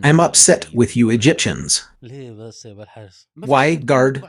I'm upset with you Egyptians. Why, guard?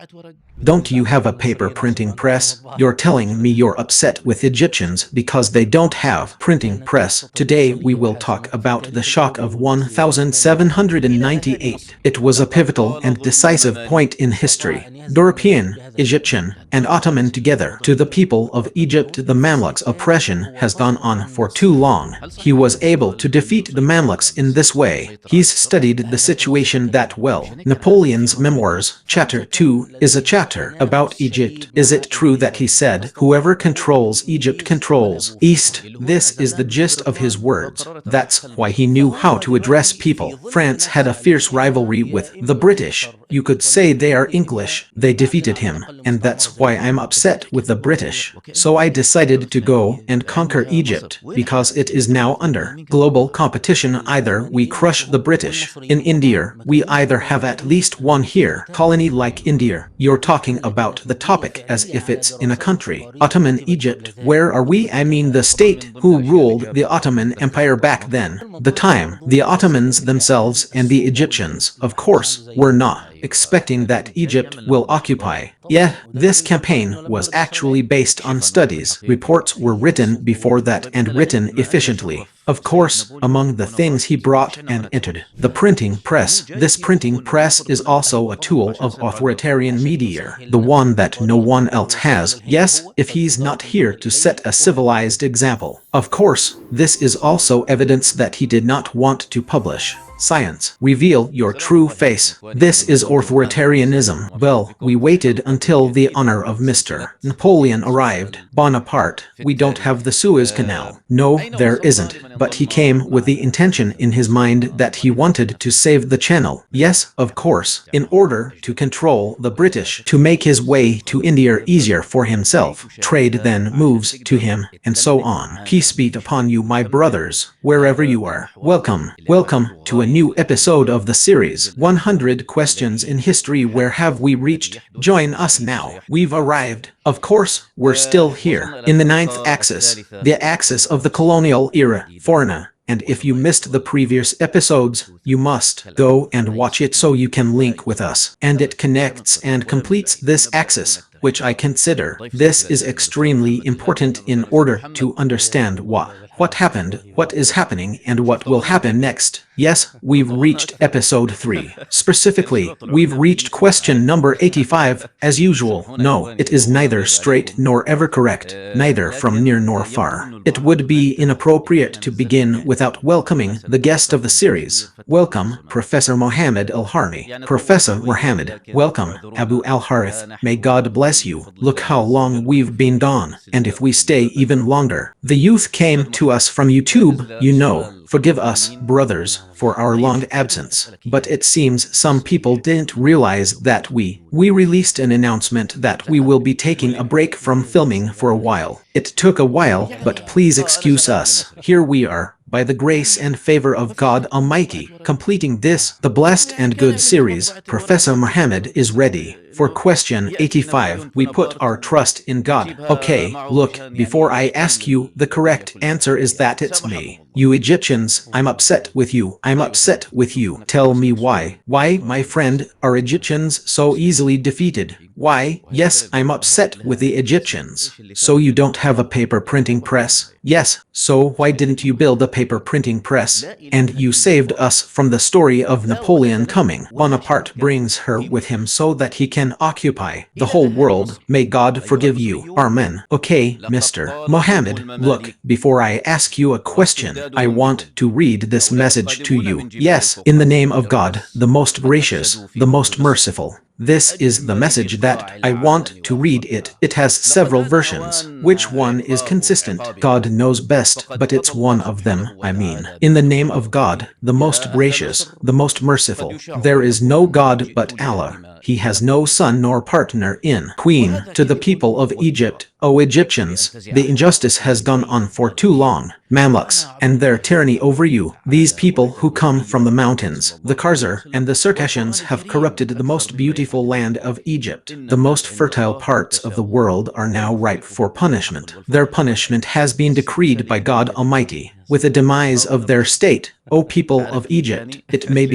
Don't you have a paper printing press? You're telling me you're upset with Egyptians because they don't have printing press. Today we will talk about the shock of 1798. It was a pivotal and decisive point in history. European, Egyptian, and Ottoman together. To the people of Egypt, the Mamluks' oppression has gone on for too long. He was able to defeat the Mamluks in this way. He's studied the situation that well. Napoleon's Memoirs, Chapter 2, is a chapter about Egypt. Is it true that he said, "Whoever controls Egypt controls East"? This is the gist of his words. That's why he knew how to address people. France had a fierce rivalry with the British. You could say they are English. They defeated him, and that's why I'm upset with the British. So I decided to go and conquer Egypt, because it is now under global competition. Either we crush the British. In India, we either have at least one here, colony like India. You're talking about the topic as if it's in a country. Ottoman Egypt, where are we? I mean the state who ruled the Ottoman Empire back then. The time, the Ottomans themselves and the Egyptians, of course, were not expecting that Egypt will occupy. Yeah, this campaign was actually based on studies. Reports were written before that and written efficiently. Of course, among the things he brought and entered, the printing press. This printing press is also a tool of authoritarian media, the one that no one else has. Yes, if he's not here to set a civilized example. Of course, this is also evidence that he did not want to publish. Science. Reveal your true face. This is authoritarianism. Well, we waited until the honor of Mr. Napoleon arrived. Bonaparte. We don't have the Suez Canal. No, there isn't. But he came with the intention in his mind that he wanted to save the channel. Yes, of course. In order to control the British, to make his way to India easier for himself. Trade then moves to him, and so on. Peace be upon you, my brothers, wherever you are. Welcome. Welcome to a new episode of the series 100 Questions in History. Where have we reached? Join us now. We've arrived. Of course, we're still here in the ninth axis, the axis of the colonial era, foreigner. And if you missed the previous episodes, you must go and watch it so you can link with us. And it connects and completes this axis, which I consider this is extremely important in order to understand what happened, what is happening, and what will happen next. Yes, we've reached episode 3. Specifically, we've reached question number 85. As usual, no, it is neither straight nor ever correct, neither from near nor far. It would be inappropriate to begin without welcoming the guest of the series. Welcome, Professor Mohammed Al-Harni. Professor Mohammed, welcome, Abu Al-Harith. May God bless you. Look how long we've been gone, and if we stay even longer. The youth came to us from YouTube, you know. Forgive us, brothers, for our long absence. But it seems some people didn't realize that we released an announcement that we will be taking a break from filming for a while. It took a while, but please excuse us. Here we are, by the grace and favor of God Almighty, completing this, the blessed and good series. Professor Mohammed is ready. For question 85, we put our trust in God. Okay, look, before I ask you, the correct answer is that it's me. You Egyptians, I'm upset with you. I'm upset with you. Tell me why. Why, my friend, are Egyptians so easily defeated? Why? Yes, I'm upset with the Egyptians. So you don't have a paper printing press? Yes, so why didn't you build a paper printing press? And you saved us from the story of Napoleon coming. Bonaparte brings her with him so that he can occupy the whole world. May God forgive you. Amen. Okay, Mr. Mohammed, look, before I ask you a question, I want to read this message to you. Yes, in the name of God, the most gracious, the most merciful. This is the message that I want to read it. It has several versions. Which one is consistent? God knows best, but it's one of them, I mean. In the name of God, the most gracious, the most merciful. There is no God but Allah. He has no son nor partner in. Queen, to the people of Egypt, O Egyptians, the injustice has gone on for too long. Mamluks, and their tyranny over you. These people who come from the mountains, the Khazar and the Circassians have corrupted the most beautiful bountiful land of Egypt. The most fertile parts of the world are now ripe for punishment. Their punishment has been decreed by God Almighty. With the demise of their state, O people of Egypt, it may be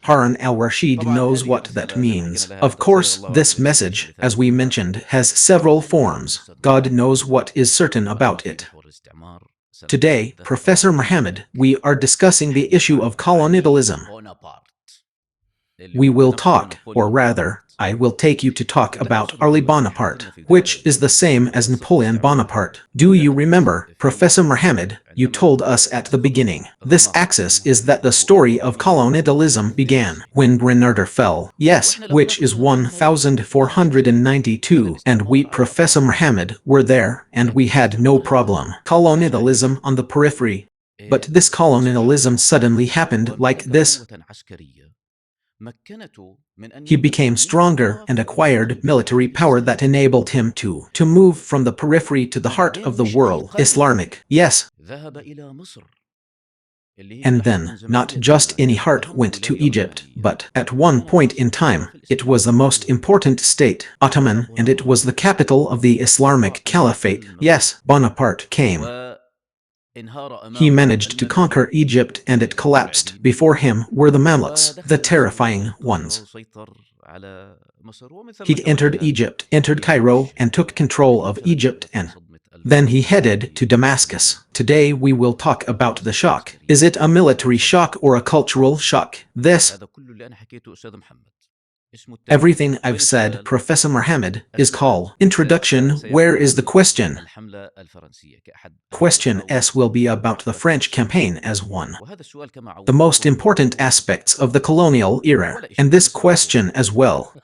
Harun al-Rashid knows what that means. Of course, this message, as we mentioned, has several forms. God knows what is certain about it. Today, Professor Muhammad, we are discussing the issue of colonialism. We will talk, or rather, I will take you to talk about Arlie Bonaparte, which is the same as Napoleon Bonaparte. Do you remember, Professor Muhammad, you told us at the beginning. This axis is that the story of colonialism began when Grenada fell. Yes, which is 1492, and we, Professor Muhammad, were there, and we had no problem. Colonialism on the periphery. But this colonialism suddenly happened like this. He became stronger and acquired military power that enabled him to move from the periphery to the heart of the world. Islamic, yes. And then, not just any heart went to Egypt, but at one point in time, it was the most important state, Ottoman, and it was the capital of the Islamic Caliphate. Yes, Bonaparte came. He managed to conquer Egypt and it collapsed. Before him were the Mamluks, the terrifying ones. He entered Egypt, entered Cairo, and took control of Egypt, and then he headed to Damascus. Today we will talk about the shock. Is it a military shock or a cultural shock? Everything I've said, Professor Muhammad, is called Introduction. Where is the question? Question S will be about the French campaign as one. The most important aspects of the colonial era, and this question as well.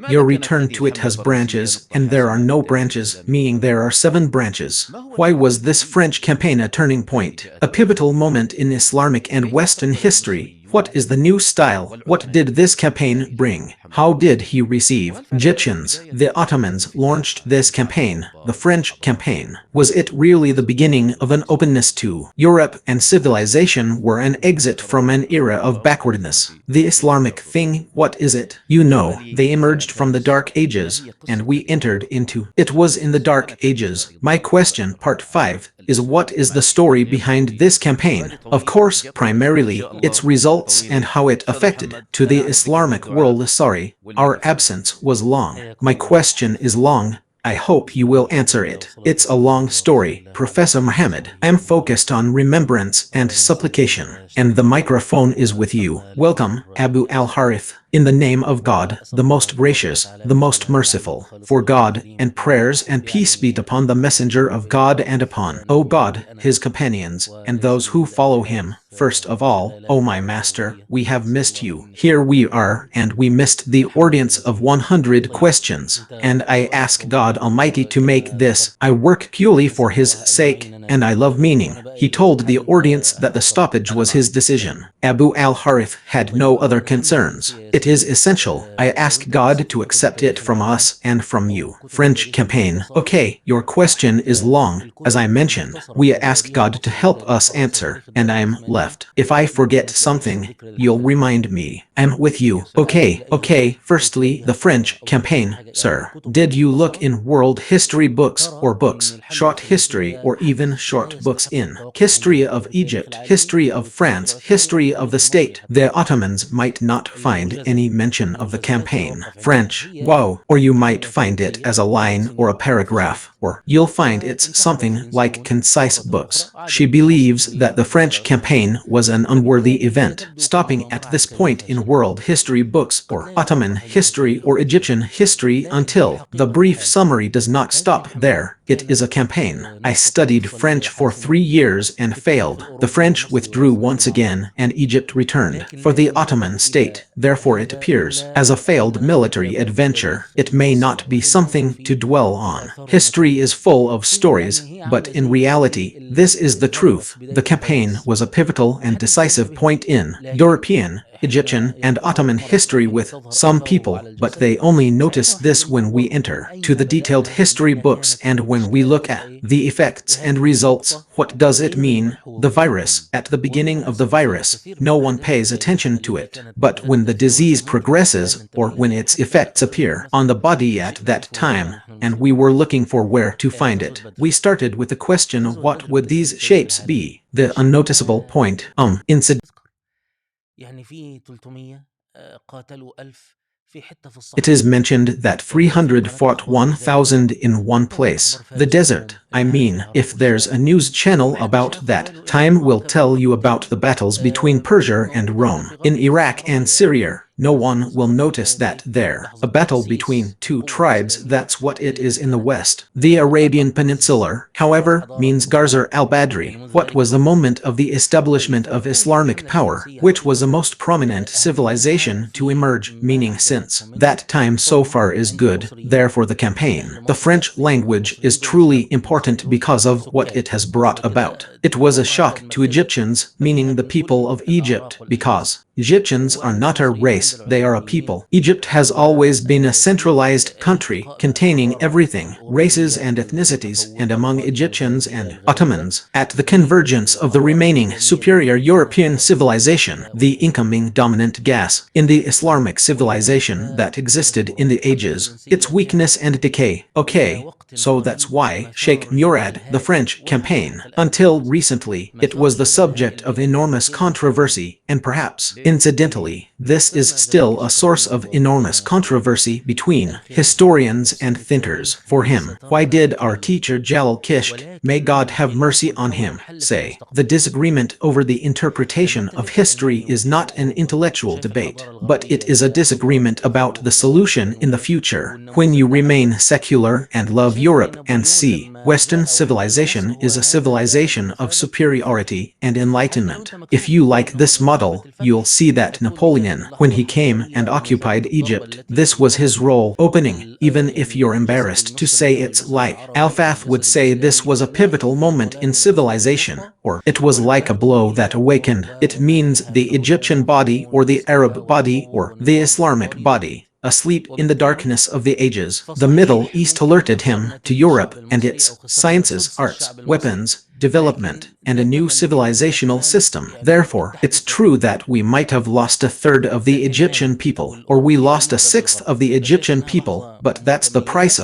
Your return to it has branches, and there are no branches, meaning there are 7 branches. Why was this French campaign a turning point, a pivotal moment in Islamic and Western history? What is the new style? What did this campaign bring? How did he receive Egyptians? The Ottomans launched this campaign, the French campaign. Was it really the beginning of an openness to Europe and civilization, or an exit from an era of backwardness? The Islamic thing, what is it? You know, they emerged from the Dark Ages, and we entered into. It was in the Dark Ages. My question, part 5, is what is the story behind this campaign? Of course, primarily, its results and how it affected to the Islamic world. Sorry, our absence was long. My question is long. I hope you will answer it. It's a long story, Professor Muhammad. I am focused on remembrance and supplication, and the microphone is with you. Welcome, Abu al-Harith. In the name of God, the most gracious, the most merciful, for God, and prayers and peace be upon the messenger of God and upon, O God, his companions, and those who follow him. First of all, O my master, we have missed you. Here we are, and we missed the audience of 100 questions, and I ask God Almighty to make this. I work purely for his sake, and I love meaning. He told the audience that the stoppage was his decision. Abu al-Harith had no other concerns. It is essential. I ask God to accept it from us and from you. French campaign. Okay, your question is long. As I mentioned, we ask God to help us answer, and I'm left. If I forget something, you'll remind me. I'm with you. Okay. Firstly, the French campaign, sir. Did you look in world history books or books, short history, or even short books in history of Egypt, history of France, history of the state? The Ottomans might not find any mention of the campaign. French, wow, or you might find it as a line or a paragraph, or you'll find it's something like concise books. She believes that the French campaign was an unworthy event, stopping at this point in world history books or Ottoman history or Egyptian history until the brief summary does not stop there. It is a campaign. I studied French for 3 years and failed. The French withdrew once again and Egypt returned for the Ottoman state. Therefore it appears as a failed military adventure. It may not be something to dwell on. History is full of stories, but in reality, this is the truth. The campaign was a pivotal and decisive point in European Egyptian and Ottoman history with some people, but they only notice this when we enter to the detailed history books and when we look at the effects and results. What does it mean? The virus. At the beginning of the virus, no one pays attention to it. But when the disease progresses, or when its effects appear on the body at that time, and we were looking for where to find it, we started with the question, what would these shapes be? The unnoticeable point, incident. It is mentioned that 300 fought 1,000 in one place. The desert. I mean, if there's a news channel about that, time will tell you about the battles between Persia and Rome. In Iraq and Syria, no one will notice that there. A battle between two tribes, that's what it is in the West. The Arabian Peninsula, however, means Ghazar al-Badri. What was the moment of the establishment of Islamic power, which was the most prominent civilization to emerge, meaning since that time so far is good, therefore the campaign. The French language is truly important because of what it has brought about. It was a shock to Egyptians, meaning the people of Egypt, because Egyptians are not a race, they are a people. Egypt has always been a centralized country containing everything, races and ethnicities, and among Egyptians and Ottomans, at the convergence of the remaining superior European civilization, the incoming dominant gas in the Islamic civilization that existed in the ages, its weakness and decay. Okay, so that's why Sheikh Murad, the French campaign, until recently, it was the subject of enormous controversy, and perhaps, incidentally, this is still a source of enormous controversy between historians and thinkers. For him, why did our teacher Jalal Kishk, may God have mercy on him, say, the disagreement over the interpretation of history is not an intellectual debate, but it is a disagreement about the solution in the future. When you remain secular and love Europe and see Western civilization is a civilization of superiority and enlightenment. If you like this model, you'll see that Napoleon, when he came and occupied Egypt, this was his role opening, even if you're embarrassed to say it's like. Al-Faf would say this was a pivotal moment in civilization, or it was like a blow that awakened. It means the Egyptian body or the Arab body or the Islamic body. Asleep in the darkness of the ages, the Middle East alerted him to Europe and its sciences, arts, weapons, development, and a new civilizational system. Therefore, it's true that we might have lost a third of the Egyptian people, or we lost a sixth of the Egyptian people, but that's the price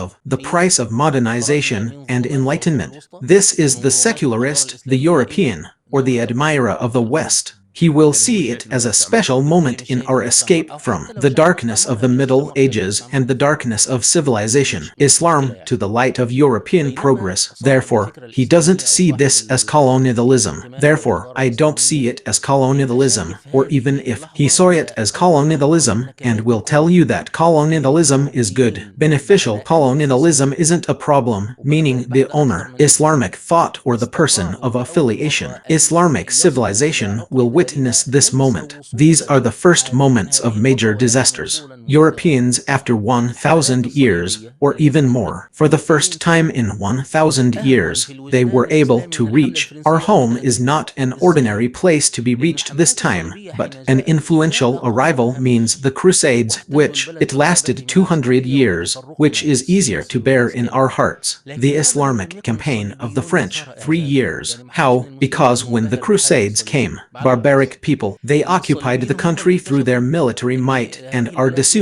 of modernization and enlightenment. This is the secularist, the European, or the admirer of the West. He will see it as a special moment in our escape from the darkness of the Middle Ages and the darkness of civilization, Islam, to the light of European progress. Therefore, he doesn't see this as colonialism. Therefore, I don't see it as colonialism, or even if he saw it as colonialism, and will tell you that colonialism is good, beneficial. Colonialism isn't a problem, meaning the owner, Islamic thought or the person of affiliation. Islamic civilization will witness this moment. These are the first moments of major disasters. Europeans, after 1,000 years, or even more, for the first time in 1,000 years, they were able to reach. Our home is not an ordinary place to be reached this time, but an influential arrival means the Crusades, which it lasted 200 years, which is easier to bear in our hearts. The Islamic campaign of the French, 3 years. How? Because when the Crusades came, barbaric people, they occupied the country through their military might and our disunity.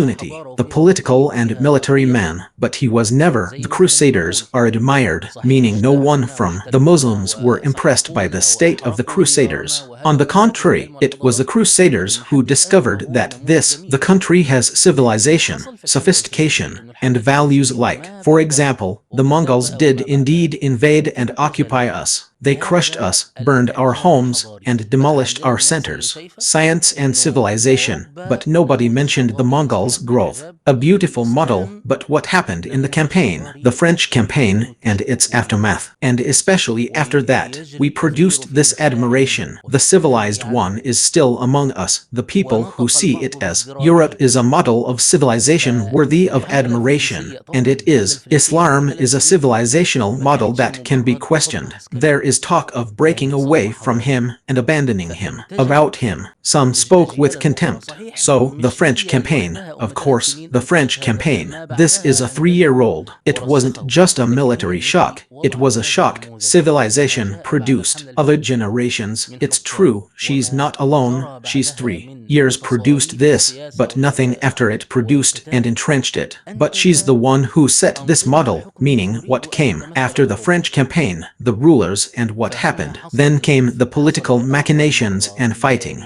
The political and military man, but he was never. The Crusaders are admired, meaning no one from the Muslims were impressed by the state of the Crusaders. On the contrary, it was the Crusaders who discovered that the country has civilization, sophistication, and values like, for example, the Mongols did indeed invade and occupy us. They crushed us, burned our homes, and demolished our centers, science and civilization, but nobody mentioned the Mongols' growth. A beautiful model, but what happened in the campaign, the French campaign, and its aftermath, and especially after that, we produced this admiration. The civilized one is still among us, the people who see it as Europe is a model of civilization worthy of admiration, and it is. Islam is a civilizational model that can be questioned. There is is talk of breaking away from him and abandoning him. About him, some spoke with contempt. So, the French campaign, of course, the French campaign. This is a 3-year-old. It wasn't just a military shock, it was a shock civilization produced. Other generations, it's true, she's not alone, she's 3 years produced this, but nothing after it produced and entrenched it. But she's the one who set this model, meaning what came after the French campaign, the rulers and what happened. Then came the political machinations and fighting.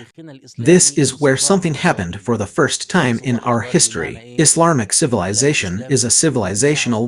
This is where something happened for the first time in our history. Islamic civilization is a civilizational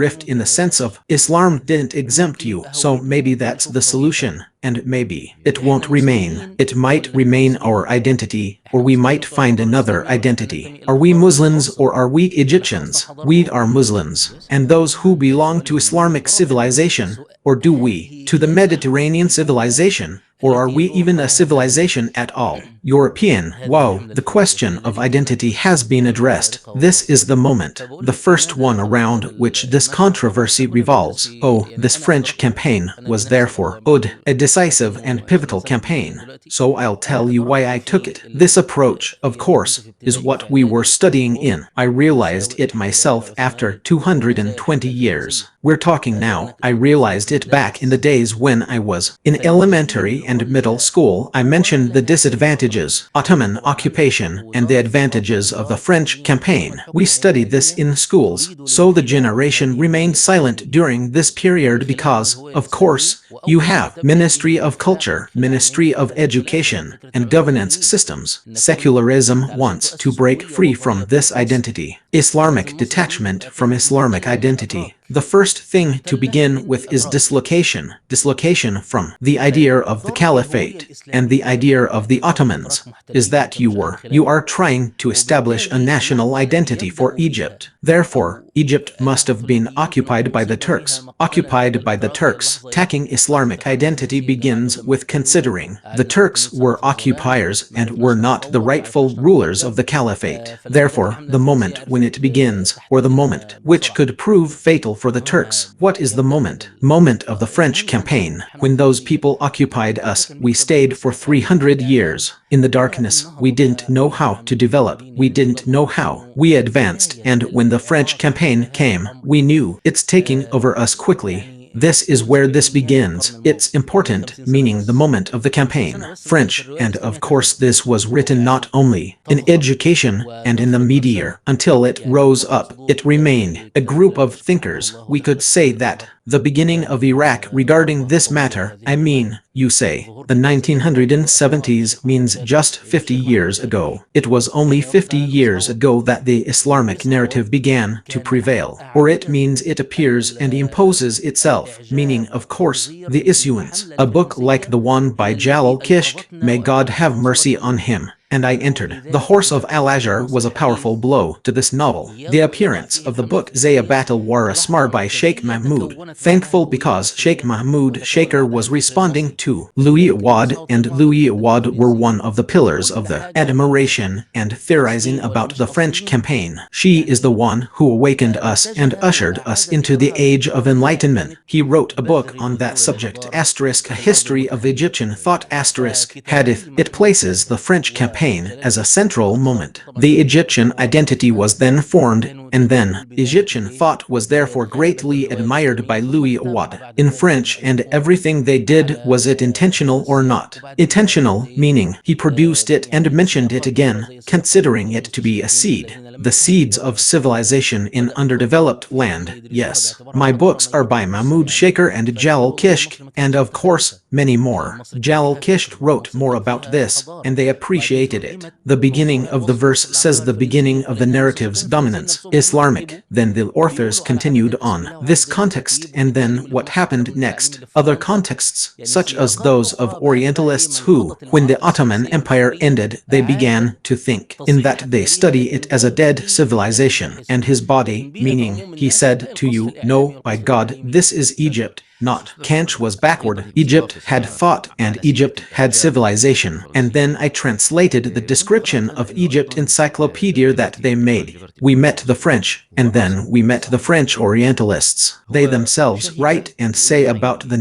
rift in the sense of Islam didn't exempt you, so maybe that's the solution. And maybe it won't remain. It might remain our identity, or we might find another identity. Are we Muslims or are we Egyptians? We are Muslims. And those who belong to Islamic civilization, or do we to the Mediterranean civilization? Or are we even a civilization at all? European. Wow, the question of identity has been addressed. This is the moment, the first one around which this controversy revolves. Oh, this French campaign was therefore a decisive and pivotal campaign. So I'll tell you why I took it. This approach, of course, is what we were studying in. I realized it myself after 220 years. We're talking now. I realized it back in the days when I was in elementary and middle school. I mentioned the disadvantages, Ottoman occupation, and the advantages of the French campaign. We studied this in schools, so the generation remained silent during this period because, of course, you have Ministry of Culture, Ministry of Education, and governance systems. Secularism wants to break free from this identity. Islamic detachment from Islamic identity. The first thing to begin with is dislocation. Dislocation from the idea of the caliphate and the idea of the Ottomans is that you are trying to establish a national identity for Egypt. Therefore, Egypt must have been occupied by the Turks. Occupied by the Turks. Attacking Islamic identity begins with considering the Turks were occupiers and were not the rightful rulers of the caliphate. Therefore, the moment when it begins, or the moment which could prove fatal for the Turks. What is the moment? Moment of the French campaign. When those people occupied us, we stayed for 300 years. In the darkness, we didn't know how to develop. We didn't know how. We advanced, and when the French campaign came, we knew it's taking over us quickly. This is where this begins. It's important, meaning the moment of the campaign. French, and of course this was written not only in education and in the media. Until it rose up, it remained a group of thinkers. We could say that the beginning of Iraq regarding this matter, I mean, you say, the 1970s means just 50 years ago. It was only 50 years ago that the Islamic narrative began to prevail. Or it means it appears and imposes itself, meaning, of course, the issuance. A book like the one by Jalal Kishk, may God have mercy on him, and I entered. The Horse of Al-Azhar was a powerful blow to this novel. The appearance of the book Zaya Battle War Asmar by Sheikh Mahmoud. Thankful because Sheikh Mahmoud Shaker was responding to Louis Awad, and Louis Awad were one of the pillars of the admiration and theorizing about the French campaign. She is the one who awakened us and ushered us into the age of enlightenment. He wrote a book on that subject, *A History of Egyptian Thought*, Hadith. It places the French campaign as a central moment. The Egyptian identity was then formed, and then Egyptian thought was therefore greatly admired by Louis Awad. In French, and everything they did, was it intentional or not? Intentional, meaning he produced it and mentioned it again, considering it to be a seed. The seeds of civilization in underdeveloped land. Yes, my books are by Mahmoud Shaker and Jalal Kishk, and of course, many more. Jalal Kishk wrote more about this, and they appreciated it. The beginning of the verse says the beginning of the narrative's dominance, Islamic. Then the authors continued on this context, and then what happened next. Other contexts, such as those of Orientalists who, when the Ottoman Empire ended, they began to think in that they study it as a dead civilization, and his body, meaning, he said to you, no, by God, this is Egypt, not. Kant was backward. Egypt had thought and Egypt had civilization. And then I translated the description of Egypt encyclopedia that they made. We met the French, and then we met the French Orientalists. They themselves write and say about the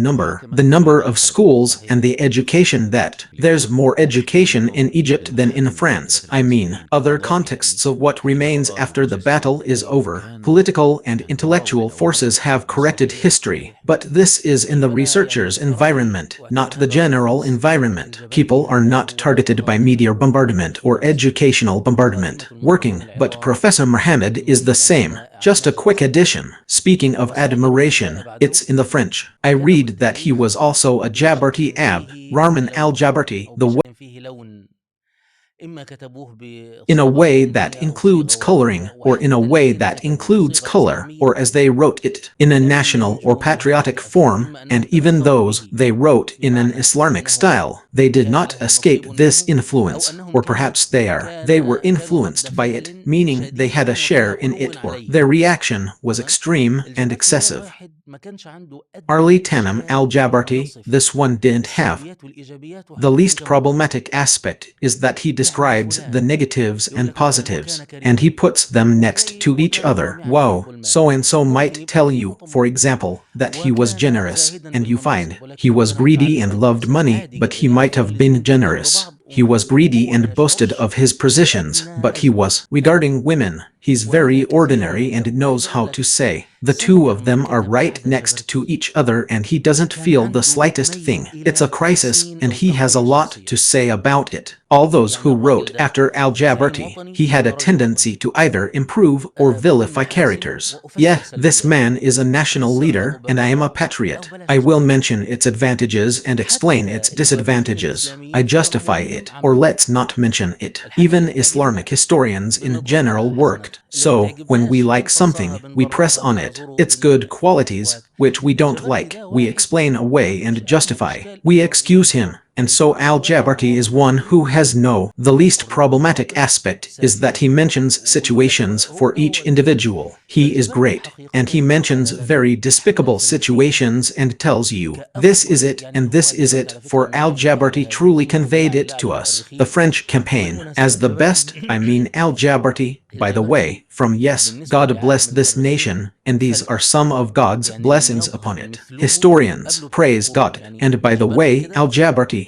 number of schools and the education that there's more education in Egypt than in France. I mean, other contexts of what remains after the battle is over. Political and intellectual forces have corrected history, but this is in the researcher's environment, not the general environment. People are not targeted by media bombardment or educational bombardment. Working, but Professor Muhammad is the same. Just a quick addition. Speaking of admiration, it's in the French. I read that he was also a Jabarti Rahman al-Jabarti, the way in a way that includes coloring, or in a way that includes color, or as they wrote it, in a national or patriotic form, and even those they wrote in an Islamic style, they did not escape this influence, or perhaps they were influenced by it, meaning they had a share in it, or their reaction was extreme and excessive. Ali Tanam al-Jabarti, this one didn't have. The least problematic aspect is that he describes the negatives and positives, and he puts them next to each other. Wow, so-and-so might tell you, for example, that he was generous, and you find he was greedy and loved money, but he might have been generous. He was greedy and boasted of his positions, but he was. Regarding women, he's very ordinary and knows how to say. The two of them are right next to each other and he doesn't feel the slightest thing. It's a crisis and he has a lot to say about it. All those who wrote after al-Jabarti, he had a tendency to either improve or vilify characters. Yeah, this man is a national leader and I am a patriot. I will mention its advantages and explain its disadvantages. I justify it, or let's not mention it. Even Islamic historians in general worked. So, when we like something, we press on it. Its good qualities, which we don't like, we explain away and justify. We excuse him. And so al-Jabarti is one who has no. The least problematic aspect is that he mentions situations for each individual. He is great, and he mentions very despicable situations and tells you, this is it and this is it, for al-Jabarti truly conveyed it to us. The French campaign, as the best, I mean al-Jabarti, by the way, from yes, God bless this nation, and these are some of God's blessings upon it. Historians praise God, and by the way, al-Jabarti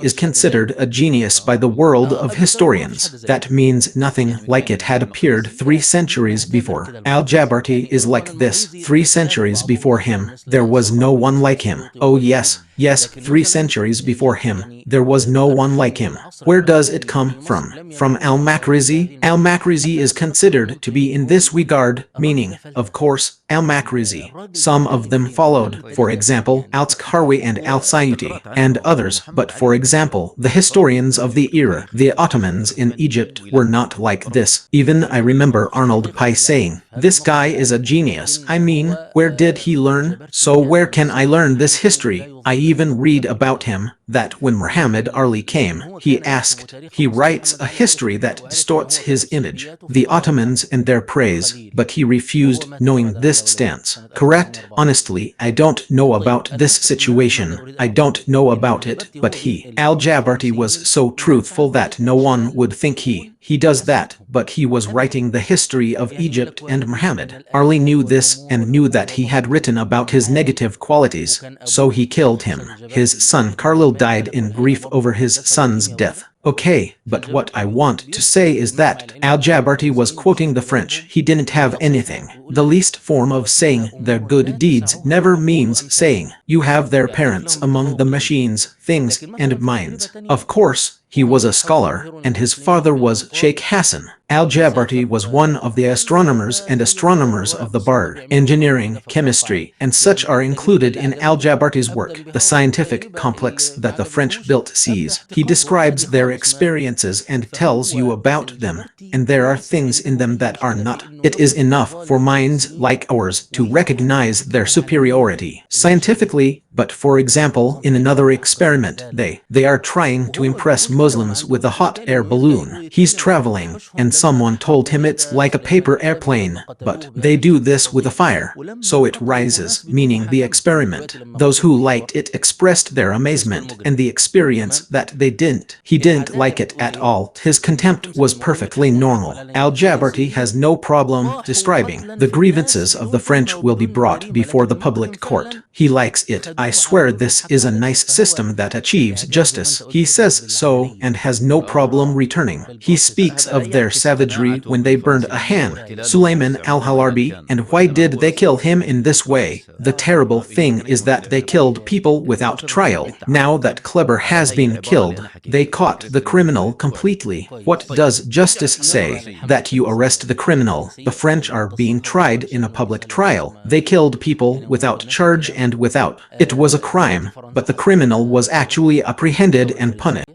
is considered a genius by the world of historians. That means nothing like it had appeared 3 centuries before. Al-Jabarti is like this. 3 centuries before him, there was no one like him. Oh yes, 3 centuries before him, there was no one like him. Where does it come from? From al-Makrizi? Al-Makrizi is considered to be in this regard, meaning, of course, al-Makrizi. Some of them followed, for example, al-Takhawi and al-Sayuti, and others, but for example, the historians of the era, the Ottomans in Egypt, were not like this. Even I remember Arnold Pye saying, this guy is a genius. I mean, where did he learn? So where can I learn this history? I even read about him, that when Muhammad Ali came, he asked. He writes a history that distorts his image, the Ottomans and their praise, but he refused knowing this stance. Correct? Honestly, I don't know about this situation. I don't know about it, but al-Jabarti was so truthful that no one would think he does that, but he was writing the history of Egypt and Muhammad. Ali knew this and knew that he had written about his negative qualities, so he killed him. His son Carlil died in grief over his son's death. Okay, but what I want to say is that al-Jabarti was quoting the French. He didn't have anything. The least form of saying their good deeds never means saying you have their parents among the machines, things, and minds. Of course, he was a scholar, and his father was Sheikh Hassan. Al-Jabarti was one of the astronomers of the Bard. Engineering, chemistry, and such are included in al-Jabarti's work. The scientific complex that the French built sees. He describes their experiences and tells you about them, and there are things in them that are not. It is enough for minds like ours to recognize their superiority. Scientifically, But for example, in another experiment, they are trying to impress Muslims with a hot air balloon. He's traveling, and someone told him it's like a paper airplane, but they do this with a fire. So it rises, meaning the experiment. Those who liked it expressed their amazement, and the experience that they didn't. He didn't like it at all. His contempt was perfectly normal. Al-Jabarti has no problem describing the grievances of the French will be brought before the public court. He likes it. I swear this is a nice system that achieves justice. He says so and has no problem returning. He speaks of their savagery when they burned a hand, Suleiman al-Halarbi, and why did they kill him in this way? The terrible thing is that they killed people without trial. Now that Kleber has been killed, they caught the criminal completely. What does justice say? That you arrest the criminal. The French are being tried in a public trial. They killed people without charge and without. It was a crime, but the criminal was actually apprehended and punished.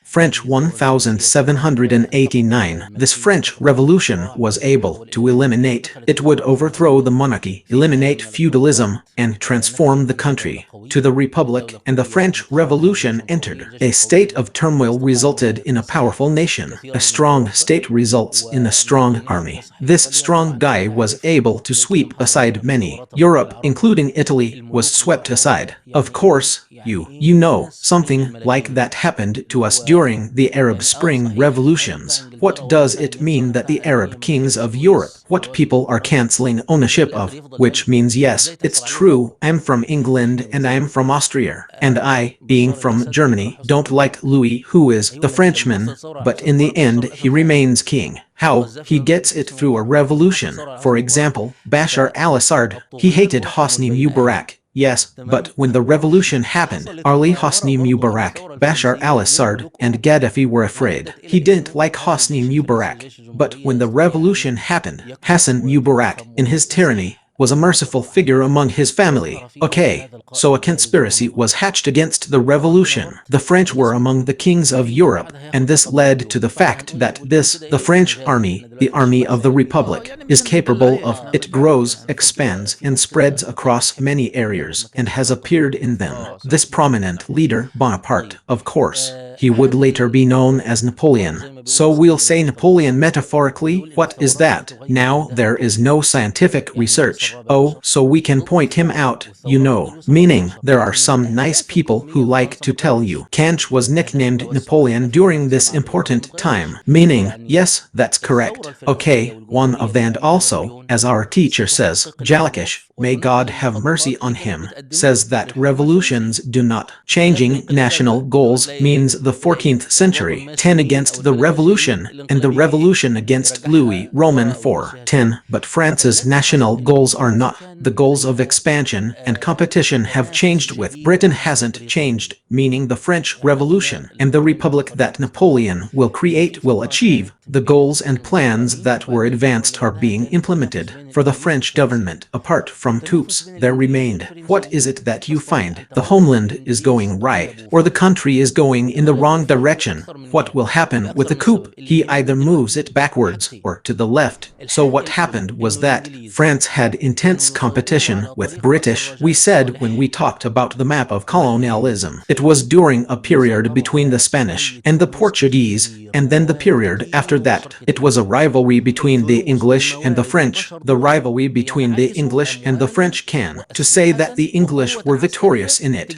French 1789. This French Revolution was able to eliminate. It would overthrow the monarchy, eliminate feudalism, and transform the country to the Republic, and the French Revolution entered. A state of turmoil resulted in a powerful nation. A strong state results in a strong army. This strong guy was able to sweep aside many. Europe, including Italy, was swept aside. Of course, you know, something like that happened to us during the Arab Spring revolutions. What does it mean that the Arab kings of Europe, what people are cancelling ownership of? Which means yes, it's true, I'm from England and I'm from Austria, and I, being from Germany, don't like Louis, who is the Frenchman, but in the end he remains king. How? He gets it through a revolution. For example, Bashar al-Assad, he hated Hosni Mubarak. Yes, but when the revolution happened, Ali Hosni Mubarak, Bashar al-Assad, and Gaddafi were afraid. He didn't like Hosni Mubarak. But when the revolution happened, Hassan Mubarak, in his tyranny, was a merciful figure among his family. Okay, so a conspiracy was hatched against the revolution. The French were among the kings of Europe, and this led to the fact that the French army, the army of the Republic, is capable of, it grows, expands, and spreads across many areas, and has appeared in them. This prominent leader, Bonaparte, of course, he would later be known as Napoleon. So we'll say Napoleon metaphorically. What is that? Now there is no scientific research. Oh, so we can point him out, you know. Meaning, there are some nice people who like to tell you. Kanch was nicknamed Napoleon during this important time. Meaning, yes, that's correct. Okay, one of them, and also, as our teacher says, Jalakish, may God have mercy on him, says that revolutions do not. Changing national goals means the 14th century, 10 against the revolution, and the revolution against Louis Roman IV, 10, but France's national goals are not. The goals of expansion and competition have changed with. Britain hasn't changed, meaning the French Revolution and the republic that Napoleon will create will achieve. The goals and plans that were advanced are being implemented. For the French government, apart from troops, there remained. What is it that you find? The homeland is going right, or the country is going in the wrong direction. What will happen with the coup? He either moves it backwards or to the left. So what happened was that France had intense competition with British. We said when we talked about the map of colonialism, it was during a period between the Spanish and the Portuguese, and then the period after that. It was a rivalry between the English and the French. The rivalry between the English and the French can to say that the English were victorious in it,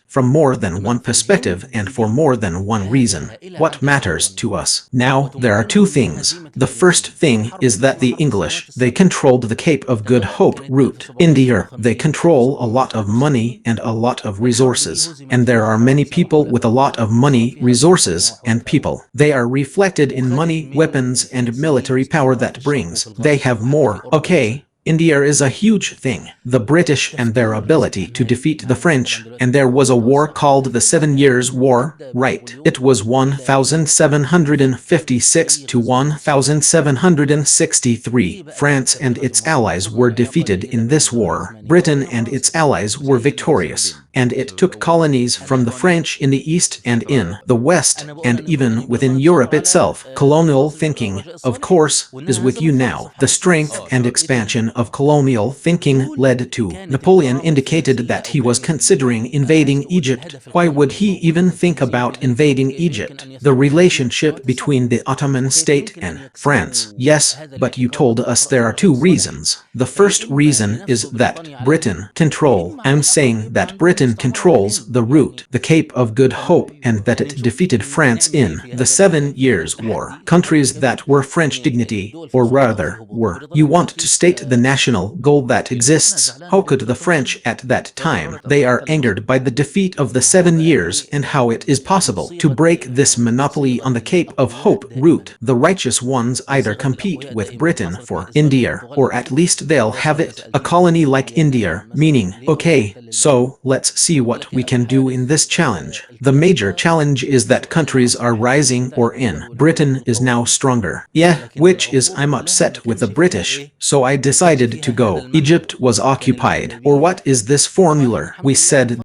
from more than one perspective and for more than one reason. What matters to us? Now, there are two things. The first thing is that the English, they controlled the Cape of Good Hope route. India, they control a lot of money and a lot of resources. And there are many people with a lot of money, resources, and people. They are reflected in money, weapons, and military power that brings. They have more. Okay. India is a huge thing. The British and their ability to defeat the French, and there was a war called the 7 Years' War, right? It was 1756 to 1763. France and its allies were defeated in this war. Britain and its allies were victorious, and it took colonies from the French in the east and in the west, and even within Europe itself. Colonial thinking, of course, is with you now. The strength and expansion evolution of colonial thinking led to. Napoleon indicated that he was considering invading Egypt. Why would he even think about invading Egypt? The relationship between the Ottoman state and France. Yes, but you told us there are two reasons. The first reason is that Britain control. I'm saying that Britain controls the route, the Cape of Good Hope, and that it defeated France in the 7 Years' War. Countries that were French dignity, or rather, were. You want to state the national goal that exists. How could the French at that time? They are angered by the defeat of the 7 Years and how it is possible to break this monopoly on the Cape of Hope route. The righteous ones either compete with Britain for India, or at least they'll have it. A colony like India, meaning, okay, so let's see what we can do in this challenge. The major challenge is that countries are rising or in. Britain is now stronger. Yeah, which is I'm upset with the British, so I decided to go. Egypt was occupied. Or what is this formula? We said,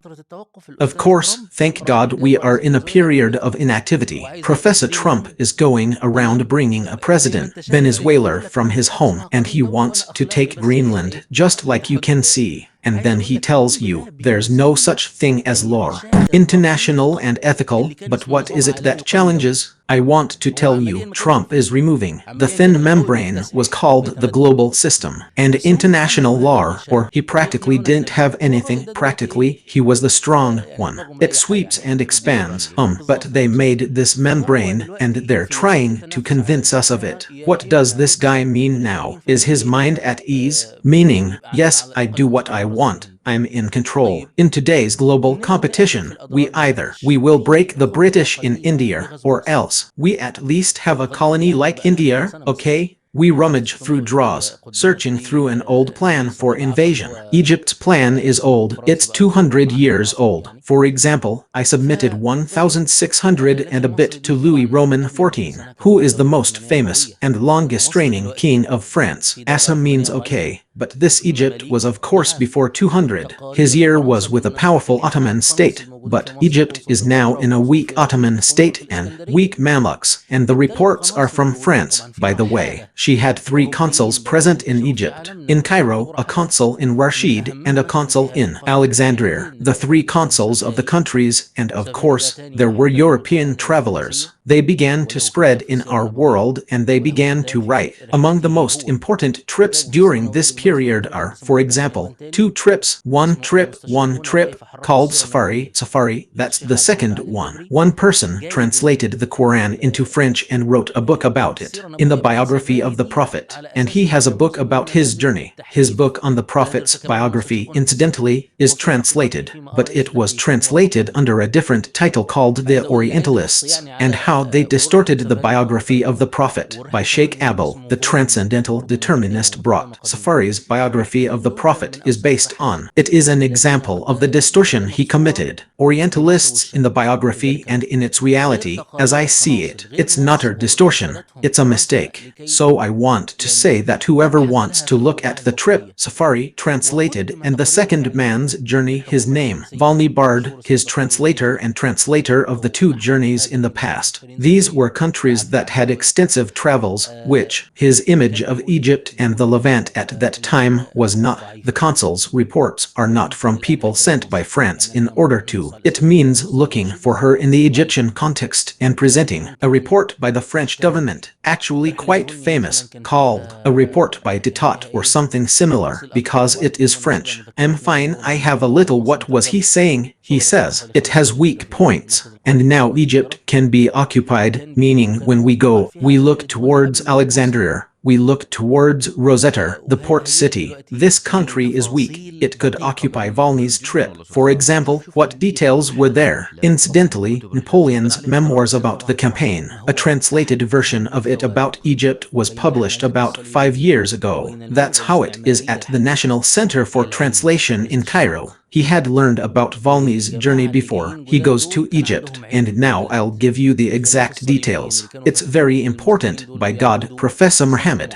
of course, thank God we are in a period of inactivity. Professor Trump is going around bringing a president, Venezuela, from his home, and he wants to take Greenland, just like you can see. And then he tells you, there's no such thing as law. International and ethical, but what is it that challenges? I want to tell you, Trump is removing. The thin membrane was called the global system. And international law, or he practically didn't have anything. Practically, he was the strong one. It sweeps and expands. But they made this membrane, and they're trying to convince us of it. What does this guy mean now? Is his mind at ease? Meaning, yes, I do what I want. I'm in control. In today's global competition, we will break the British in India, or else we at least have a colony like India, okay? We rummage through drawers, searching through an old plan for invasion. Egypt's plan is old. It's 200 years old. For example, I submitted 1,600 and a bit to Louis Roman XIV, who is the most famous and longest reigning king of France. Asa means okay. But this Egypt was of course before 200. His year was with a powerful Ottoman state, but Egypt is now in a weak Ottoman state and weak Mamluks, and the reports are from France, by the way. She had 3 consuls present in Egypt. In Cairo, a consul in Rashid, and a consul in Alexandria. The 3 consuls of the countries, and of course, there were European travelers. They began to spread in our world and they began to write. Among the most important trips during this period are, for example, 2 trips, one trip, called Safari, that's the second one. One person translated the Quran into French and wrote a book about it, in the biography of the Prophet, and he has a book about his journey. His book on the Prophet's biography, incidentally, is translated, but it was translated under a different title called The Orientalists, and how they distorted the biography of the Prophet by Sheikh Abel, the transcendental determinist brought. Safari's biography of the Prophet is based on. It is an example of the distortion he committed. Orientalists in the biography and in its reality, as I see it, it's not a distortion, it's a mistake. So I want to say that whoever wants to look at the trip, Safari, translated, and the second man's journey, his name, Volney Bard, his translator and translator of the 2 journeys in the past. These were countries that had extensive travels, which his image of Egypt and the Levant at that time was not. The consul's reports are not from people sent by France in order to. It means looking for her in the Egyptian context and presenting a report by the French government, actually quite famous, called a report by Detot or something similar, because it is French. I'm fine, I have a little. What was he saying? He says, it has weak points. And now Egypt can be occupied, meaning when we go, we look towards Alexandria, we look towards Rosetta, the port city. This country is weak. It could occupy Volney's trip. For example, what details were there? Incidentally, Napoleon's memoirs about the campaign, a translated version of it about Egypt, was published about 5 years ago. That's how it is at the National Center for Translation in Cairo. He had learned about Volney's journey before he goes to Egypt, and now I'll give you the exact details. It's very important, by God, Professor Muhammad. Muhammad.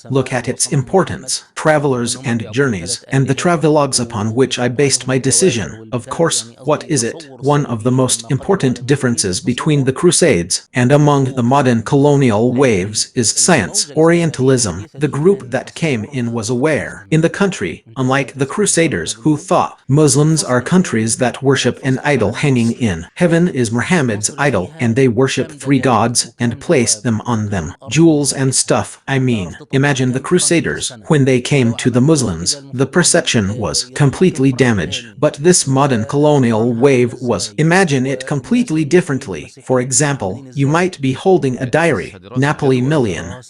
Look at its importance. Travelers and journeys, and the travelogues upon which I based my decision. Of course, what is it? One of the most important differences between the Crusades and among the modern colonial waves is science. Orientalism, the group that came in, was aware. In the country, unlike the Crusaders who thought Muslims are countries that worship an idol hanging in heaven is Muhammad's idol, and they worship 3 gods and place them on them. Jewels and stuff, I mean. Imagine the Crusaders. When they came to the Muslims, the perception was completely damaged. But this modern colonial wave was. Imagine it completely differently. For example, you might be holding a diary. Napoleon.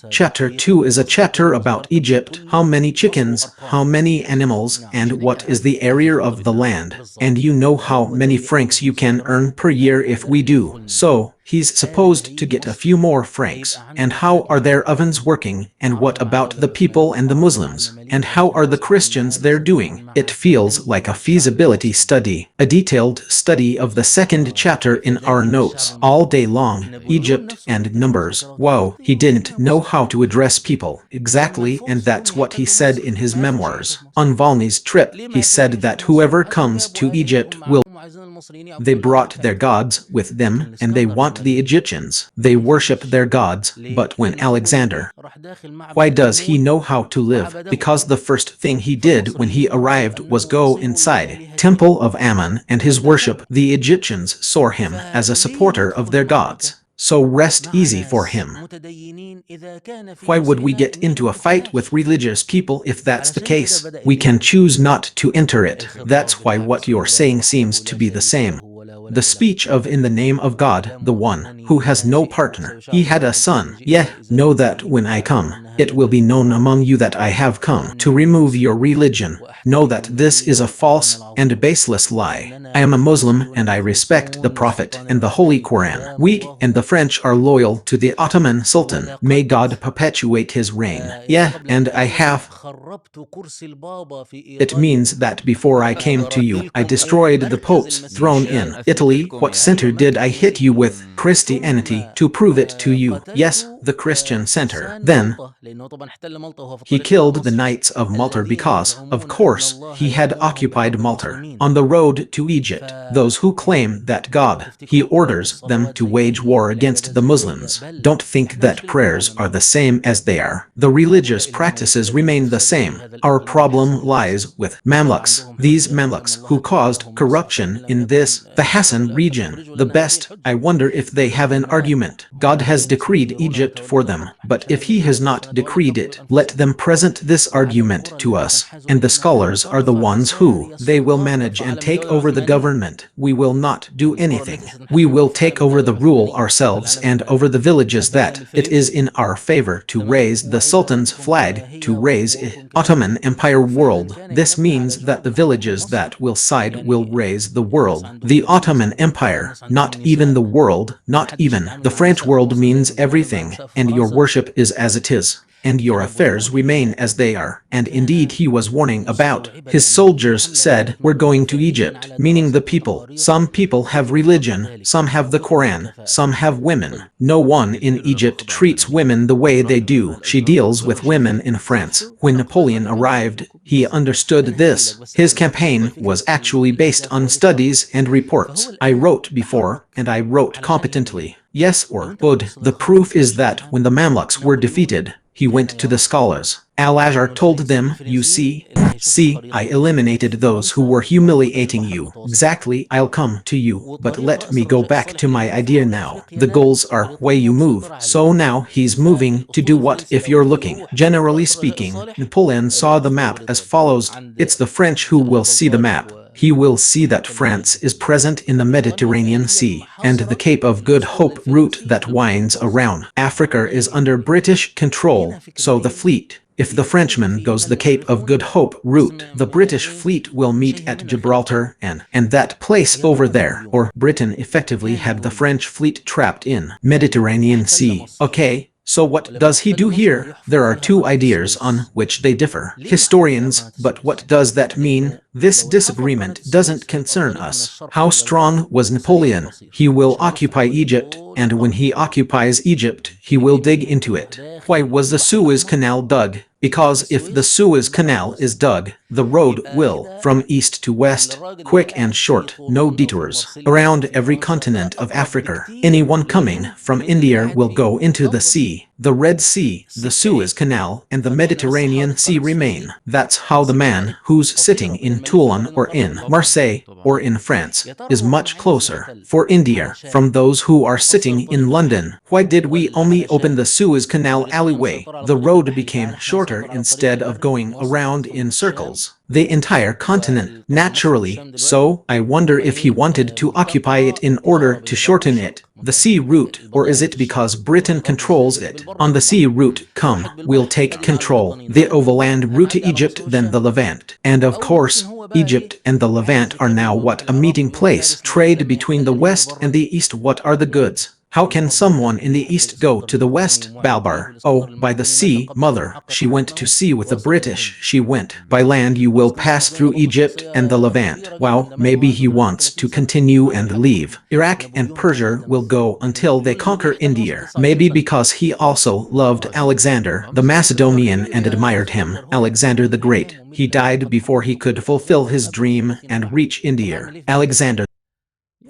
Chapter 2 is a chapter about Egypt. How many chickens, how many animals, and what is the area of the land. And you know how many francs you can earn per year if we do. So, he's supposed to get a few more francs. And how are their ovens working? And what about the people and the Muslims? And how are the Christians there doing? It feels like a feasibility study, a detailed study of the second chapter in our notes. All day long, Egypt and numbers. Wow, he didn't know how to address people. Exactly, and that's what he said in his memoirs. On Volney's trip, he said that whoever comes to Egypt will. They brought their gods with them, and they want the Egyptians. They worship their gods, but when Alexander, why does he know how to live? Because the first thing he did when he arrived was go inside Temple of Ammon and his worship. The Egyptians saw him as a supporter of their gods. So rest easy for him. Why would we get into a fight with religious people if that's the case? We can choose not to enter it. That's why what you're saying seems to be the same. The speech of in the name of God, the one who has no partner. He had a son. Yeah, know that when I come, it will be known among you that I have come to remove your religion. Know that this is a false and baseless lie. I am a Muslim and I respect the Prophet and the Holy Quran. We and the French are loyal to the Ottoman Sultan. May God perpetuate his reign. Yeah, and I have. It means that before I came to you, I destroyed the Pope's throne in Italy. What center did I hit you with? Christianity, to prove it to you. Yes, the Christian center. Then, he killed the Knights of Malta because, of course, he had occupied Malta. On the road to Egypt, those who claim that God, he orders them to wage war against the Muslims. Don't think that prayers are the same as they are. The religious practices remain the same. Our problem lies with Mamluks. These Mamluks who caused corruption in this, the Hassan region. The best, I wonder if they have an argument. God has decreed Egypt for them, but if he has not decreed it, let them present this argument to us. And the scholars are the ones who, they will manage and take over the government. We will not do anything. We will take over the rule ourselves and over the villages that it is in our favor to raise the Sultan's flag, to raise Ottoman Empire world. This means that the villages that will side will raise the world. The Ottoman Empire, not even the world, not even the French world means everything, and your worship is as it is. And your affairs remain as they are. And indeed he was warning about. His soldiers said, we're going to Egypt, meaning the people. Some people have religion, some have the Quran, some have women. No one in Egypt treats women the way they do. She deals with women in France. When Napoleon arrived, he understood this. His campaign was actually based on studies and reports. I wrote before, and I wrote competently. Yes or good. The proof is that when the Mamluks were defeated, he went to the scholars. Al-Azhar told them, you see, I eliminated those who were humiliating you. Exactly, I'll come to you, but let me go back to my idea now. The goals are way you move. So now he's moving to do what if you're looking. Generally speaking, Napoleon saw the map as follows. It's the French who will see the map. He will see that France is present in the Mediterranean Sea, and the Cape of Good Hope route that winds around Africa is under British control, so the fleet. If the Frenchman goes the Cape of Good Hope route, the British fleet will meet at Gibraltar and that place over there, or Britain effectively had the French fleet trapped in Mediterranean Sea. Okay, So what does he do here? There are two ideas on which they differ. Historians, but what does that mean? This disagreement doesn't concern us. How strong was Napoleon? He will occupy Egypt, and when he occupies Egypt, he will dig into it. Why was the Suez Canal dug? Because if the Suez Canal is dug, the road will, from east to west, quick and short, no detours, around every continent of Africa. Anyone coming from India will go into the sea. The Red Sea, the Suez Canal, and the Mediterranean Sea remain. That's how the man who's sitting in Toulon or in Marseille or in France is much closer for India from those who are sitting in London. Why did we only open the Suez Canal alleyway? The road became shorter instead of going around in circles. The entire continent, naturally. So, I wonder if he wanted to occupy it in order to shorten it. The sea route, or is it because Britain controls it? On the sea route, come, we'll take control. The overland route to Egypt, then the Levant. And of course, Egypt and the Levant are now what? A meeting place. Trade between the West and the East. What are the goods? How can someone in the East go to the West? Balbar. Oh, by the sea, mother. She went to sea with the British. She went. By land you will pass through Egypt and the Levant. Wow, maybe he wants to continue and leave. Iraq and Persia will go until they conquer India. Maybe because he also loved Alexander the Macedonian and admired him. Alexander the Great. He died before he could fulfill his dream and reach India. Alexander.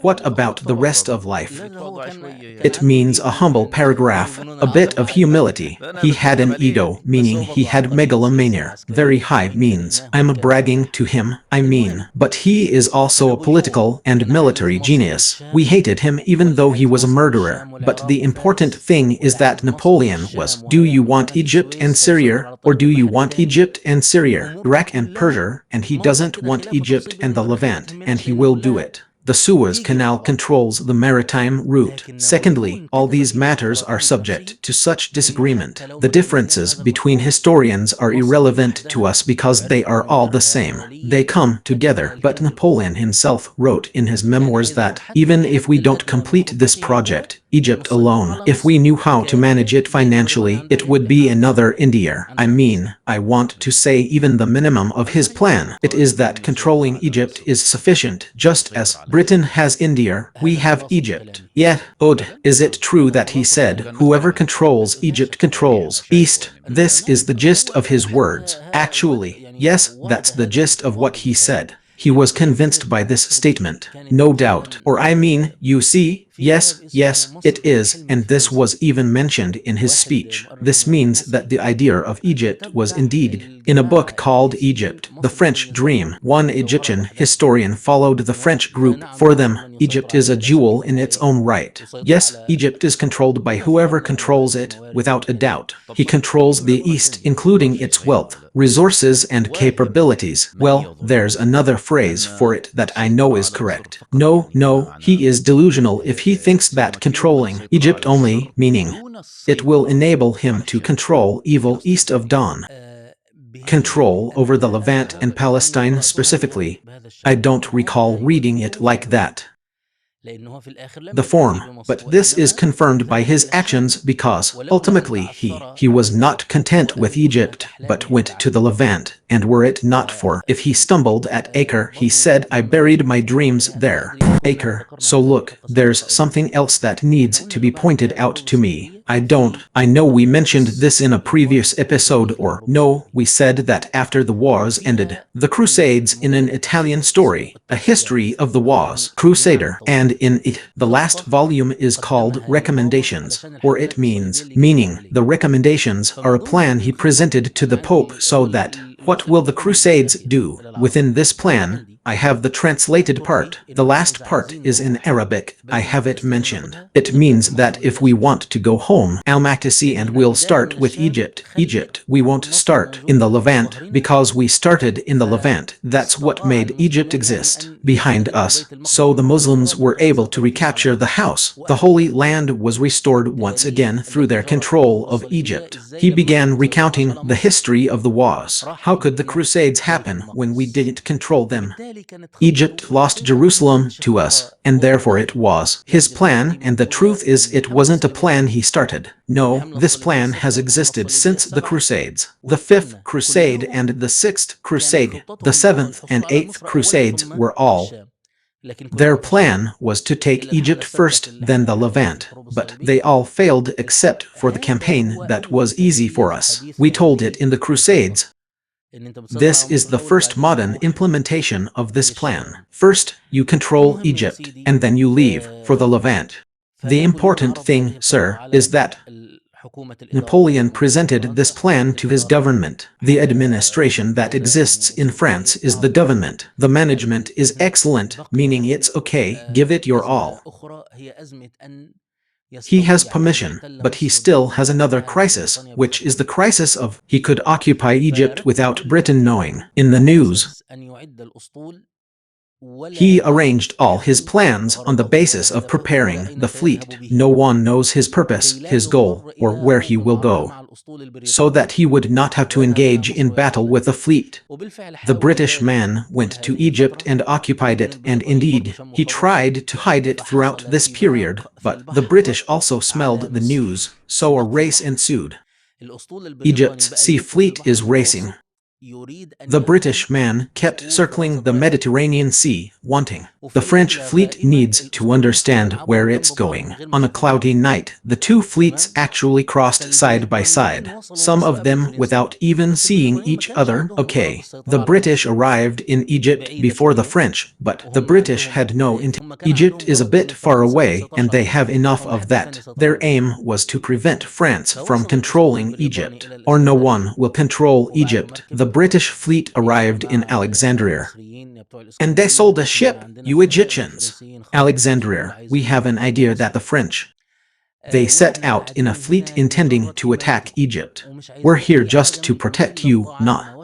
What about the rest of life? It means a humble paragraph, a bit of humility. He had an ego, meaning he had megalomania. Very high means I'm bragging to him, I mean. But he is also a political and military genius. We hated him even though he was a murderer. But the important thing is that Napoleon was, do you want Egypt and Syria, or do you want Egypt and Syria, Iraq and Persia? And he doesn't want Egypt and the Levant, and he will do it. The Suez Canal controls the maritime route. Secondly, all these matters are subject to such disagreement. The differences between historians are irrelevant to us because they are all the same. They come together. But Napoleon himself wrote in his memoirs that, even if we don't complete this project, Egypt alone, if we knew how to manage it financially, it would be another India. I mean, I want to say even the minimum of his plan. It is that controlling Egypt is sufficient, just as Britain has India, we have Egypt. Yet, is it true that he said, whoever controls Egypt controls East? This is the gist of his words. Actually, yes, that's the gist of what he said. He was convinced by this statement, no doubt. Or I mean, you see, yes, it is, and this was even mentioned in his speech. This means that the idea of Egypt was indeed in a book called Egypt, the French Dream. One Egyptian historian followed the French group. For them, Egypt is a jewel in its own right. Yes, Egypt is controlled by whoever controls it, without a doubt. He controls the East, including its wealth, resources and capabilities. Well, there's another phrase for it that I know is correct. No, he is delusional if he thinks that controlling Egypt only, meaning it will enable him to control evil east of dawn. Control over the Levant and Palestine specifically. I don't recall reading it like that. The form, but this is confirmed by his actions because, ultimately, he was not content with Egypt, but went to the Levant, and were it not for, if he stumbled at Acre, he said, I buried my dreams there. Acre. So look, there's something else that needs to be pointed out to me. I know we mentioned this in a previous episode, or no, we said that after the wars ended, the Crusades in an Italian story, A History of the Wars, Crusader, and in it, the last volume is called Recommendations, or it meaning, the recommendations are a plan he presented to the Pope so that, what will the Crusades do? Within this plan, I have the translated part. The last part is in Arabic. I have it mentioned. It means that if we want to go home, Al-Makdisi, and we'll start with Egypt. We won't start in the Levant because we started in the Levant. That's what made Egypt exist behind us. So the Muslims were able to recapture the house. The Holy Land was restored once again through their control of Egypt. He began recounting the history of the wars. How could the Crusades happen when we didn't control them? Egypt lost Jerusalem to us, and therefore it was his plan, and the truth is it wasn't a plan he started. No, this plan has existed since the Crusades. The Fifth Crusade and the Sixth Crusade, the Seventh and Eighth Crusades were all. Their plan was to take Egypt first, then the Levant, but they all failed except for the campaign that was easy for us. We told it in the Crusades. This is the first modern implementation of this plan. First, you control Egypt, and then you leave for the Levant. The important thing, sir, is that Napoleon presented this plan to his government. The administration that exists in France is the government. The management is excellent, meaning it's okay, give it your all. He has permission, but he still has another crisis, which is the crisis of he could occupy Egypt without Britain knowing. In the news, he arranged all his plans on the basis of preparing the fleet. No one knows his purpose, his goal, or where he will go, so that he would not have to engage in battle with the fleet. The British man went to Egypt and occupied it, and indeed, he tried to hide it throughout this period, but the British also smelled the news, so a race ensued. Egypt's sea fleet is racing. The British man kept circling the Mediterranean Sea, wanting. The French fleet needs to understand where it's going. On a cloudy night, the two fleets actually crossed side by side, some of them without even seeing each other. Okay, the British arrived in Egypt before the French, but the British had no intent. Egypt is a bit far away, and they have enough of that. Their aim was to prevent France from controlling Egypt, or no one will control Egypt. The British fleet arrived in Alexandria, and they sold a ship, you Egyptians. Alexandria, we have an idea that the French. They set out in a fleet intending to attack Egypt. We're here just to protect you, not.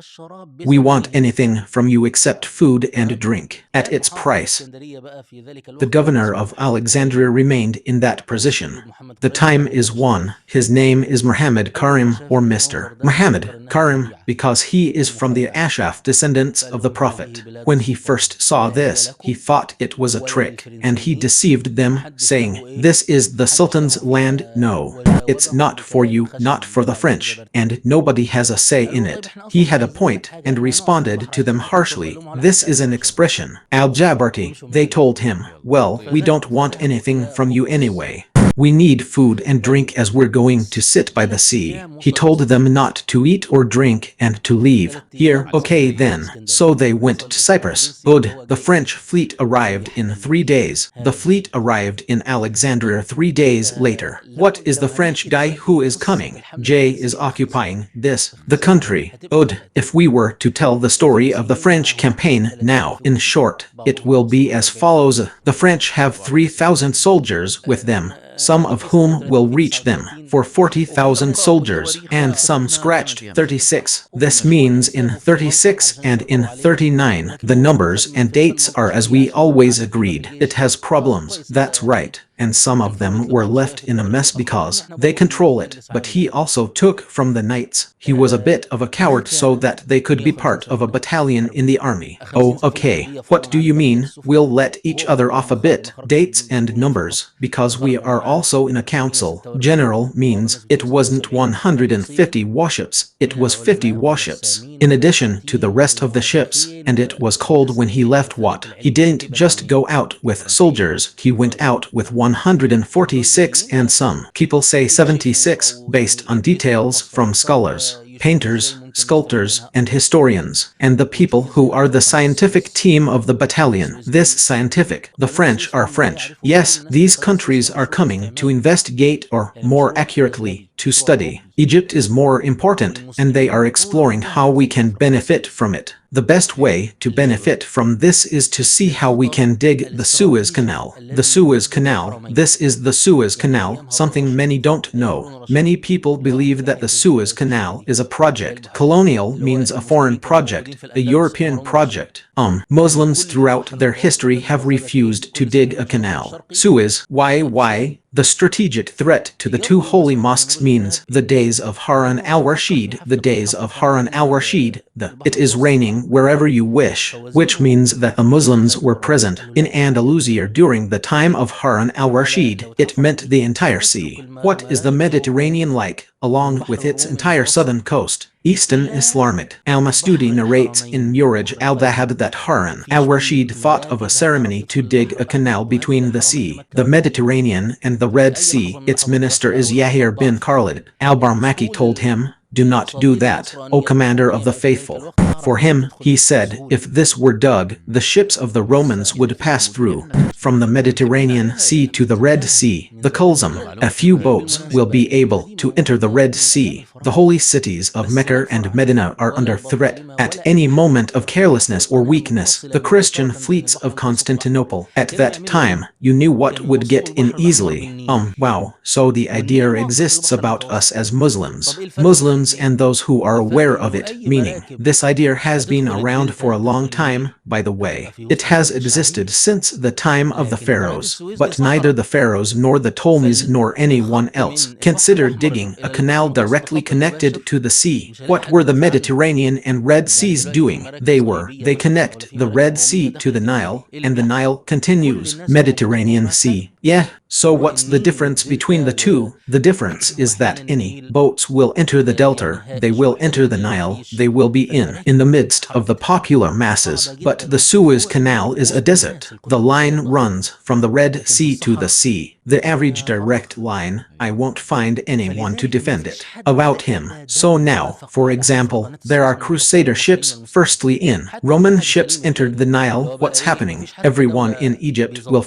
We want anything from you except food and drink, at its price. The governor of Alexandria remained in that position. The time is one. His name is Muhammad Karim, or Mr. Muhammad Karim, because he is from the Ashaf descendants of the Prophet. When he first saw this, he thought it was a trick, and he deceived them, saying, "This is the Sultan's land." No, it's not for you, not for the French, and nobody has a say in it. He had a point and responded to them harshly. This is an expression. Al-Jabarti, they told him, "Well, we don't want anything from you anyway. We need food and drink as we're going to sit by the sea." He told them not to eat or drink and to leave. Here, okay then. So they went to Cyprus. Good. The French fleet arrived in 3 days. The fleet arrived in Alexandria 3 days later. What is the French guy who is coming? J is occupying this, the country. Good. If we were to tell the story of the French campaign now, in short, it will be as follows. The French have 3,000 soldiers with them, some of whom will reach them for 40,000 soldiers, and some scratched 36. This means in 36 and in 39, the numbers and dates are as we always agreed. It has problems, that's right, and some of them were left in a mess because they control it. But he also took from the knights. He was a bit of a coward so that they could be part of a battalion in the army. Oh, okay. What do you mean? We'll let each other off a bit. Dates and numbers, because we are also in a council. General means it wasn't 150 warships, it was 50 warships, in addition to the rest of the ships, and it was cold when he left. What? He didn't just go out with soldiers, he went out with 146 and some people say 76, based on details from scholars, painters, sculptors, and historians, and the people who are the scientific team of the battalion. This scientific, the French are French. Yes, these countries are coming to investigate, or more accurately, to study. Egypt is more important, and they are exploring how we can benefit from it. The best way to benefit from this is to see how we can dig the Suez Canal. The Suez Canal, this is the Suez Canal, something many don't know. Many people believe that the Suez Canal is a project. Colonial means a foreign project, a European project. Muslims throughout their history have refused to dig a canal. Suez, why? The strategic threat to the two holy mosques means the days of Harun al-Rashid, the days of Harun al-Rashid, it is raining wherever you wish, which means that the Muslims were present in Andalusia during the time of Harun al-Rashid. It meant the entire sea. What is the Mediterranean like, along with its entire southern coast? Eastern Islamic. Al-Masudi narrates in Muraj al-Dhahab that Harun al-Rashid thought of a ceremony to dig a canal between the sea, the Mediterranean, and the Red Sea. Its minister is Yahya bin Khalid. Al-Barmaki told him, "Do not do that, O commander of the faithful." For him, he said, if this were dug, the ships of the Romans would pass through. From the Mediterranean Sea to the Red Sea, the Kulzum, a few boats will be able to enter the Red Sea. The holy cities of Mecca and Medina are under threat. At any moment of carelessness or weakness, the Christian fleets of Constantinople, at that time, you knew what would get in easily. Wow, so the idea exists about us as Muslims. Muslims and those who are aware of it, meaning, this idea has been around for a long time, by the way. It has existed since the time of the pharaohs, but neither the pharaohs nor the Ptolemies nor anyone else considered digging a canal directly connected to the sea. What were the Mediterranean and Red Seas doing? They connect the Red Sea to the Nile, and the Nile continues Mediterranean Sea. Yeah, so what's the difference between the two? The difference is that any boats will enter the delta, they will enter the Nile, they will be in the midst of the popular masses. But the Suez Canal is a desert. The line runs from the Red Sea to the sea. The average direct line, I won't find anyone to defend it about him. So now, for example, there are crusader ships. Firstly in Roman ships entered the Nile. What's happening? Everyone in Egypt will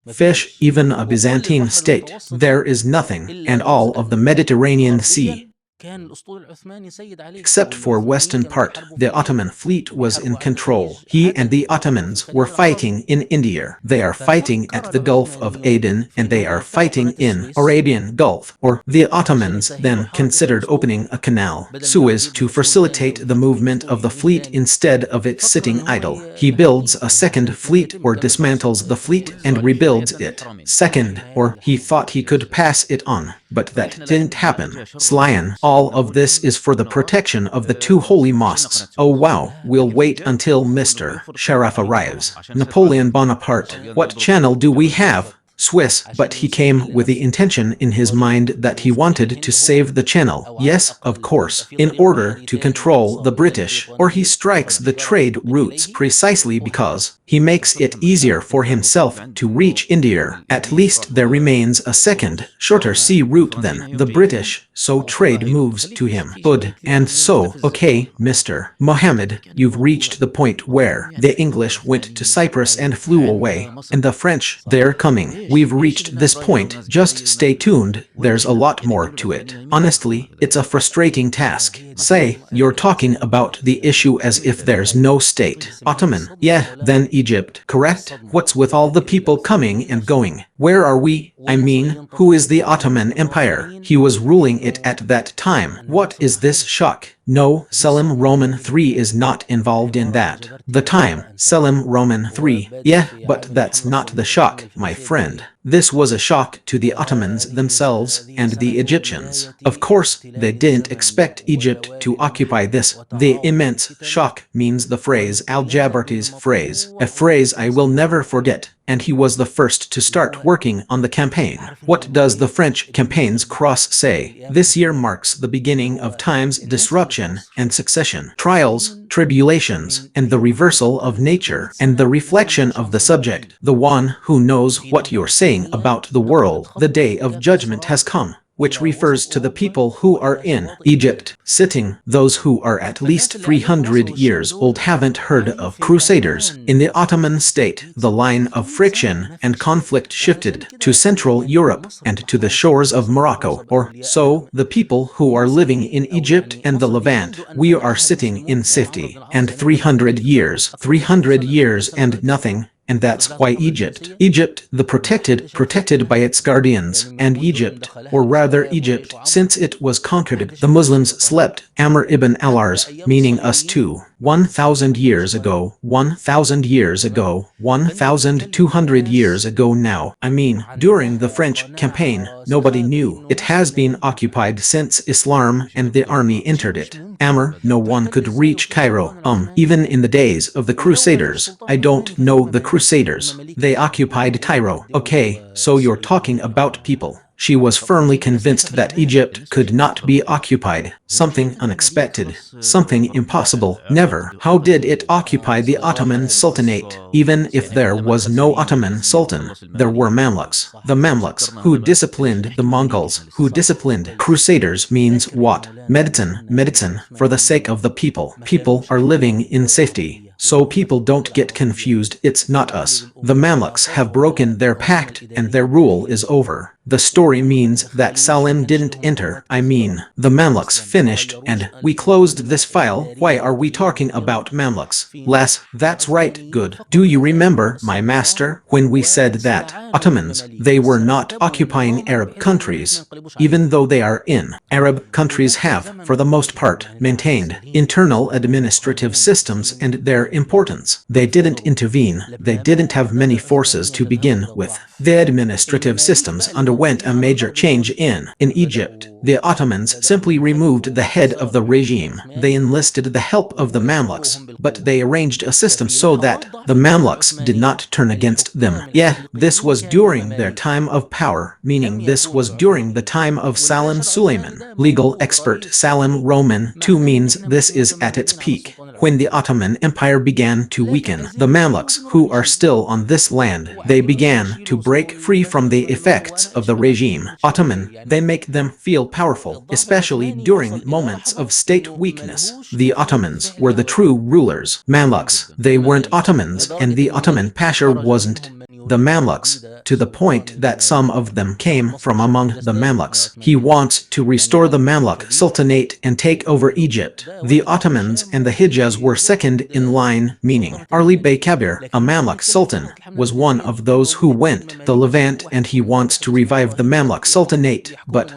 fish, even a Byzantine state. There is nothing, and all of the Mediterranean Sea, except for western part, the Ottoman fleet was in control. He and the Ottomans were fighting in India. They are fighting at the Gulf of Aden, and they are fighting in Arabian Gulf. Or the Ottomans then considered opening a canal, Suez, to facilitate the movement of the fleet instead of it sitting idle. He builds a second fleet or dismantles the fleet and rebuilds it. Second, or he thought he could pass it on, but that didn't happen. Slian, all of this is for the protection of the two holy mosques. Oh wow, we'll wait until Mr. Sharaf arrives. Napoleon Bonaparte. What channel do we have? Swiss, but he came with the intention in his mind that he wanted to save the channel. Yes, of course, in order to control the British, or he strikes the trade routes precisely because he makes it easier for himself to reach India. At least there remains a second, shorter sea route than the British, so trade moves to him. Good. And so, okay, Mr. Mohammed, you've reached the point where the English went to Cyprus and flew away, and the French, they're coming. We've reached this point, just stay tuned, there's a lot more to it. Honestly, it's a frustrating task. Say, you're talking about the issue as if there's no state. Ottoman, yeah, then Egypt, correct? What's with all the people coming and going? Where are we? I mean, who is the Ottoman Empire? He was ruling it at that time. What is this shock? No, Selim Roman III is not involved in that. The time, Selim Roman III. Yeah, but that's not the shock, my friend. This was a shock to the Ottomans themselves and the Egyptians. Of course, they didn't expect Egypt to occupy this. The immense shock means the phrase Al-Jabarti's phrase, a phrase I will never forget, and he was the first to start working on the campaign. What does the French campaign's cross say? This year marks the beginning of time's disruption and succession, trials, tribulations, and the reversal of nature, and the reflection of the subject, the one who knows what you're saying about the world. The day of judgment has come, which refers to the people who are in Egypt, sitting. Those who are at least 300 years old haven't heard of crusaders. In the Ottoman state, the line of friction and conflict shifted to Central Europe and to the shores of Morocco. Or so, the people who are living in Egypt and the Levant, we are sitting in safety. And 300 years and nothing. And that's why Egypt, the protected by its guardians, and Egypt, or rather Egypt, since it was conquered, the Muslims slept. Amr ibn al-As, meaning us too. 1,000 years ago, 1,000 years ago, 1,200 years ago now. I mean, during the French campaign, nobody knew. It has been occupied since Islam and the army entered it. No one could reach Cairo. Even in the days of the Crusaders. I don't know the Crusaders. They occupied Cairo. Okay, so you're talking about people. She was firmly convinced that Egypt could not be occupied. Something unexpected. Something impossible. Never. How did it occupy the Ottoman Sultanate? Even if there was no Ottoman Sultan, there were Mamluks. The Mamluks, who disciplined the Mongols, who disciplined Crusaders means what? Medicine, for the sake of the people. People are living in safety. So people don't get confused, it's not us. The Mamluks have broken their pact and their rule is over. The story means that Salim didn't enter. I mean, the Mamluks finished and we closed this file. Why are we talking about Mamluks? Less, that's right, good. Do you remember, my master, when we said that Ottomans, they were not occupying Arab countries? Even though they are in Arab countries have, for the most part, maintained internal administrative systems and their importance. They didn't intervene. They didn't have many forces to begin with. The administrative systems underwent a major change in Egypt. The Ottomans simply removed the head of the regime. They enlisted the help of the Mamluks, but they arranged a system so that the Mamluks did not turn against them. Yeah, this was during their time of power, meaning this was during the time of Salim Suleiman. Legal expert Salim Roman II means this is at its peak. When the Ottoman Empire began to weaken, the Mamluks, who are still on this land, they began to break free from the effects of the regime. Ottoman, they make them feel powerful, especially during moments of state weakness. The Ottomans were the true rulers. Mamluks, they weren't Ottomans, and the Ottoman Pasha wasn't the Mamluks, to the point that some of them came from among the Mamluks. He wants to restore the Mamluk Sultanate and take over Egypt. The Ottomans and the Hijaz were second in line, meaning Ali Bey Kabir, a Mamluk Sultan, was one of those who went the Levant and he wants to revive the Mamluk Sultanate.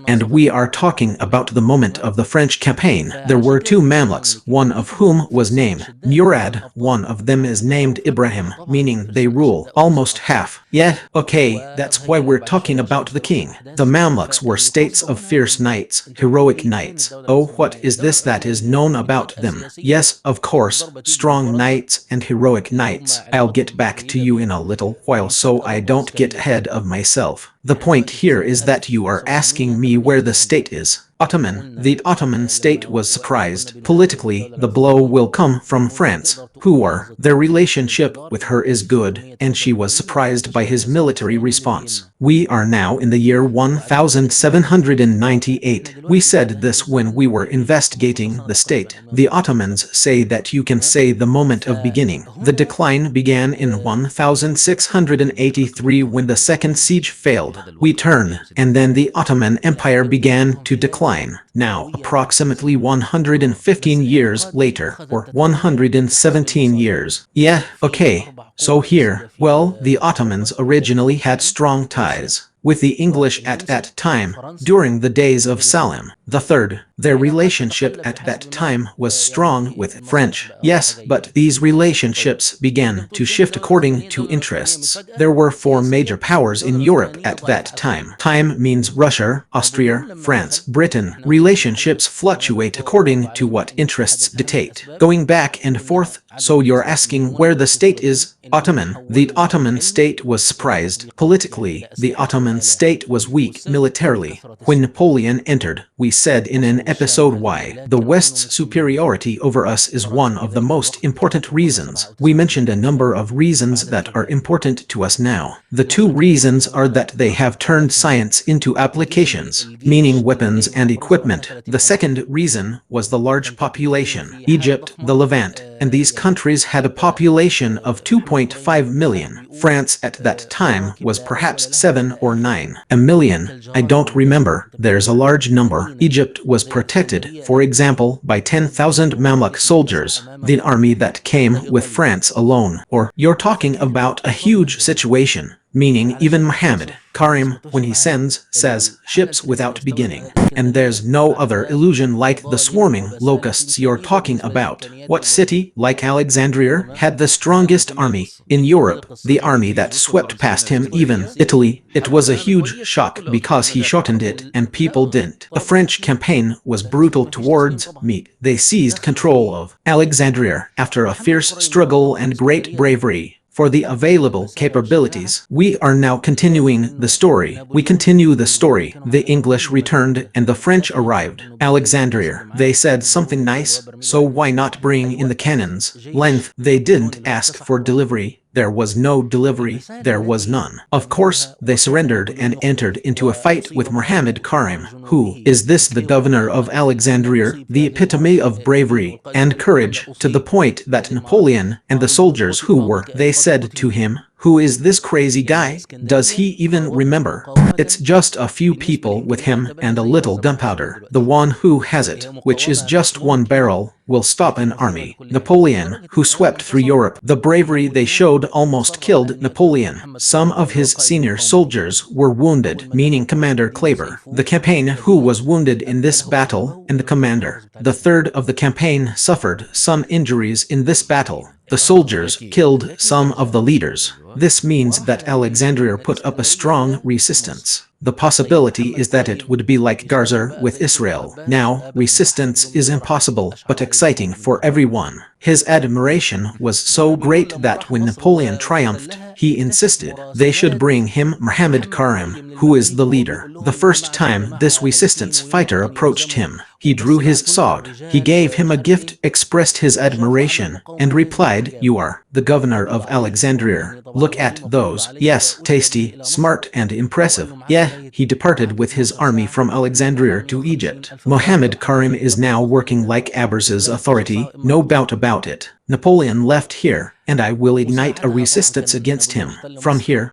And we are talking about the moment of the French campaign. There were two Mamluks, one of whom was named Murad, one of them is named Ibrahim, meaning they rule almost half. Yeah, okay, that's why we're talking about the king. The Mamluks were states of fierce knights, heroic knights. Oh, what is this that is known about them? Yes, of course, strong knights and heroic knights. I'll get back to you in a little while so I don't get ahead of myself. The point here is that you are asking me where the state is. Ottoman. The Ottoman state was surprised. Politically, the blow will come from France, who are, their relationship with her is good, and she was surprised by his military response. We are now in the year 1798. We said this when we were investigating the state. The Ottomans say that you can say the moment of beginning. The decline began in 1683 when the second siege failed. We turn, and then the Ottoman Empire began to decline. Now, approximately 115 years later, or 117 years. Yeah, okay. So here, well, the Ottomans originally had strong ties with the English at that time, during the days of Salim III. Their relationship at that time was strong with French. Yes, but these relationships began to shift according to interests. There were four major powers in Europe at that time. Time means Russia, Austria, France, Britain. Relationships fluctuate according to what interests dictate. Going back and forth, so you're asking where the state is? Ottoman. The Ottoman state was surprised. Politically, the Ottoman state was weak militarily. When Napoleon entered, we said in an episode why the West's superiority over us is one of the most important reasons. We mentioned a number of reasons that are important to us now. The two reasons are that they have turned science into applications, meaning weapons and equipment. The second reason was the large population. Egypt, the Levant, and these countries had a population of 2.5 million. France at that time was perhaps 7 or 9. A million, I don't remember. There's a large number. Egypt was protected, for example, by 10,000 Mamluk soldiers, the army that came with France alone. Or, you're talking about a huge situation. meaning even Muhammad Karim, when he sends, says, ships without beginning. And there's no other illusion like the swarming locusts you're talking about. What city, like Alexandria, had the strongest army in Europe? The army that swept past him, even Italy. It was a huge shock because he shortened it and people didn't. The French campaign was brutal towards me. They seized control of Alexandria after a fierce struggle and great bravery. For the available capabilities, we are now continuing the story. We continue the story. The English returned and the French arrived. Alexandria. They said something nice, so why not bring in the cannons? Length. They didn't ask for delivery. There was no delivery, there was none. Of course, they surrendered and entered into a fight with Muhammad Karim. Who is this? The governor of Alexandria, the epitome of bravery and courage, to the point that Napoleon and the soldiers who were, they said to him, "Who is this crazy guy? Does he even remember? It's just a few people with him and a little gunpowder. The one who has it, which is just one barrel, will stop an army." Napoleon, who swept through Europe, the bravery they showed almost killed Napoleon. Some of his senior soldiers were wounded, meaning Commander Kleber, the campaign, who was wounded in this battle, and the commander. The third of the campaign suffered some injuries in this battle. The soldiers killed some of the leaders. This means that Alexandria put up a strong resistance. The possibility is that it would be like Gaza with Israel. Now, resistance is impossible, but exciting for everyone. His admiration was so great that when Napoleon triumphed, he insisted they should bring him Muhammad Karim, who is the leader. The first time this resistance fighter approached him, he drew his sword. He gave him a gift, expressed his admiration, and replied, "You are the governor of Alexandria. Look at those. Yes, tasty, smart, and impressive." Yeah, he departed with his army from Alexandria to Egypt. Muhammad Karim is now working like Abras's authority, no doubt about it. Napoleon left here, and I will ignite a resistance against him. From here,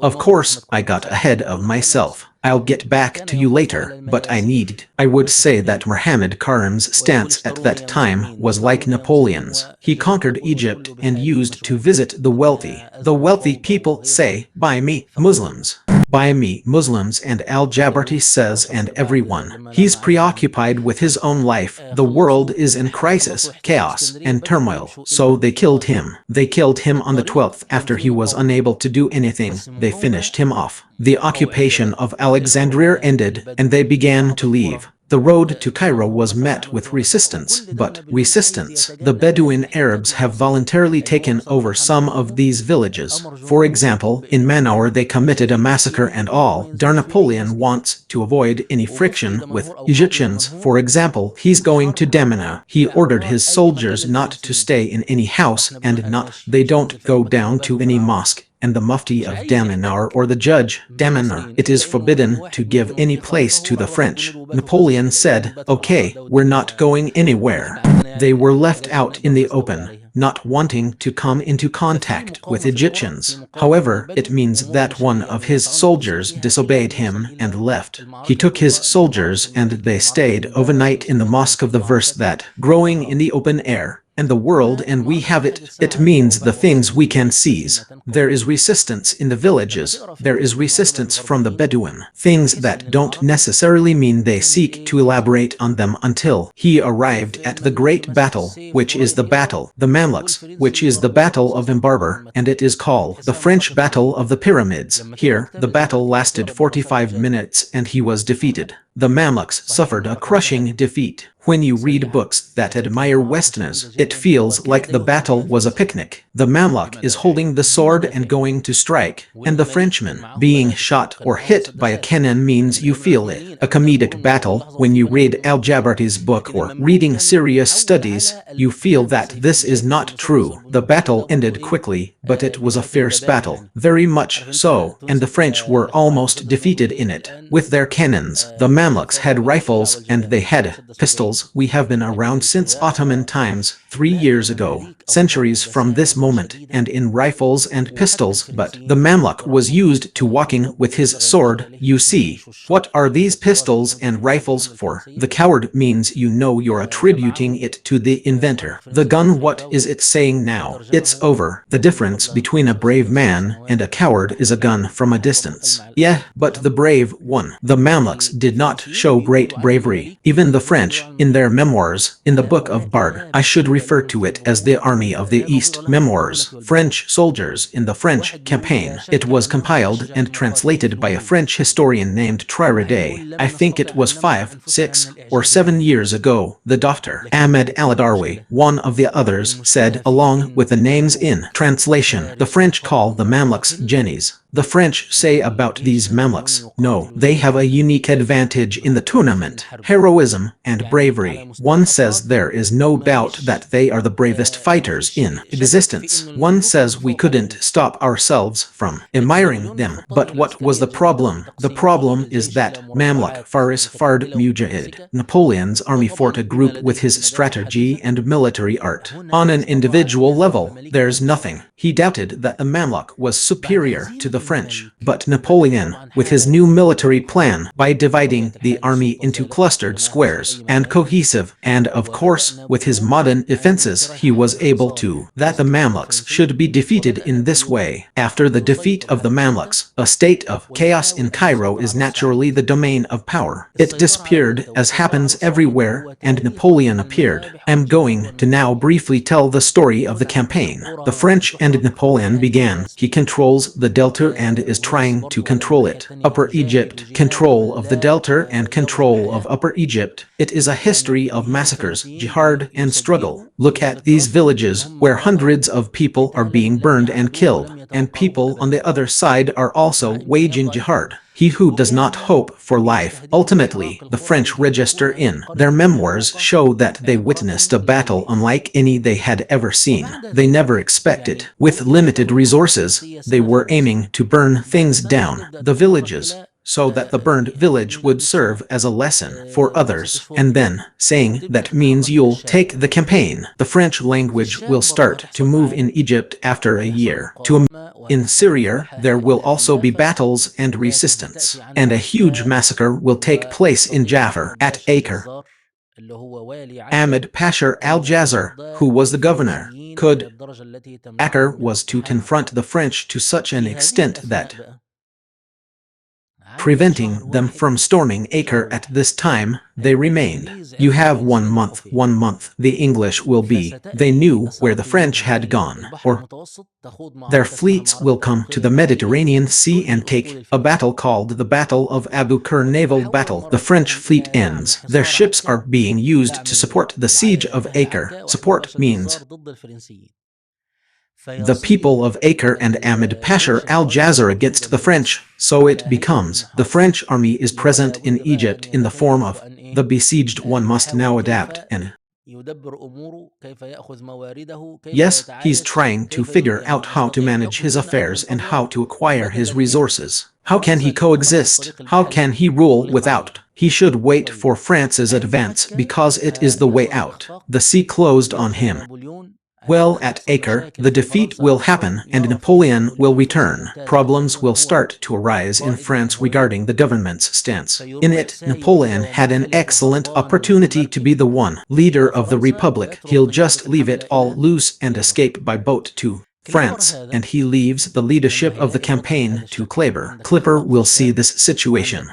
of course, I got ahead of myself. I'll get back to you later, but I would say that Muhammad Karim's stance at that time was like Napoleon's. He conquered Egypt and used to visit the wealthy. The wealthy people say, "Buy me, Muslims. Buy me, Muslims," and Al-Jabarti says, and everyone. He's preoccupied with his own life. The world is in crisis, chaos, and turmoil. So they killed him. They killed him on the 12th after he was unable to do anything. They finished him off. The occupation of Alexandria ended, and they began to leave. The road to Cairo was met with resistance, but resistance. The Bedouin Arabs have voluntarily taken over some of these villages. For example, in Manaur they committed a massacre and all. Napoleon wants to avoid any friction with Egyptians. For example, he's going to Damana. He ordered his soldiers not to stay in any house and they don't go down to any mosque. And the mufti of Daminar or the judge, Daminar, it is forbidden to give any place to the French. Napoleon said, "Okay, we're not going anywhere." They were left out in the open, not wanting to come into contact with Egyptians. However, it means that one of his soldiers disobeyed him and left. He took his soldiers and they stayed overnight in the mosque of the verse that, growing in the open air, and the world, and we have it. It means the things we can seize. There is resistance in the villages. There is resistance from the Bedouin. Things that don't necessarily mean they seek to elaborate on them until he arrived at the great battle, which is the battle, the Mamluks, which is the battle of Imbarbar, and it is called the French Battle of the Pyramids. Here, the battle lasted 45 minutes and he was defeated. The Mamluks suffered a crushing defeat. When you read books that admire Westerners, it feels like the battle was a picnic. The Mamluk is holding the sword and going to strike, and the Frenchman being shot or hit by a cannon means you feel it. A comedic battle. When you read Al-Jabarti's book or reading serious studies, you feel that this is not true. The battle ended quickly, but it was a fierce battle. Very much so, and the French were almost defeated in it. With their cannons, the Mamluks had rifles and they had pistols. We have been around since Ottoman times, 3 years ago. Centuries from this moment, moment, and in rifles and pistols, but the Mamluk was used to walking with his sword, you see. What are these pistols and rifles for? The coward means you know you're attributing it to the inventor. The gun, what is it saying now? It's over. The difference between a brave man and a coward is a gun from a distance. Yeah, but the brave won. The Mamluks did not show great bravery. Even the French, in their memoirs, in the book of Bard, I should refer to it as the Army of the East memoirs, French soldiers in the French campaign. It was compiled and translated by a French historian named Tareekhna. I think it was 5, 6, or 7 years ago. The Dr. Ahmed al-Darwi, one of the others, said, along with the names in translation, the French call the Mamluks Jennies. The French say about these Mamluks, no, they have a unique advantage in the tournament, heroism and bravery. One says there is no doubt that they are the bravest fighters in existence. One says we couldn't stop ourselves from admiring them. But what was the problem? The problem is that Mamluk Faris Fard Mujahid, Napoleon's army fought a group with his strategy and military art. On an individual level, there's nothing. He doubted that the Mamluk was superior to the French. But Napoleon, with his new military plan, by dividing the army into clustered squares and cohesive, and of course, with his modern defenses, he was able to, that the Mamluks should be defeated in this way. After the defeat of the Mamluks, a state of chaos in Cairo is naturally the domain of power. It disappeared, as happens everywhere, and Napoleon appeared. I'm going to now briefly tell the story of the campaign. The French and Napoleon began. He controls the Delta and is trying to control it. Upper Egypt, control of the Delta and control of Upper Egypt. It is a history of massacres, jihad, and struggle. Look at these villages where hundreds of people are being burned and killed, and people on the other side are also waging jihad. He who does not hope for life. Ultimately, the French register in their memoirs show that they witnessed a battle unlike any they had ever seen. They never expected. With limited resources, they were aiming to burn things down, the villages, so that the burned village would serve as a lesson for others. And then, saying that means you'll take the campaign. The French language will start to move in Egypt after a year. In Syria, there will also be battles and resistance. And a huge massacre will take place in Jaffa, at Acre. Ahmed Pasha al-Jazar, who was the governor, could. Acre was to confront the French to such an extent that preventing them from storming Acre at this time, they remained. You have 1 month, 1 month, the English will be. They knew where the French had gone, or their fleets will come to the Mediterranean Sea and take a battle called the Battle of Abu Qir naval battle. The French fleet ends. Their ships are being used to support the siege of Acre. Support means the people of Acre and Ahmed Pasha al-Jazar against the French, so it becomes the French army is present in Egypt in the form of the besieged. One must now adapt and yes, he's trying to figure out how to manage his affairs and how to acquire his resources. How can he coexist? How can he rule without? He should wait for France's advance because it is the way out. The sea closed on him. Well, at Acre, the defeat will happen and Napoleon will return. Problems will start to arise in France regarding the government's stance. In it, Napoleon had an excellent opportunity to be the one leader of the Republic. He'll just leave it all loose and escape by boat to France, and he leaves the leadership of the campaign to Kleber. Kleber will see this situation.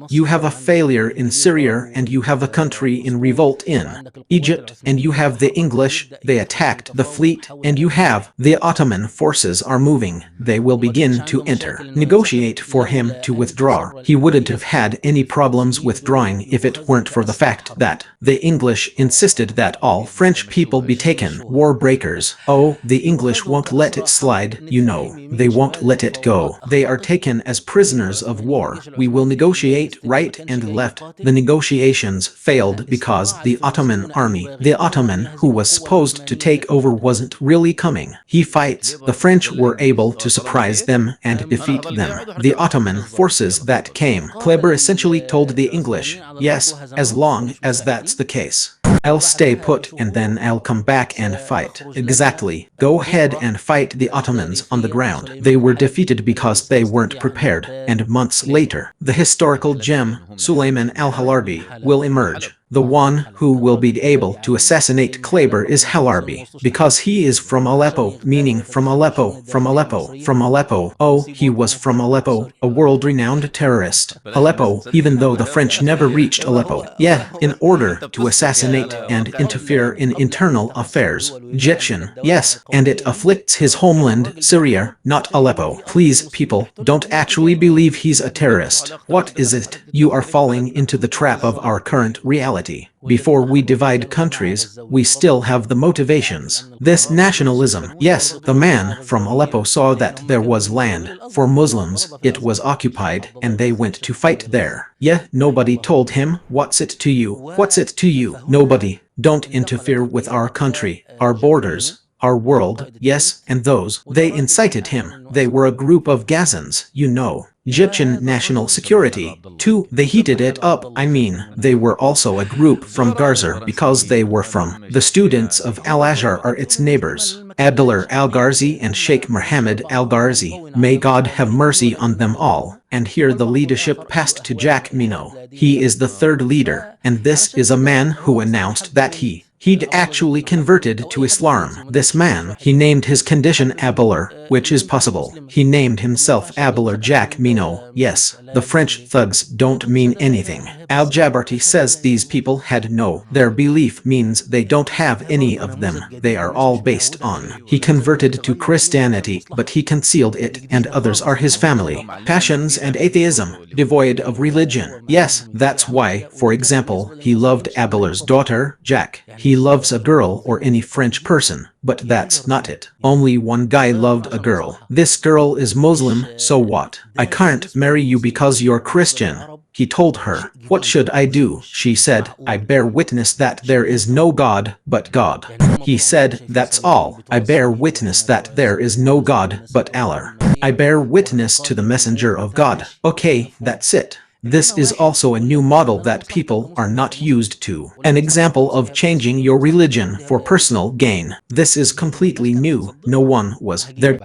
You have a failure in Syria and you have a country in revolt in Egypt, and you have the English, they attacked the fleet, and you have the Ottoman forces are moving. They will begin to enter. Negotiate for him to withdraw. He wouldn't have had any problems withdrawing if it weren't for the fact that the English insisted that all French people be taken. War breakers. Oh, the English won't let it slide, you know. They won't let it go. They are taken as prisoners of war. We will negotiate right and left. The negotiations failed because the Ottoman army, the Ottoman who was supposed to take over, wasn't really coming. He fights. The French were able to surprise them and defeat them. The Ottoman forces that came. Kleber essentially told the English, yes, as long as that's the case. I'll stay put and then I'll come back and fight. Exactly. Go ahead and fight the Ottomans on the ground. They were defeated because they weren't prepared, and months later, the historical gem, Suleiman al-Halarbi, will emerge. The one who will be able to assassinate Kleber is Halarbi, because he is from Aleppo, meaning from Aleppo, from Aleppo, from Aleppo. Oh, he was from Aleppo, a world-renowned terrorist. Aleppo, even though the French never reached Aleppo. Yeah, in order to assassinate and interfere in internal affairs. Egyptian, yes, and it afflicts his homeland, Syria, not Aleppo. Please, people, don't actually believe he's a terrorist. What is it? You are falling into the trap of our current reality. Before we divide countries, we still have the motivations. This nationalism, yes, the man from Aleppo saw that there was land. For Muslims, it was occupied, and they went to fight there. Yeah, nobody told him, what's it to you? What's it to you? Nobody. Don't interfere with our country, our borders, our world. Yes, and those, they incited him. They were a group of Gazans, you know. Egyptian national security. 2. They heated it up. I mean, they were also a group from Garza because they were from. The students of Al-Azhar are its neighbors. Abdullah al-Gharzi and Sheikh Mohammed al-Gharzi. May God have mercy on them all. And here the leadership passed to Jack Mino. He is the third leader, and this is a man who announced that he'd actually converted to Islam. This man, he named his condition Abdullah, which is possible. He named himself Abdullah Jack Mino. Yes, the French thugs don't mean anything. Al-Jabarti says these people had no. Their belief means they don't have any of them. They are all based on. He converted to Christianity, but he concealed it, and others are his family. Passions and atheism, devoid of religion. Yes, that's why, for example, he loved Abdullah's daughter, Jack. He loves a girl or any French person, but that's not it. Only one guy loved a girl. This girl is Muslim, so what? I can't marry you because you're Christian. He told her, what should I do? She said, I bear witness that there is no God but God. He said, that's all. I bear witness that there is no God but Allah. I bear witness to the messenger of God. Okay, that's it. This is also a new model that people are not used to. An example of changing your religion for personal gain. This is completely new. No one was there.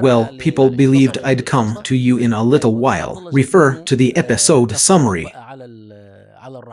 Well, people believed I'd come to you in a little while. Refer to the episode summary.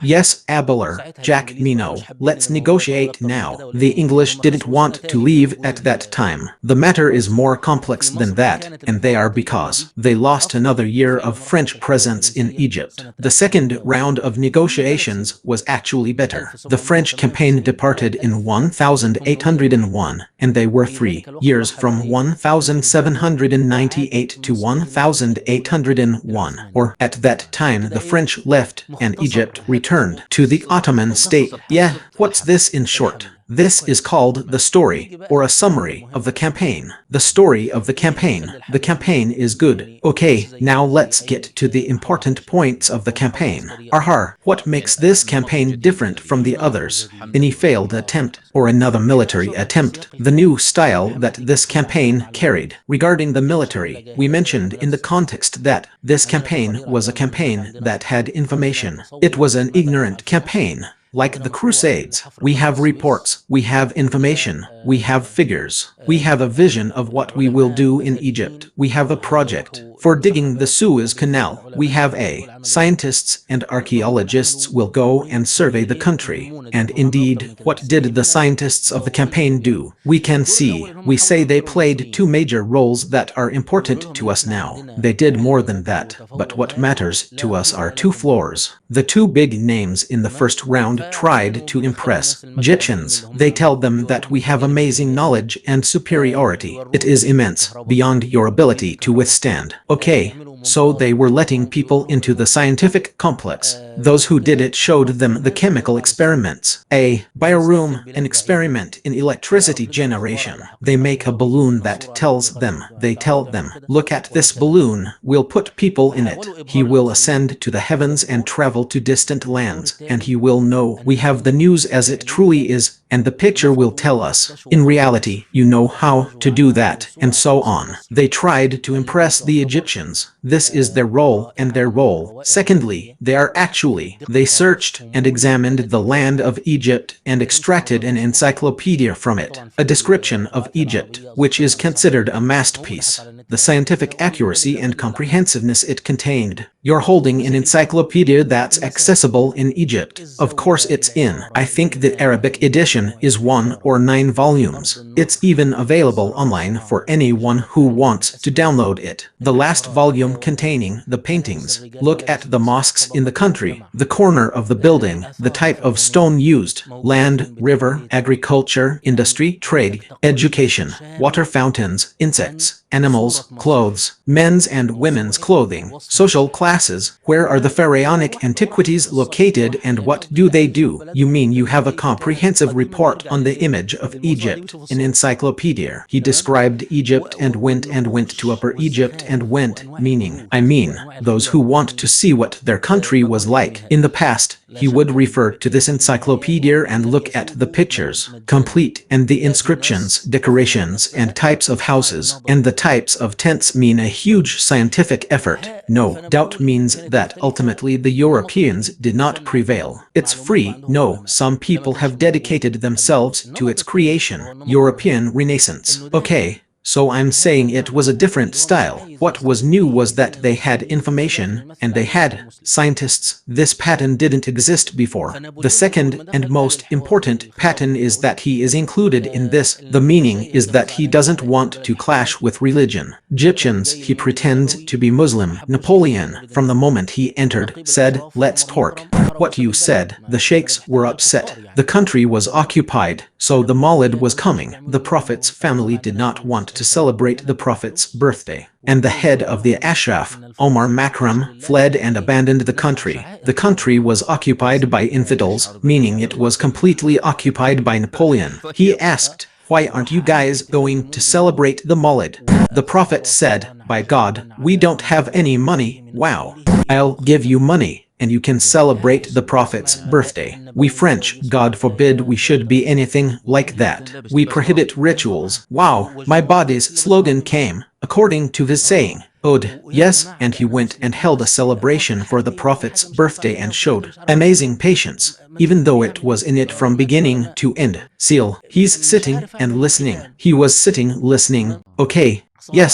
Yes, Abdullah, Jack Mino, let's negotiate now. The English didn't want to leave at that time. The matter is more complex than that, and they are because they lost another year of French presence in Egypt. The second round of negotiations was actually better. The French campaign departed in 1801, and they were 3 years from 1798 to 1801, or at that time the French left and Egypt returned to the Ottoman state. Yeah, what's this in short? This is called the story, or a summary, of the campaign. The story of the campaign. The campaign is good. Okay, now let's get to the important points of the campaign. Aha, what makes this campaign different from the others? Any failed attempt, or another military attempt? The new style that this campaign carried. Regarding the military, we mentioned in the context that this campaign was a campaign that had information. It was an ignorant campaign. Like the Crusades, we have reports, we have information, we have figures, we have a vision of what we will do in Egypt, we have a project. For digging the Suez Canal, we have scientists and archaeologists will go and survey the country. And indeed, what did the scientists of the campaign do? We can see, we say they played 2 major roles that are important to us now. They did more than that, but what matters to us are 2 floors. The 2 big names in the first round tried to impress Egyptians. They tell them that we have amazing knowledge and superiority. It is immense, beyond your ability to withstand. Okay, so they were letting people into the scientific complex. Those who did it showed them the chemical experiments. A bioroom, an experiment in electricity generation. They make a balloon that tells them, they tell them, look at this balloon, we'll put people in it. He will ascend to the heavens and travel to distant lands, and he will know we have the news as it truly is, and the picture will tell us. In reality, you know how to do that, and so on. They tried to impress the Egyptians. This is their role and their role. Secondly, they searched and examined the land of Egypt and extracted an encyclopedia from it, a description of Egypt, which is considered a masterpiece. The scientific accuracy and comprehensiveness it contained. You're holding an encyclopedia that's accessible in Egypt. Of course it's in. I think the Arabic edition is 1 or 9 volumes. It's even available online for anyone who wants to download it. The last volume containing the paintings. Look at the mosques in the country, the corner of the building, the type of stone used, land, river, agriculture, industry, trade, education, water fountains, insects, animals, clothes, men's and women's clothing, social classes, where are the pharaonic antiquities located and what do they do? You mean you have a comprehensive report on the image of Egypt, an encyclopedia. He described Egypt and went to Upper Egypt and went, meaning, I mean, those who want to see what their country was like. In the past, he would refer to this encyclopedia and look at the pictures, complete, and the inscriptions, decorations, and types of houses, and the types of tents mean a huge scientific effort. No doubt means that ultimately the Europeans did not prevail. It's free. No, some people have dedicated themselves to its creation. European Renaissance. Okay. So I'm saying it was a different style. What was new was that they had information, and they had scientists. This pattern didn't exist before. The second and most important pattern is that he is included in this. The meaning is that he doesn't want to clash with religion. Egyptians, he pretends to be Muslim. Napoleon, from the moment he entered, said, "Let's talk." What you said, the sheikhs were upset. The country was occupied, so the Mawlid was coming. The Prophet's family did not want to celebrate the Prophet's birthday. And the head of the Ashraf, Omar Makram, fled and abandoned the country. The country was occupied by infidels, meaning it was completely occupied by Napoleon. He asked, "Why aren't you guys going to celebrate the Mawlid?" The Prophet said, "By God, we don't have any money." Wow. "I'll give you money, and you can celebrate the Prophet's birthday." We French, God forbid we should be anything like that. We prohibit rituals. Wow, my body's slogan came, according to his saying. Ode, yes, and he went and held a celebration for the Prophet's birthday and showed amazing patience, even though it was in it from beginning to end. Seal, he's sitting and listening. He was sitting, listening. Okay, yes.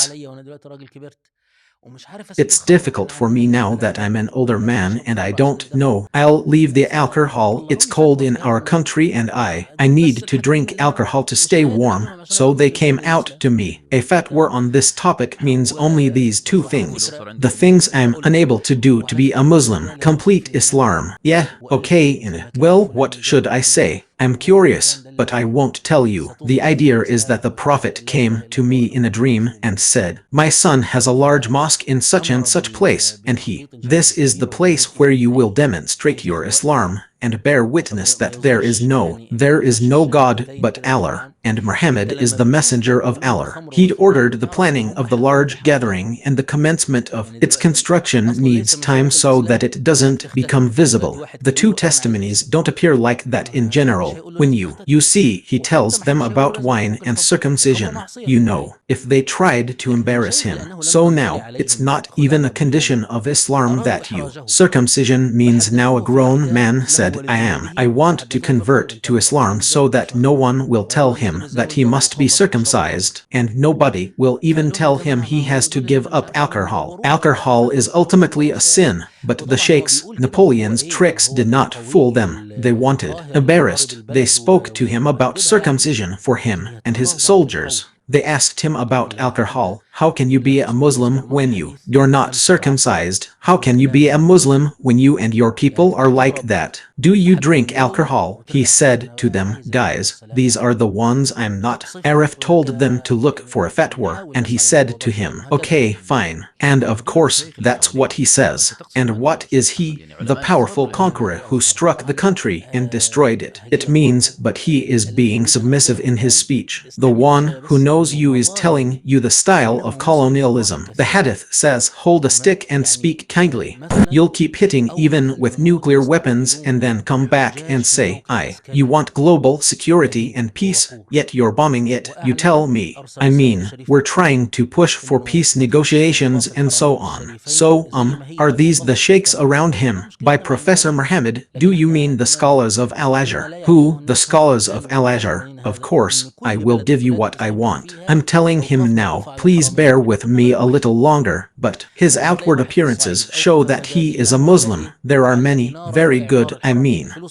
It's difficult for me now that I'm an older man and I don't know. I'll leave the alcohol. It's cold in our country and I need to drink alcohol to stay warm. So they came out to me. A fatwa on this topic means only these two things. The things I'm unable to do to be a Muslim. Complete Islam. Yeah, okay, well, what should I say? I'm curious, but I won't tell you. The idea is that the Prophet came to me in a dream and said, "My son has a large mosque in such and such place, and this is the place where you will demonstrate your Islam and bear witness that there is no God but Allah, and Muhammad is the messenger of Allah." He'd ordered the planning of the large gathering and the commencement of its construction needs time so that it doesn't become visible. The two testimonies don't appear like that in general. When you see, he tells them about wine and circumcision, if they tried to embarrass him. So now, it's not even a condition of Islam that circumcision means now a grown man said, I want to convert to Islam so that no one will tell him that he must be circumcised, and nobody will even tell him he has to give up alcohol. Alcohol is ultimately a sin, but the sheikhs, Napoleon's tricks did not fool them. They wanted. Embarrassed, they spoke to him about circumcision for him and his soldiers. They asked him about alcohol. How can you be a Muslim when you're not circumcised? How can you be a Muslim when you and your people are like that? Do you drink alcohol? He said to them, "Guys, these are the ones I'm not." Arif told them to look for a fatwa, and he said to him, "Okay, fine." And of course, that's what he says. And what is he? The powerful conqueror who struck the country and destroyed it. It means, but he is being submissive in his speech. The one who knows you is telling you the style of colonialism. The hadith says, hold a stick and speak kindly. You'll keep hitting even with nuclear weapons and then then come back and say, you want global security and peace, yet you're bombing it, you tell me. I mean, we're trying to push for peace negotiations and so on. So, are these the sheikhs around him? By Professor Muhammad, do you mean the scholars of Al-Azhar? Who? The scholars of Al-Azhar? Of course, I will give you what I want. I'm telling him now, please bear with me a little longer, but his outward appearances show that he is a Muslim. There are many, very good,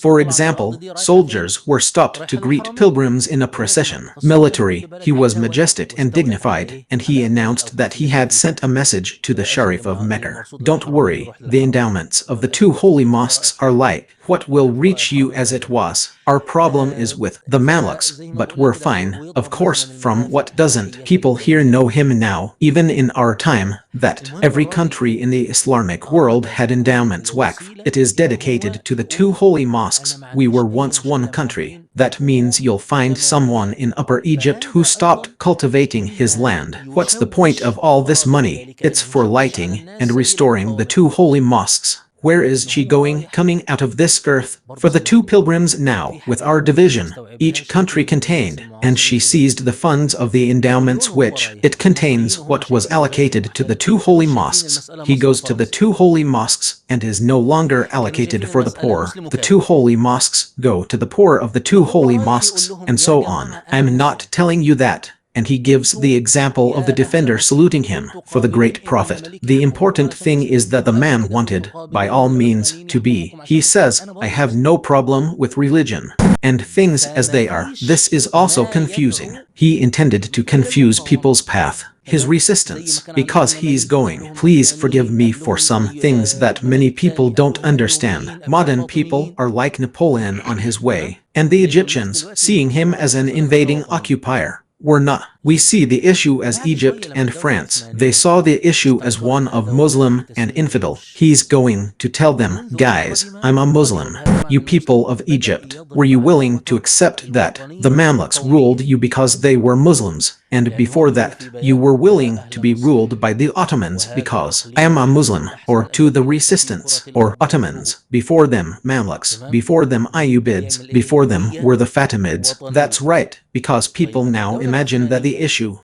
for example, soldiers were stopped to greet pilgrims in a procession. Military, he was majestic and dignified, and he announced that he had sent a message to the Sharif of Mecca. Don't worry, the endowments of the two holy mosques are like what will reach you as it was. Our problem is with the Mamluks, but we're fine, of course. From what doesn't people here know him now, even in our time, that every country in the Islamic world had endowments waqf. It is dedicated to the two holy mosques. We were once one country. That means you'll find someone in Upper Egypt who stopped cultivating his land. What's the point of all this money? It's for lighting and restoring the two holy mosques. Where is she going? Coming out of this earth for the two pilgrims now, with our division, each country contained, and she seized the funds of the endowments which it contains what was allocated to the two holy mosques. He goes to the two holy mosques and is no longer allocated for the poor. The two holy mosques go to the poor of the two holy mosques, and so on. I'm not telling you that. And he gives the example of the defender saluting him for the great prophet. The important thing is that the man wanted, by all means, to be. He says, I have no problem with religion and things as they are. This is also confusing. He intended to confuse people's path, his resistance, because he's going. Please forgive me for some things that many people don't understand. Modern people are like Napoleon on his way, and the Egyptians, seeing him as an invading occupier, were not. We see the issue as Egypt and France. They saw the issue as one of Muslim and infidel. He's going to tell them, guys, I'm a Muslim. You people of Egypt, were you willing to accept that the Mamluks ruled you because they were Muslims? And before that, you were willing to be ruled by the Ottomans because I am a Muslim, or to the resistance, or Ottomans. Before them, Mamluks. Before them, Ayyubids. Before them were the Fatimids. That's right, because people now imagine that the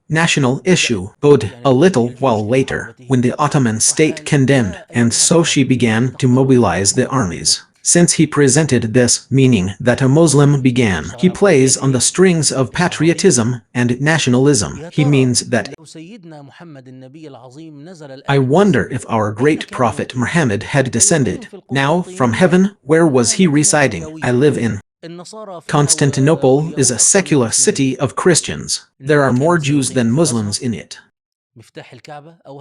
national issue, bowed a little while later, when the Ottoman state condemned, and so she began to mobilize the armies. Since he presented this, meaning that a Muslim began, he plays on the strings of patriotism and nationalism. He means that I wonder if our great prophet Muhammad had descended now from heaven. Where was he residing? I live in Constantinople is a secular city of Christians. There are more Jews than Muslims in it.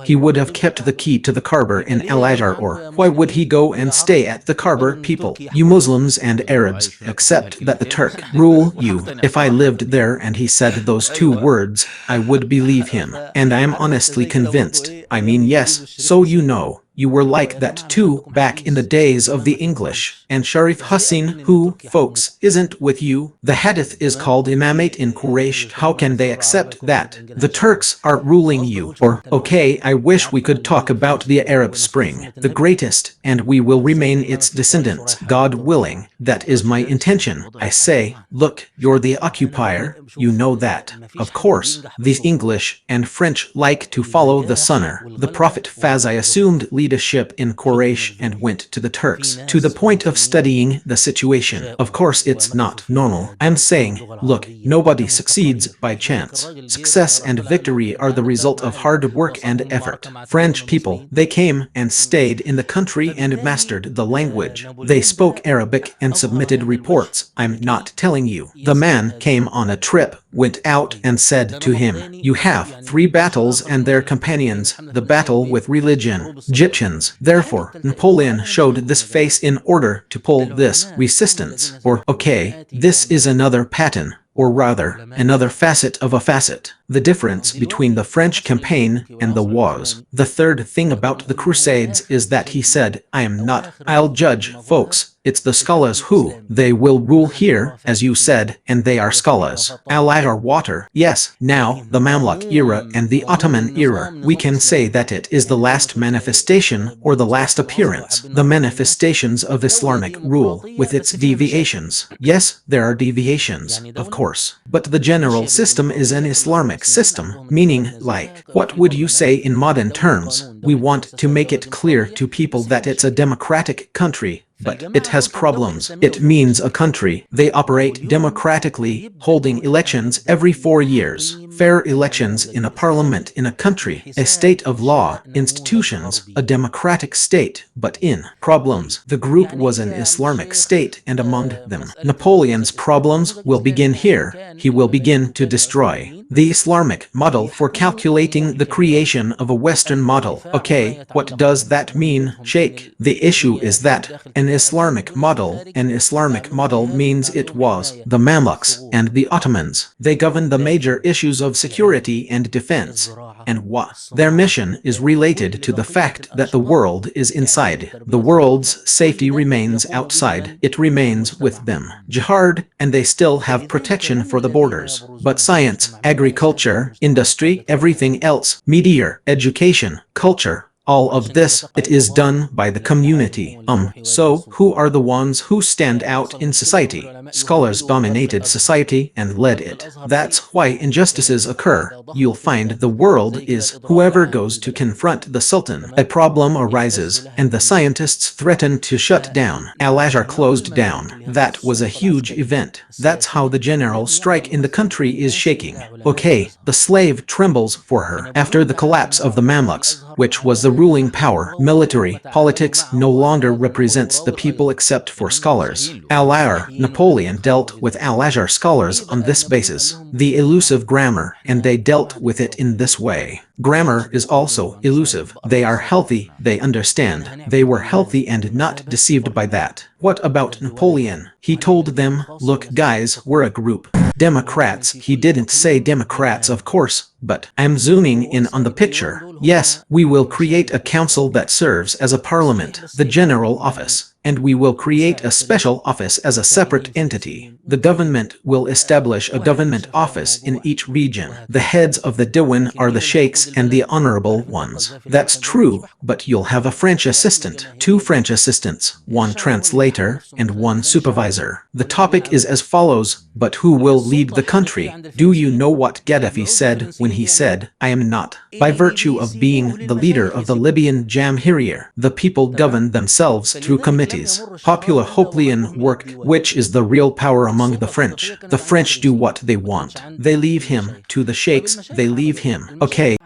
He would have kept the key to the Kaaba in Al-Azhar, or why would he go and stay at the Kaaba? People, you Muslims and Arabs, accept that the Turk rule you. If I lived there and he said those two words, I would believe him. And I am honestly convinced. I mean, yes, so you know. You were like that too, back in the days of the English. And Sharif Hussein, who, folks, isn't with you. The hadith is called imamate in Quraysh. How can they accept that? The Turks are ruling you. Or, okay, I wish we could talk about the Arab Spring, the greatest, and we will remain its descendants. God willing, that is my intention. I say, look, you're the occupier, you know that. Of course, the English and French like to follow the Sunner. The Prophet Faz, I assumed, leadership in Quraysh and went to the Turks, to the point of studying the situation. Of course it's not normal. I'm saying, look, nobody succeeds by chance. Success and victory are the result of hard work and effort. French people, they came and stayed in the country and mastered the language. They spoke Arabic and submitted reports. I'm not telling you. The man came on a trip, went out and said to him, you have 3 battles and their companions, the battle with religion, Egyptians. Therefore, Napoleon showed this face in order to pull this resistance. Or, okay, this is another pattern, or rather, another facet of a facet. The difference between the French campaign and the wars. The third thing about the Crusades is that he said, I am not, I'll judge, folks. It's the scholars who, they will rule here, as you said, and they are scholars. Al-Azhar water, yes. Now, the Mamluk era and the Ottoman era, we can say that it is the last manifestation or the last appearance. The manifestations of Islamic rule, with its deviations. Yes, there are deviations, of course. But the general system is an Islamic system, meaning, like, what would you say in modern terms? We want to make it clear to people that it's a democratic country, but it has problems. It means a country. They operate democratically, holding elections every 4 years. Fair elections in a parliament in a country, a state of law, institutions, a democratic state, but in problems. The group was an Islamic state, and among them, Napoleon's problems will begin here. He will begin to destroy the Islamic model for calculating the creation of a Western model. Okay, what does that mean, Sheikh? The issue is that an Islamic model means it was the Mamluks and the Ottomans. They govern the major issues of security and defense. And what? Their mission is related to the fact that the world is inside. The world's safety remains outside. It remains with them. Jihad, and they still have protection for the borders. But science, agriculture, industry, everything else, media, education, culture, all of this, it is done by the community. So, who are the ones who stand out in society? Scholars dominated society and led it. That's why injustices occur. You'll find the world is whoever goes to confront the Sultan. A problem arises, and the scientists threaten to shut down. Al-Azhar closed down. That was a huge event. That's how the general strike in the country is shaking. Okay, the slave trembles for her. After the collapse of the Mamluks, which was the ruling power, military, politics no longer represents the people except for scholars. Al-Azhar, Napoleon dealt with Al-Azhar scholars on this basis. The elusive grammar, and they dealt with it in this way. Grammar is also elusive. They are healthy, they understand. They were healthy and not deceived by that. What about Napoleon? He told them, look guys, we're a group. Democrats, he didn't say Democrats of course, but I'm zooming in on the picture. Yes, we will create a council that serves as a parliament, the general office. And we will create a special office as a separate entity. The government will establish a government office in each region. The heads of the Diwan are the sheikhs and the honorable ones. That's true, but you'll have a French assistant, 2 French assistants, 1 translator, and 1 supervisor. The topic is as follows, but who will lead the country? Do you know what Gaddafi said when he said, I am not? By virtue of being the leader of the Libyan Jamhuriyyah, the people govern themselves through committees. Popular Hoplian work, which is the real power among the French. The French do what they want. They leave him to the sheikhs, they leave him. Okay.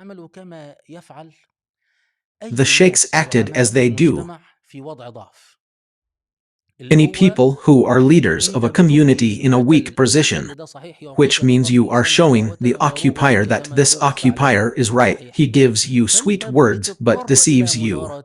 The sheikhs acted as they do. Any people who are leaders of a community in a weak position, which means you are showing the occupier that this occupier is right. He gives you sweet words but deceives you.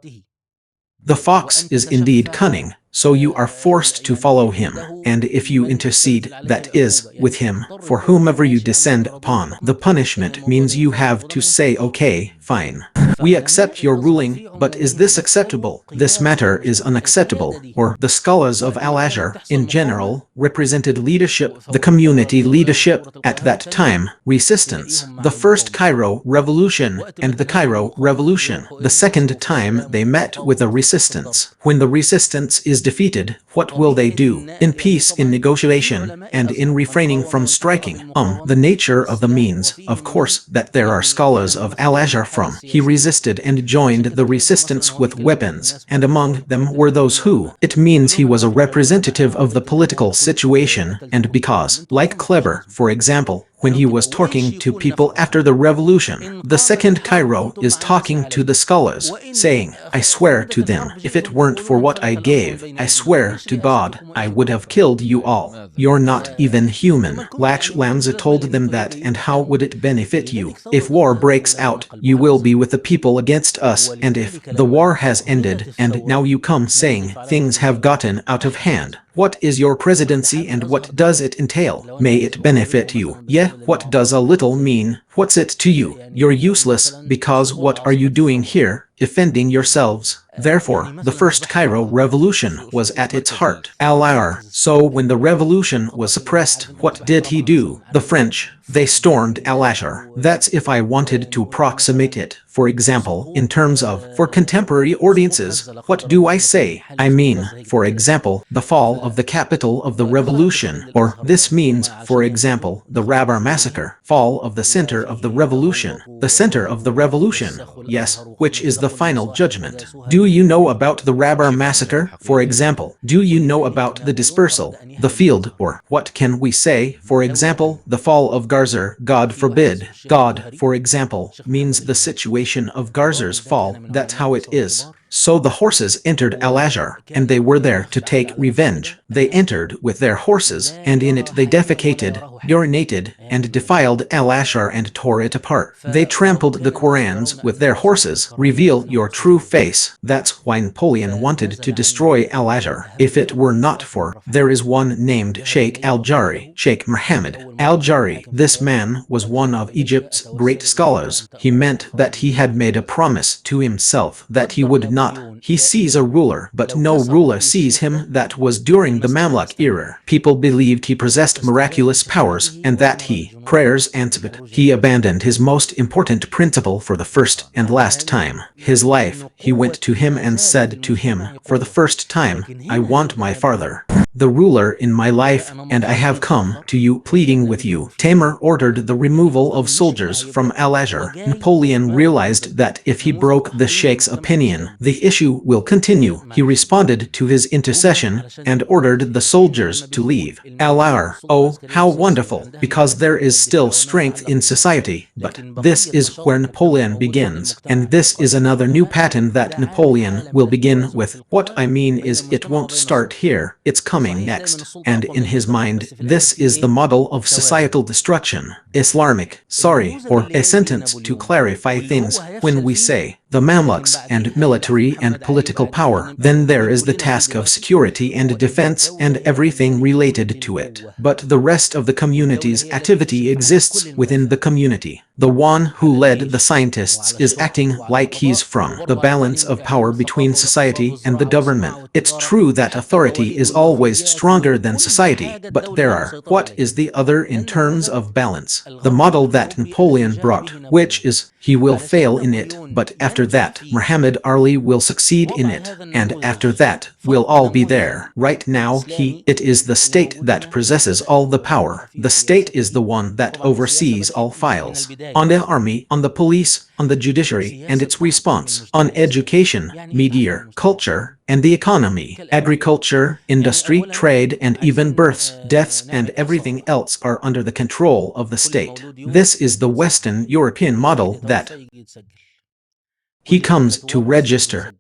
The fox is indeed cunning, so you are forced to follow him, and if you intercede, that is, with him, for whomever you descend upon, the punishment means you have to say okay, fine. We accept your ruling, but is this acceptable? This matter is unacceptable, or the scholars of Al-Azhar, in general, represented leadership, the community leadership, at that time, resistance. The first Cairo Revolution and the Cairo Revolution. The second time they met with a resistance. When the resistance is defeated, what will they do? In peace, in negotiation, and in refraining from striking. The nature of the means, of course, that there are scholars of Al-Azhar from. He resisted and joined the resistance with weapons, and among them were those who. It means he was a representative of the political situation, and because, like Kleber, for example, when he was talking to people after the revolution. The second Cairo is talking to the scholars, saying, I swear to them, if it weren't for what I gave, I swear to God, I would have killed you all. You're not even human. Lach Lamza told them that, and how would it benefit you? If war breaks out, you will be with the people against us, and if the war has ended, and now you come saying things have gotten out of hand, What is your presidency and what does it entail? May it benefit you? Yeah, what does a little mean? What's it to you? You're useless, because what are you doing here? Defending yourselves. Therefore, the first Cairo revolution was at its heart. Al-Ayr. So when the revolution was suppressed, what did he do? The French, they stormed Al-Azhar. That's if I wanted to approximate it. For example, in terms of, for contemporary audiences, what do I say? I mean, for example, the fall of the capital of the revolution. Or, this means, for example, the Rabar massacre, fall of the center of the revolution. The center of the revolution, yes, which is the final judgment. Do you know about the Rabar massacre, for example? Do you know about the dispersal, the field, or, what can we say, for example, the fall of Garzar? God forbid. God, for example, means the situation of Garzar's fall. That's how it is. So the horses entered Al-Azhar, and they were there to take revenge. They entered with their horses, and in it they defecated, urinated, and defiled Al-Azhar and tore it apart. They trampled the Qurans with their horses. Reveal your true face. That's why Napoleon wanted to destroy Al-Azhar. If it were not for, there is one named Sheikh Al-Jari, Sheikh Mohammed Al-Jari. This man was one of Egypt's great scholars. He meant that he had made a promise to himself that he would not. He sees a ruler, but no ruler sees him. That was during the Mamluk era. People believed he possessed miraculous powers, and that he, prayers answered. He abandoned his most important principle for the first and last time. His life, he went to him and said to him, for the first time, I want my father, the ruler in my life, and I have come to you pleading with you. Tamer ordered the removal of soldiers from Al-Azhar. Napoleon realized that if he broke the sheikh's opinion, the issue will continue. He responded to his intercession and ordered the soldiers to leave Al-Azhar. Oh, how wonderful, because there is still strength in society. But this is where Napoleon begins, and this is another new pattern that Napoleon will begin with. What I mean is, it won't start here, it's coming next. And in his mind, this is the model of societal destruction. Islamic, or a sentence to clarify things. When we say the Mamluks and military and political power, then there is the task of security and defense and everything related to it. But the rest of the community's activity exists within the community. The one who led the scientists is acting like he's from the balance of power between society and the government. It's true that authority is always stronger than society, but there are, what is the other in terms of balance? The model that Napoleon brought, which is, he will fail in it, but after that, Muhammad Ali will succeed in it, and after that, we'll all be there. Right now, it is the state that possesses all the power. The state is the one that oversees all files. On the army, on the police, on the judiciary and its response, on education, media, culture, and the economy, agriculture, industry, trade, and even births, deaths, and everything else are under the control of the state. This is the Western European model that he comes to register.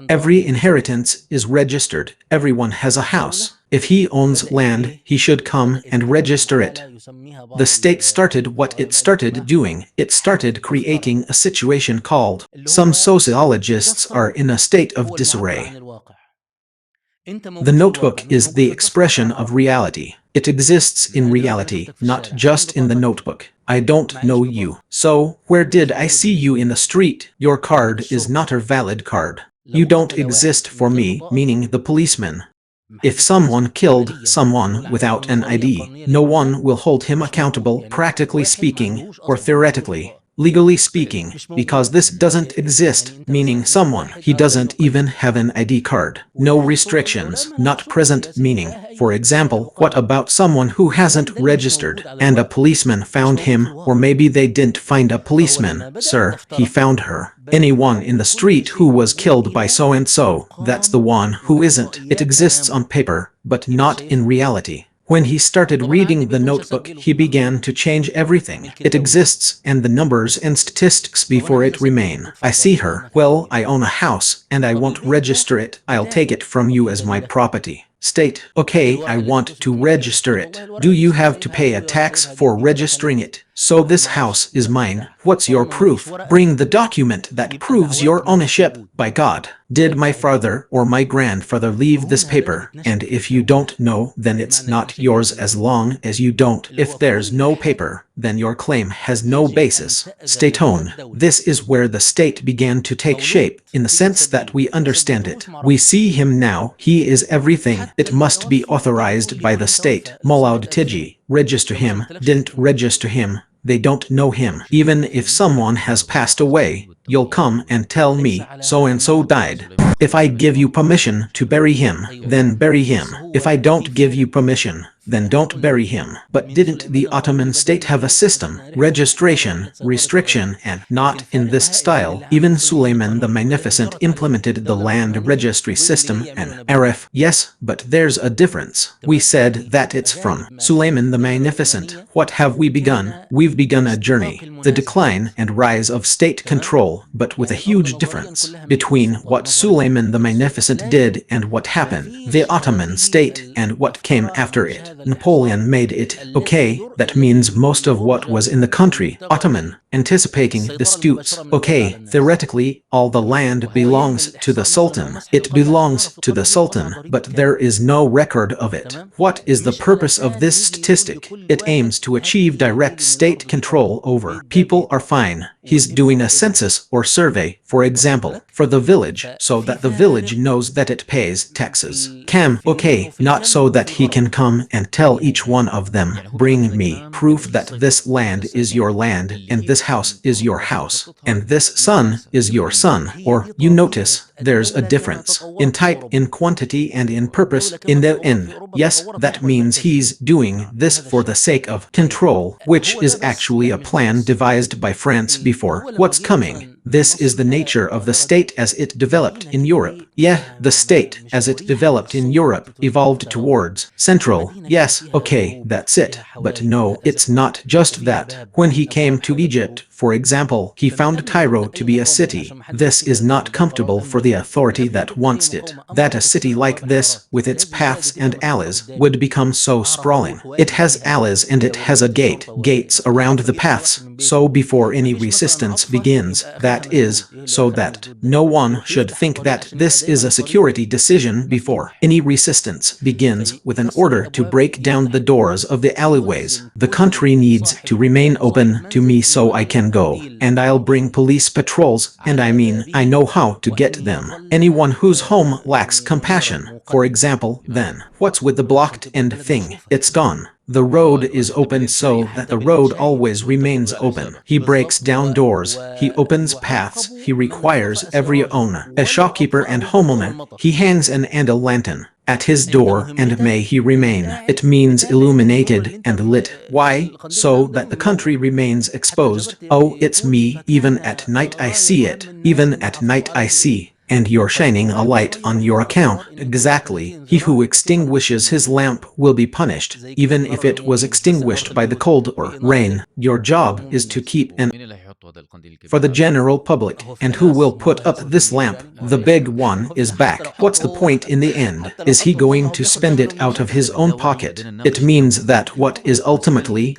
Every inheritance is registered. Everyone has a house. If he owns land, he should come and register it. The state started what it started doing. It started creating a situation called, some sociologists are in a state of disarray. The notebook is the expression of reality. It exists in reality, not just in the notebook. I don't know you. So, where did I see you in the street? Your card is not a valid card. You don't exist for me, meaning the policeman. If someone killed someone without an ID, no one will hold him accountable, practically speaking, or theoretically. Legally speaking, because this doesn't exist, meaning someone, he doesn't even have an ID card. No restrictions, not present, meaning, for example, what about someone who hasn't registered, and a policeman found him, or maybe they didn't find a policeman, sir, he found her. Anyone in the street who was killed by so-and-so, that's the one who isn't. It exists on paper, but not in reality. When he started reading the notebook, he began to change everything. It exists, and the numbers and statistics before it remain. I see her. Well, I own a house, and I won't register it. I'll take it from you as my property. State, okay, I want to register it. Do you have to pay a tax for registering it? So this house is mine, What's your proof? Bring the document that proves your ownership. By God, did my father or my grandfather leave this paper? And if you don't know, then it's not yours as long as you don't. If there's no paper, then your claim has no basis. Stay tuned. This is where the state began to take shape, in the sense that we understand it. We see him now. He is everything. It must be authorized by the state. Maulud Tiji, register him. Didn't register him. They don't know him. Even if someone has passed away, you'll come and tell me, so-and-so died. If I give you permission to bury him, then bury him. If I don't give you permission, then don't bury him. But didn't the Ottoman state have a system, registration, restriction, and not in this style? Even Suleiman the Magnificent implemented the land registry system and Arif. Yes, but there's a difference. We said that it's from Suleiman the Magnificent. What have we begun? We've begun a journey, the decline and rise of state control, but with a huge difference between what Suleiman the Magnificent did and what happened, the Ottoman state, and what came after it. Napoleon made it okay. That means most of what was in the country, Ottoman, anticipating disputes. Okay, theoretically, all the land belongs to the Sultan. It belongs to the Sultan, but there is no record of it. What is the purpose of this statistic? It aims to achieve direct state control over. People are fine. He's doing a census or survey, for example, for the village, so that the village knows that it pays taxes. Okay, not so that he can come and tell each one of them, bring me proof that this land is your land, and this house is your house, and this son is your son. Or, you notice, there's a difference in type, in quantity, and in purpose, in the end. Yes, that means he's doing this for the sake of control, which is actually a plan devised by France before what's coming. This is the nature of the state as it developed in Europe. Yeah, the state, as it developed in Europe, evolved towards central. Yes, okay, that's it. But no, it's not just that. When he came to Egypt, for example, he found Cairo to be a city. This is not comfortable for the authority that wants it. That a city like this, with its paths and alleys, would become so sprawling. It has alleys and it has a gate, gates around the paths. So before any resistance begins, that is, so that no one should think that this is a security decision before any resistance begins with an order to break down the doors of the alleyways. The country needs to remain open to me so I can go, and I'll bring police patrols, and I mean, I know how to get them. Anyone whose home lacks compassion, for example, then what's with the blocked end thing? It's gone. The road is open so that the road always remains open. He breaks down doors, he opens paths, he requires every owner, a shopkeeper and homeowner, he hangs an a lantern at his door, and may he remain. It means illuminated and lit. Why? So that the country remains exposed. Oh, it's me, even at night I see it. Even at night I see. And you're shining a light on your account. Exactly. He who extinguishes his lamp will be punished, even if it was extinguished by the cold or rain. Your job is to keep an for the general public. And who will put up this lamp? The big one is back. What's the point in the end? Is he going to spend it out of his own pocket? It means that what is ultimately,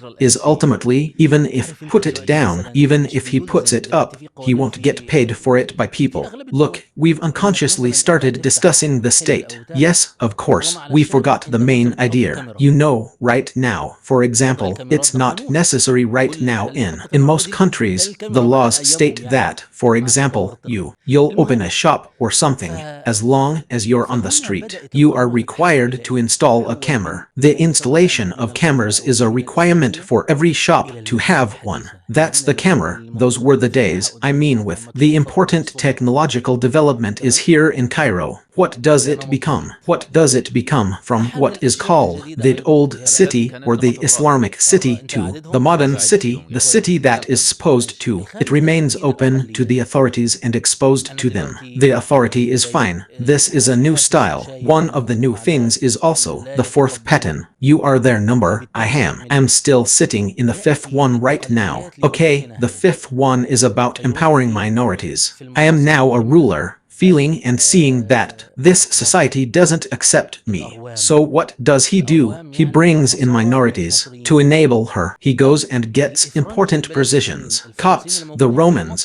even if put it down, even if he puts it up, he won't get paid for it by people. Look, we've unconsciously started discussing the state. Yes, of course, we forgot the main idea. You know, right now, for example, it's not necessary right now in most countries, the laws state that, for example, you'll open a shop or something, as long as you're on the street, you are required to install a camera. The installation of cameras is a requirement for every shop to have one. That's the camera. Those were the days. I mean, with the important technological development is here in Cairo. What does it become? What does it become from what is called the old city or the Islamic city to the modern city, the city that is supposed to? It remains open to the authorities and exposed to them. The authority is fine. This is a new style. One of the new things is also the fourth pattern. You are their number. I'm still sitting in the fifth one right now. Okay, the fifth one is about empowering minorities. I am now a ruler. feeling and seeing that this society doesn't accept me. So what does he do? He brings in minorities to enable her. He goes and gets important positions. Copts, the Romans,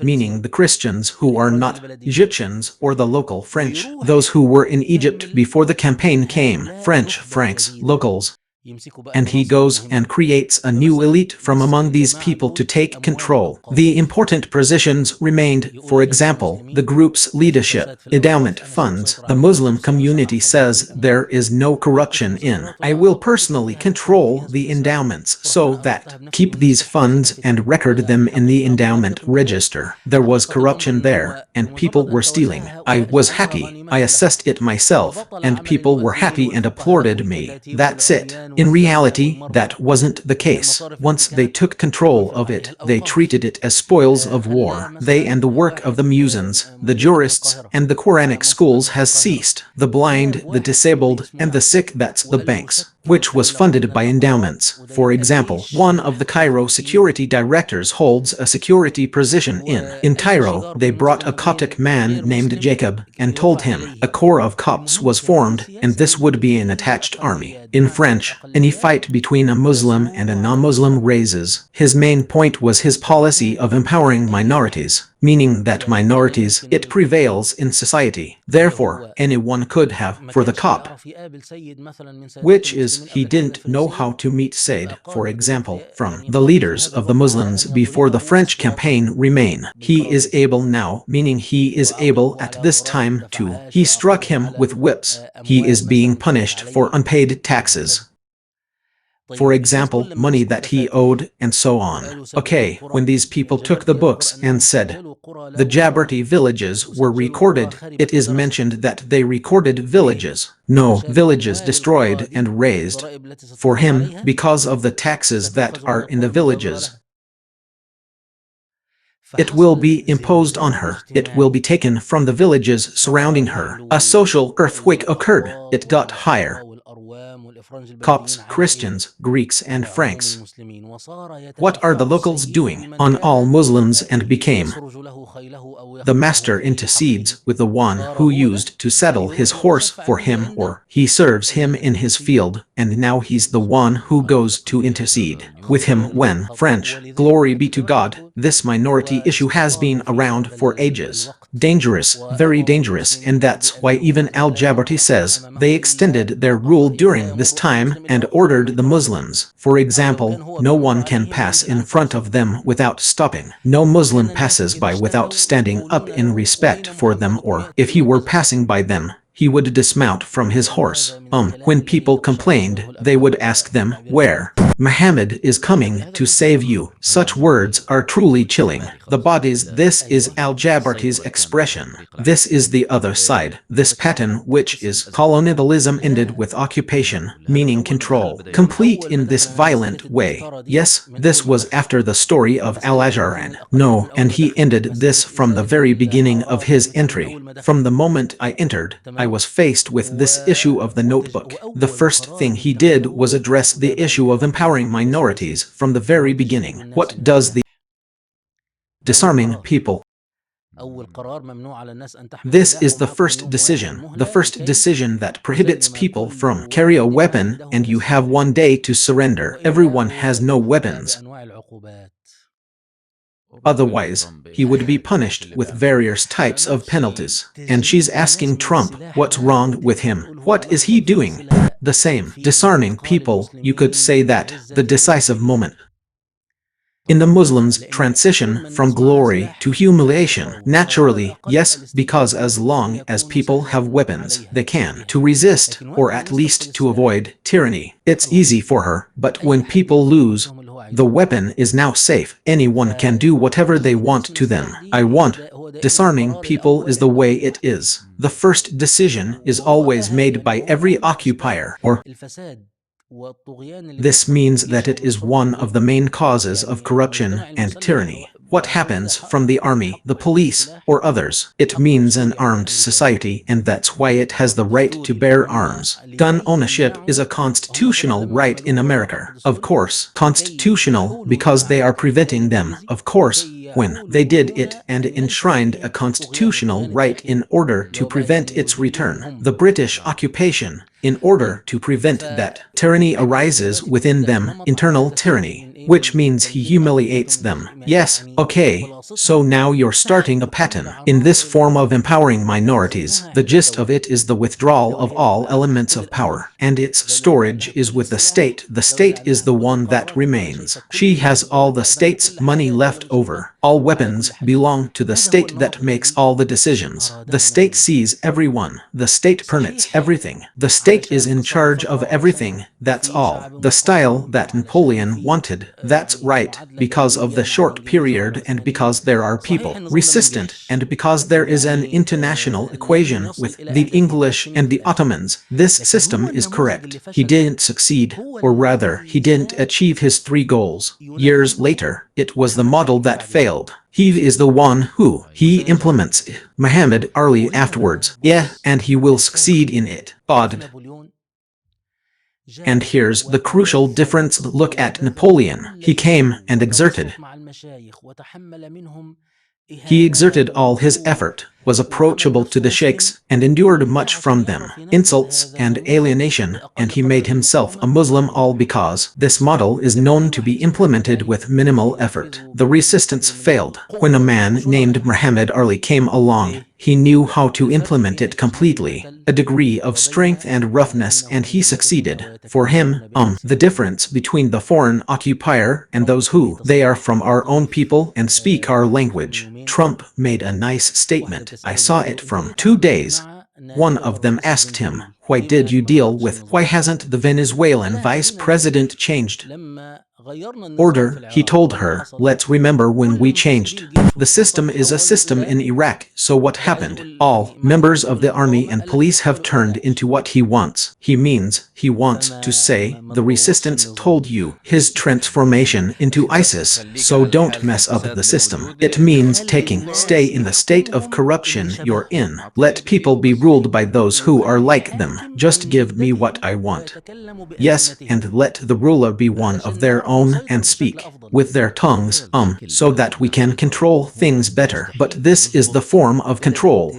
meaning the Christians who are not Egyptians or the local French, those who were in Egypt before the campaign came, French, Franks, locals, and he goes and creates a new elite from among these people to take control. The important positions remained, for example, the group's leadership, endowment funds. The Muslim community says there is no corruption in. I will personally control the endowments so that keep these funds and record them in the endowment register. There was corruption there, and people were stealing. I was happy. I assessed it myself, and people were happy and applauded me. That's it. In reality, that wasn't the case. Once they took control of it, they treated it as spoils of war. They and the work of the muezzins, the jurists, and the Quranic schools has ceased. The blind, the disabled, and the sick, that's the banks, which was funded by endowments. For example, one of the Cairo security directors holds a security position in Cairo. They brought a Coptic man named Jacob and told him a corps of Copts was formed, and this would be an attached army. In French, any fight between a Muslim and a non-Muslim raises. His main point was his policy of empowering minorities, meaning that minorities, it prevails in society. Therefore, anyone could have, for the Cop, which is, he didn't know how to meet Said, for example, from the leaders of the Muslims before the French campaign remain. He is able now, meaning he is able at this time to. He struck him with whips. He is being punished for unpaid taxes. For example, money that he owed, and so on. Okay, when these people took the books and said the Jabarti villages were recorded, it is mentioned that they recorded villages. No, villages destroyed and razed. For him, because of the taxes that are in the villages, it will be imposed on her. It will be taken from the villages surrounding her. A social earthquake occurred. It got higher. Copts, Christians, Greeks, and Franks. What are the locals doing? On all Muslims and became. The master intercedes with the one who used to saddle his horse for him, or he serves him in his field, and now he's the one who goes to intercede with him when French. Glory be to God, this minority issue has been around for ages. Dangerous, very dangerous, and that's why even al-Jabarti says they extended their rule during this time and ordered the Muslims. For example, no one can pass in front of them without stopping. No Muslim passes by without standing up in respect for them, or if he were passing by them, he would dismount from his horse. When people complained, they would ask them, where? Muhammad is coming to save you. Such words are truly chilling. The bodies, this is al-Jabarti's expression. This is the other side. This pattern, which is colonialism, ended with occupation, meaning control, complete in this violent way. Yes, this was after the story of al-Ajran. No, and he ended this from the very beginning of his entry. From the moment I entered, I was faced with this issue of the notebook. The first thing he did was address the issue of empowering minorities from the very beginning. What does the disarming people? This is the first decision that prohibits people from carry a weapon, and you have 1 day to surrender. Everyone has no weapons. Otherwise, he would be punished with various types of penalties. And she's asking Trump, what's wrong with him? What is he doing? The same. Disarming people, you could say that, the decisive moment in the Muslims' transition from glory to humiliation. Naturally, yes, because as long as people have weapons, they can to resist, or at least to avoid, tyranny. It's easy for her, but when people lose, the weapon is now safe. Anyone can do whatever they want to them. I want. Disarming people is the way it is. The first decision is always made by every occupier, or this means that it is one of the main causes of corruption and tyranny. what happens from the army, the police, or others. It means an armed society, and that's why it has the right to bear arms. Gun ownership is a constitutional right in America. Of course, constitutional because they are preventing them, of course, when they did it and enshrined a constitutional right in order to prevent its return. The British occupation, in order to prevent that tyranny arises within them, internal tyranny, which means he humiliates them. Yes, okay, so now you're starting a pattern. In this form of empowering minorities, the gist of it is the withdrawal of all elements of power, and its storage is with the state. The state is the one that remains. She has all the state's money left over. All weapons belong to the state that makes all the decisions. The state sees everyone. The state permits everything. The state is in charge of everything. That's all. The style that Napoleon wanted. That's right, because of the short period and because there are people resistant and because there is an international equation with the English and the Ottomans. This system is correct. He didn't succeed, or rather, he didn't achieve his 3 goals. Years later, it was the model that failed. He is the one who he implements Muhammad Ali afterwards. Yeah, and he will succeed in it. Odd. And here's the crucial difference. Look at Napoleon. He came and exerted. He exerted all his effort, was approachable to the sheikhs, and endured much from them, insults and alienation, and he made himself a Muslim, all because this model is known to be implemented with minimal effort. The resistance failed. When a man named Muhammad Ali came along, he knew how to implement it completely, a degree of strength and roughness, and he succeeded. For him, the difference between the foreign occupier and those who they are from our own people and speak our language. Trump made a nice statement. I saw it from 2 days. One of them asked him, "Why did you deal with? Why hasn't the Venezuelan vice president changed order?" He told her, "Let's remember when we changed. The system is a system in Iraq, so what happened? All members of the army and police have turned into what he wants." He means, he wants to say, the resistance told you his transformation into ISIS, so don't mess up the system. It means stay in the state of corruption you're in. Let people be ruled by those who are like them. Just give me what I want. Yes, and let the ruler be one of their own and speak with their tongues, so that we can control things better. But this is the form of control.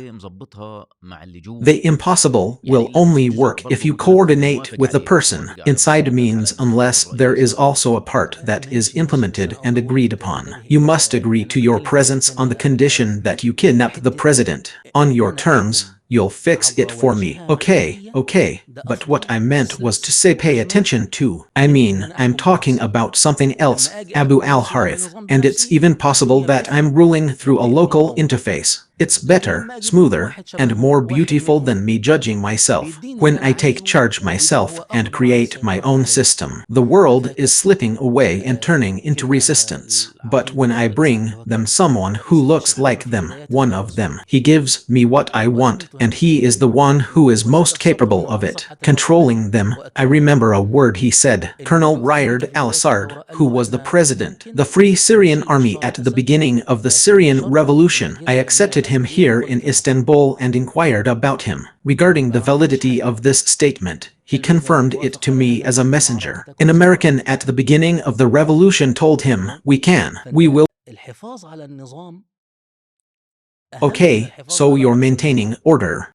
The impossible will only work if you coordinate with the person inside means, unless there is also a part that is implemented and agreed upon. You must agree to your presence on the condition that you kidnap the president. On your terms, you'll fix it for me. Okay, but what I meant was to say pay attention to. I'm talking about something else, Abu al-Harith, and it's even possible that I'm ruling through a local interface. It's better, smoother, and more beautiful than me judging myself. When I take charge myself and create my own system, the world is slipping away and turning into resistance. But when I bring them someone who looks like them, one of them, he gives me what I want, and he is the one who is most capable of it, controlling them. I remember a word he said, Colonel Riyad al-Assad, who was the president, the Free Syrian Army at the beginning of the Syrian Revolution. I accepted him here in Istanbul and inquired about him. Regarding the validity of this statement, he confirmed it to me as a messenger. An American at the beginning of the revolution told him, we will. Okay, so you're maintaining order.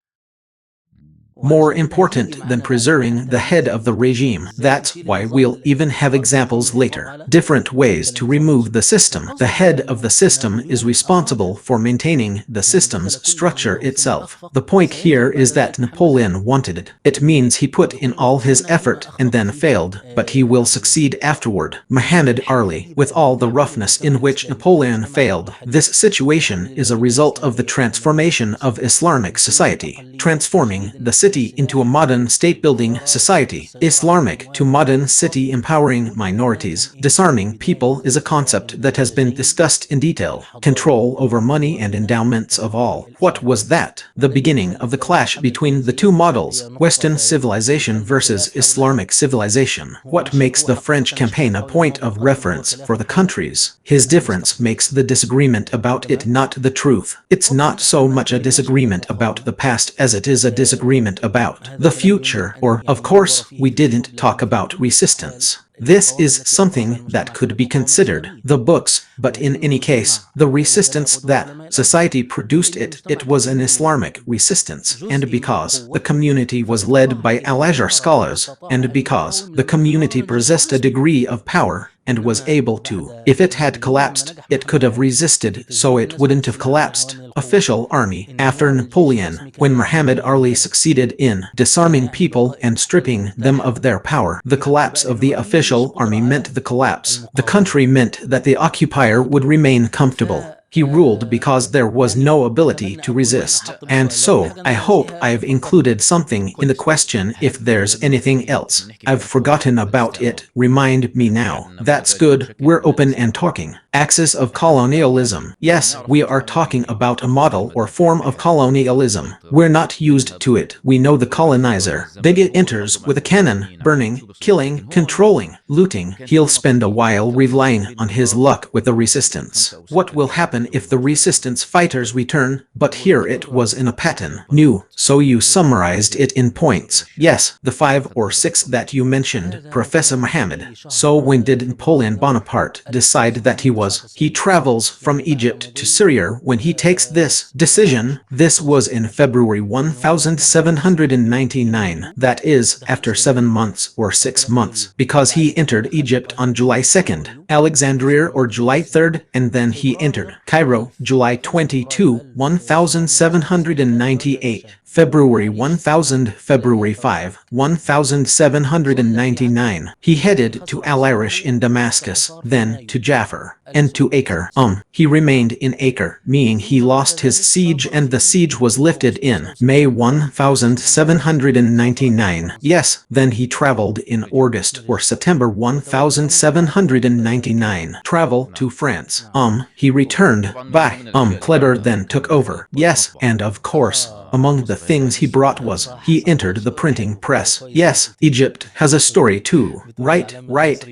More important than preserving the head of the regime. That's why we'll even have examples later. Different ways to remove the system. The head of the system is responsible for maintaining the system's structure itself. The point here is that Napoleon wanted it. It means he put in all his effort and then failed, but he will succeed afterward. Muhammad Ali, with all the roughness in which Napoleon failed, this situation is a result of the transformation of Islamic society. Transforming the system city into a modern state-building society. Islamic to modern city empowering minorities. Disarming people is a concept that has been discussed in detail. Control over money and endowments of all. What was that? The beginning of the clash between the two models, Western civilization versus Islamic civilization. What makes the French campaign a point of reference for the countries? His difference makes the disagreement about it not the truth. It's not so much a disagreement about the past as it is a disagreement about the future, or, of course, we didn't talk about resistance. This is something that could be considered the books, but in any case, the resistance that society produced it was an Islamic resistance, and because the community was led by al-Azhar scholars, and because the community possessed a degree of power, and was able to, if it had collapsed, it could have resisted so it wouldn't have collapsed. Official army. After Napoleon, when Muhammad Ali succeeded in disarming people and stripping them of their power, the collapse of the official army meant the collapse. The country meant that the occupier would remain comfortable. He ruled because there was no ability to resist. And so, I hope I've included something in the question. If there's anything else I've forgotten about it, remind me now. That's good, we're open and talking. Axis of colonialism. Yes, we are talking about a model or form of colonialism. We're not used to it. We know the colonizer. Bigot enters with a cannon, burning, killing, controlling, looting. He'll spend a while relying on his luck with the resistance. What will happen if the resistance fighters return? But here it was in a pattern. New. So you summarized it in points. Yes, the 5 or 6 that you mentioned, Professor Muhammad. So when did Napoleon Bonaparte decide that he travels from Egypt to Syria when he takes this decision? This was in February 1799. That is, after 7 months or 6 months, because he entered Egypt on July 2nd, Alexandria or July 3rd, and then he entered Cairo, July 22, 1798. February 1000, February 5, 1799. He headed to Al-Arish in Damascus, then to Jaffa, and to Acre. He remained in Acre, meaning he lost his siege, and the siege was lifted in May 1799. Yes, then he traveled in August or September 1799. Travel to France. He returned back. Cleber then took over. Yes, and of course, among the things he brought was, he entered the printing press. Yes, Egypt has a story too. Right,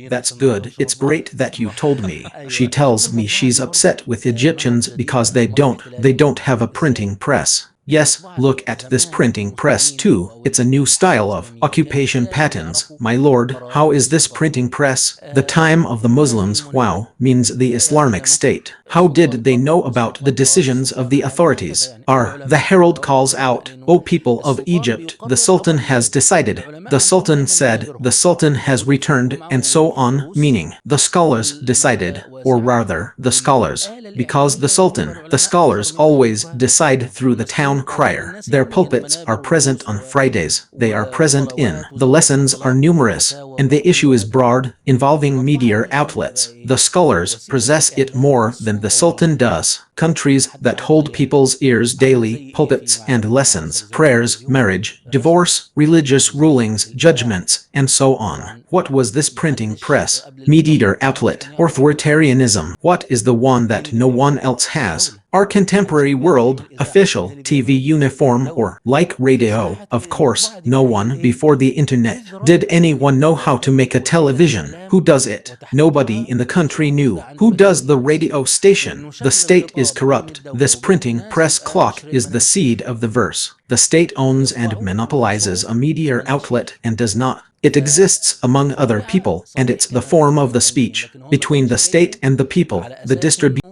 that's good. It's great that you told me. She tells me she's upset with Egyptians because they don't have a printing press. Yes, look at this printing press too. It's a new style of occupation patterns. My lord, how is this printing press? The time of the Muslims, wow, means the Islamic State. How did they know about the decisions of the authorities? The herald calls out, O people of Egypt, the Sultan has decided. The Sultan said, the Sultan has returned, and so on, meaning the scholars decided, or rather, the scholars, because the scholars always decide through the town crier. Their pulpits are present on Fridays. They are present in. The lessons are numerous, and the issue is broad, involving media outlets. The scholars possess it more than the Sultan does. Countries that hold people's ears daily, pulpits and lessons, prayers, marriage, divorce, religious rulings, judgments, and so on. What was this printing press? Media outlet. Authoritarianism. What is the one that no one else has? Our contemporary world, official, TV uniform, or like radio. Of course, no one before the internet. Did anyone know how to make a television? Who does it? Nobody in the country knew. Who does the radio station? The state is corrupt. This printing press clock is the seed of the verse. The state owns and monopolizes a media outlet and does not. It exists among other people, and it's the form of the speech between the state and the people, the distribution.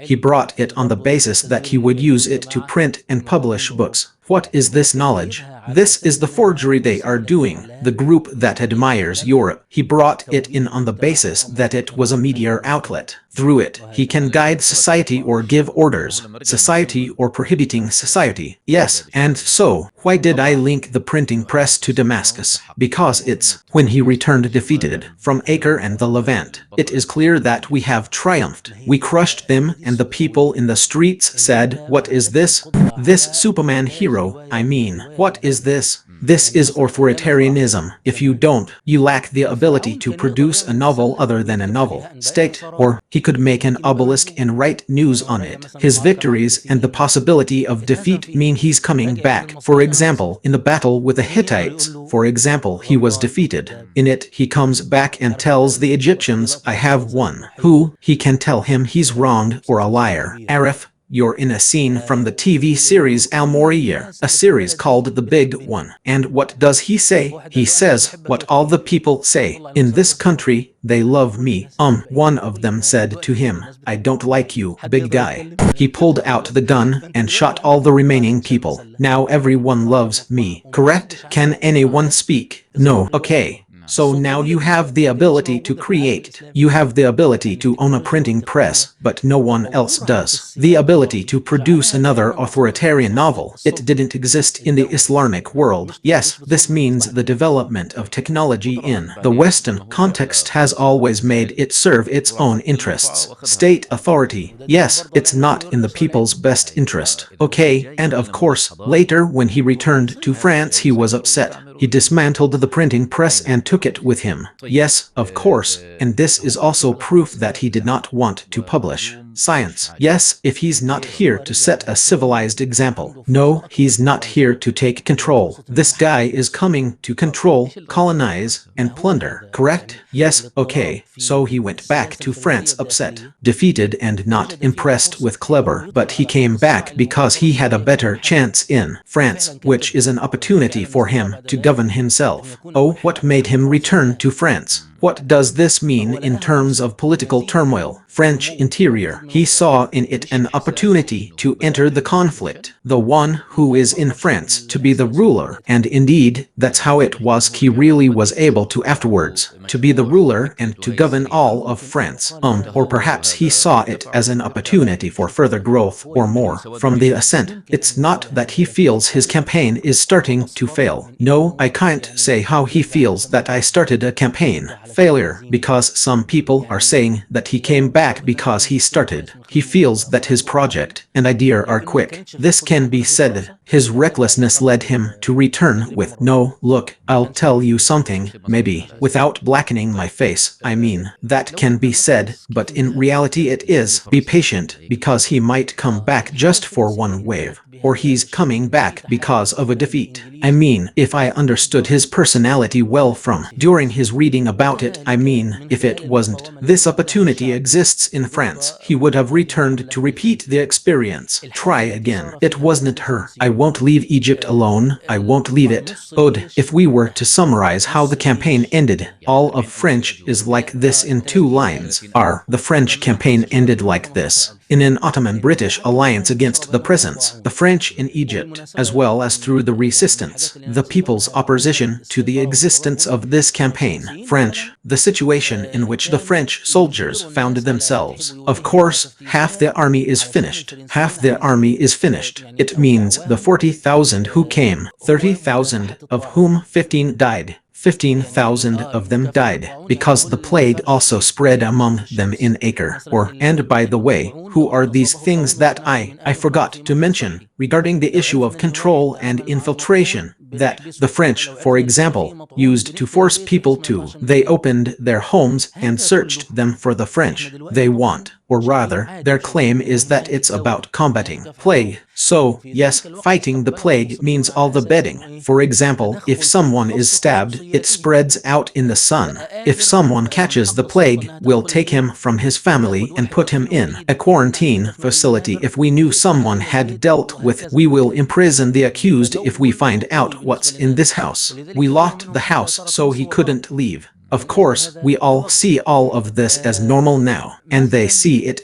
He brought it on the basis that he would use it to print and publish books. What is this knowledge? This is the forgery they are doing, the group that admires Europe. He brought it in on the basis that it was a media outlet. Through it, he can guide society or give orders, society or prohibiting society. Yes, and so, why did I link the printing press to Damascus? Because it's when he returned defeated from Acre and the Levant. It is clear that we have triumphed. left. We crushed them, and the people in the streets said, "What is this? This Superman hero, I mean, what is this? This is authoritarianism. If you don't, you lack the ability to produce a novel other than a novel state." Or, he could make an obelisk and write news on it. His victories and the possibility of defeat mean he's coming back. For example, in the battle with the Hittites, for example, he was defeated. In it, he comes back and tells the Egyptians, "I have won." Who? He can tell him he's wronged or a liar. Arif, you're in a scene from the TV series Al-Moriya, a series called The Big One. And what does he say? He says what all the people say. "In this country, they love me." One of them said to him, "I don't like you, big guy." He pulled out the gun and shot all the remaining people. Now everyone loves me, correct? Can anyone speak? No. Okay. So now you have the ability to create. You have the ability to own a printing press, but no one else does. The ability to produce another authoritarian novel. It didn't exist in the Islamic world. Yes, this means the development of technology in the Western context has always made it serve its own interests. State authority. Yes, it's not in the people's best interest. Okay, and of course, later when he returned to France he was upset. He dismantled the printing press and took it with him. Yes, of course, and this is also proof that he did not want to publish science. Yes, if he's not here to set a civilized example. No, he's not here to take control. This guy is coming to control, colonize, and plunder. Correct? Yes, okay. So he went back to France upset, defeated and not impressed with clever, but he came back because he had a better chance in France, which is an opportunity for him to govern himself. Oh, what made him return to France? What does this mean in terms of political turmoil? French interior. He saw in it an opportunity to enter the conflict. The one who is in France to be the ruler. And indeed, that's how it was. He really was able to afterwards to be the ruler and to govern all of France. Or perhaps he saw it as an opportunity for further growth or more from the ascent. It's not that he feels his campaign is starting to fail. No, I can't say how he feels that I started a campaign failure, because some people are saying that he came back because he started. He feels that his project and idea are quick. This can be said. His recklessness led him to return with, "No, look, I'll tell you something, maybe, without blackening my face. I mean, that can be said, but in reality it is. Be patient, because he might come back just for one wave. Or he's coming back because of a defeat. I mean, if I understood his personality well from during his reading about it, I mean, if it wasn't this opportunity exists in France, he would have returned to repeat the experience. Try again. It wasn't her. I won't leave Egypt alone. I won't leave it. Ode. If we were to summarize how the campaign ended, all of French is like this in 2 lines. The French campaign ended like this. In an Ottoman-British alliance against the presence, the French in Egypt, as well as through the resistance, the people's opposition to the existence of this campaign. French, the situation in which the French soldiers found themselves. Of course, half the army is finished. Half the army is finished. It means the 40,000 who came, 30,000 of whom 15 died. 15,000 of them died, because the plague also spread among them in Acre. And by the way, who are these things that I forgot to mention regarding the issue of control and infiltration, that the French, for example, used to force people to. They opened their homes and searched them for the French they want. Or rather, their claim is that it's about combating plague. So, yes, fighting the plague means all the bedding. For example, if someone is stabbed, it spreads out in the sun. If someone catches the plague, we'll take him from his family and put him in a quarantine facility. If we knew someone had dealt with, we will imprison the accused if we find out what's in this house. We locked the house so he couldn't leave. Of course, we all see all of this as normal now, and they see it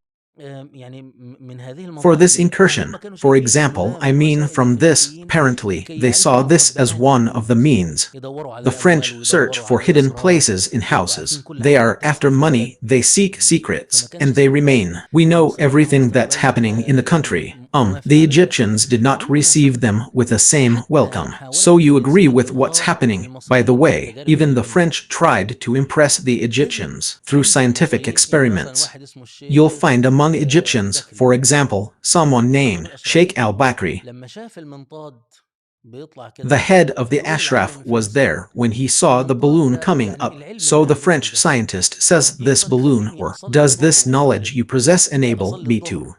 for this incursion. For example, I mean from this, apparently, they saw this as one of the means. The French search for hidden places in houses. They are after money, they seek secrets, and they remain. We know everything that's happening in the country. The Egyptians did not receive them with the same welcome. So you agree with what's happening. By the way, even the French tried to impress the Egyptians through scientific experiments. You'll find among Egyptians, for example, someone named Sheikh al-Bakri. The head of the Ashraf was there when he saw the balloon coming up. So the French scientist says this balloon, or does this knowledge you possess enable me to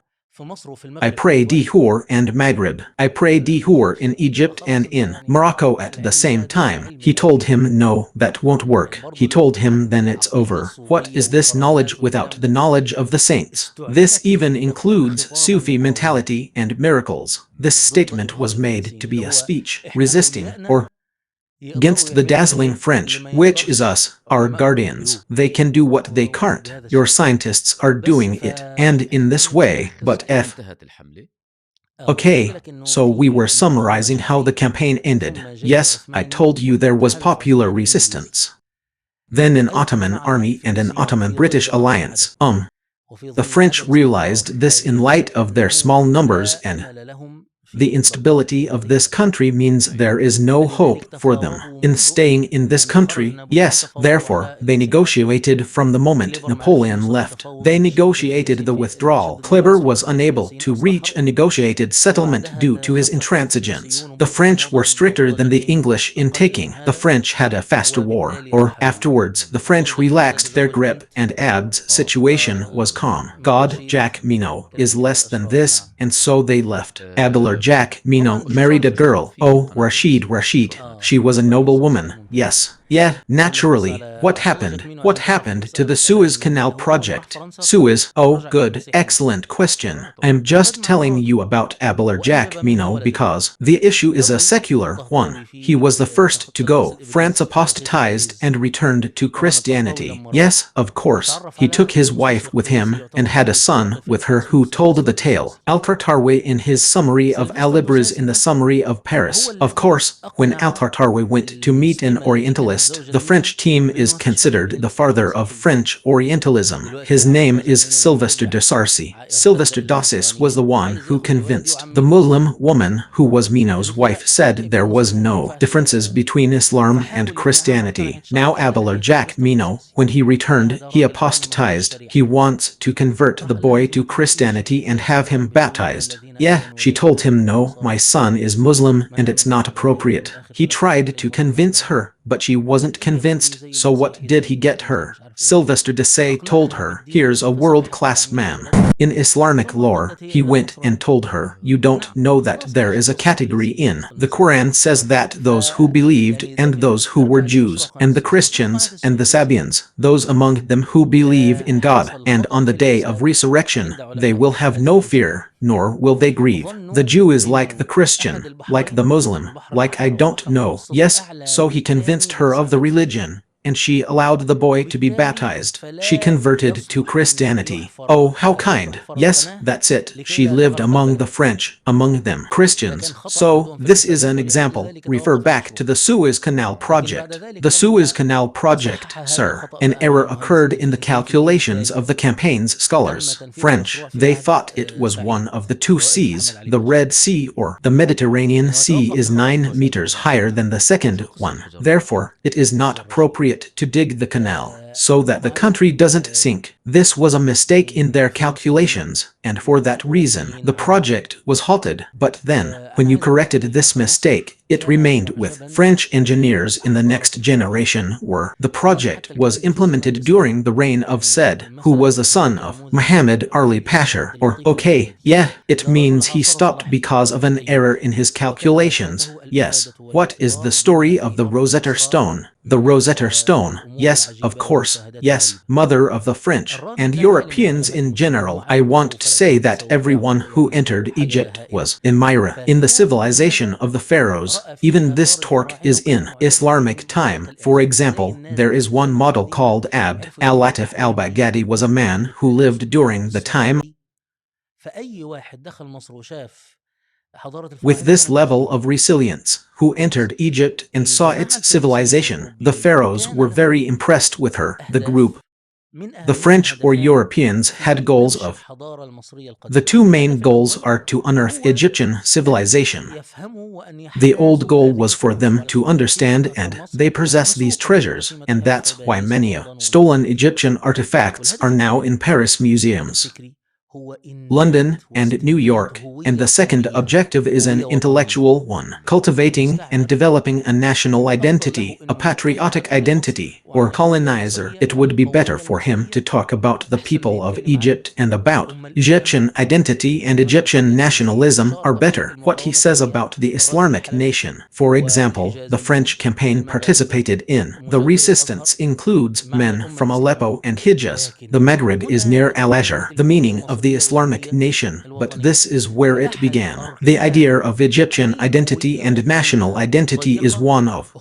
I pray Dihur and Maghrib. I pray Dihur in Egypt and in Morocco at the same time. He told him no, that won't work. He told him then it's over. What is this knowledge without the knowledge of the saints? This even includes Sufi mentality and miracles. This statement was made to be a speech, resisting, or against the dazzling French, which is us, our guardians. They can do what they can't. Your scientists are doing it, and in this way, but Okay, so we were summarizing how the campaign ended. Yes, I told you there was popular resistance. Then an Ottoman army and an Ottoman-British alliance. The French realized this in light of their small numbers and the instability of this country means there is no hope for them in staying in this country. Yes, therefore, they negotiated from the moment Napoleon left. They negotiated the withdrawal. Kleber was unable to reach a negotiated settlement due to his intransigence. The French were stricter than the English in taking. The French had a faster war. Or, afterwards, the French relaxed their grip and Abd's situation was calm. God, Jack Mino, is less than this, and so they left. Abdullah Jack Mino married a girl. Oh, Rashid. She was a noble woman. Yes. Yeah, naturally. What happened? What happened to the Suez Canal project? Suez? Oh, good. Excellent question. I'm just telling you about Abdullah Jack Mino because the issue is a secular one. He was the first to go. France apostatized and returned to Christianity. Yes, of course. He took his wife with him and had a son with her who told the tale. Al-Tartawi in his summary of Al-Libres in the summary of Paris. Of course, when Al-Tartawi went to meet an Orientalist, the French team is considered the father of French Orientalism. His name is Sylvestre de Sarcy. Sylvestre d'Assis was the one who convinced the Muslim woman who was Mino's wife said there was no differences between Islam and Christianity. Now Abdullah Jack Mino, when he returned, he apostatized. He wants to convert the boy to Christianity and have him baptized. Yeah, she told him no, my son is Muslim and it's not appropriate. He tried to convince her, but she wasn't convinced, so what did he get her? Sylvestre de Say told her, here's a world-class man. In Islamic lore, he went and told her, you don't know that there is a category in the Quran says that those who believed and those who were Jews, and the Christians and the Sabians, those among them who believe in God, and on the day of resurrection, they will have no fear, nor will they grieve. The Jew is like the Christian, like the Muslim, like I don't know. Yes, so he convinced her of the religion, and she allowed the boy to be baptized. She converted to Christianity. Oh, how kind. Yes, that's it. She lived among the French, among them Christians. So, this is an example. Refer back to the Suez Canal project. The Suez Canal project, sir. An error occurred in the calculations of the campaign's scholars. French. They thought it was one of the two seas. The Red Sea or the Mediterranean Sea is 9 meters higher than the second one. Therefore, it is not appropriate to dig the canal so that the country doesn't sink. This was a mistake in their calculations, and for that reason, the project was halted. But then, when you corrected this mistake, it remained with French engineers in the next generation where the project was implemented during the reign of Said, who was the son of Muhammad Ali Pasha. Or, okay, yeah, it means he stopped because of an error in his calculations. Yes. What is the story of the Rosetta Stone? The Rosetta Stone, yes, of course, yes, mother of the French and Europeans in general. I want to say that everyone who entered Egypt was Emira in the civilization of the pharaohs. Even this torque is in Islamic time. For example, there is one model called Abd al-Latif al-Baghdadi was a man who lived during the time with this level of resilience, who entered Egypt and saw its civilization. The pharaohs were very impressed with her. The group The French or Europeans had goals of. The two main goals are to unearth Egyptian civilization. The old goal was for them to understand and they possess these treasures, and that's why many stolen Egyptian artifacts are now in Paris museums, London, and New York, and the second objective is an intellectual one, cultivating and developing a national identity, a patriotic identity, or colonizer. It would be better for him to talk about the people of Egypt and about Egyptian identity and Egyptian nationalism are better. What he says about the Islamic nation. For example, the French campaign participated in. The resistance includes men from Aleppo and Hijaz. The Maghreb is near Al-Azhar. The meaning of the Islamic nation, but this is where it began. The idea of Egyptian identity and national identity is one of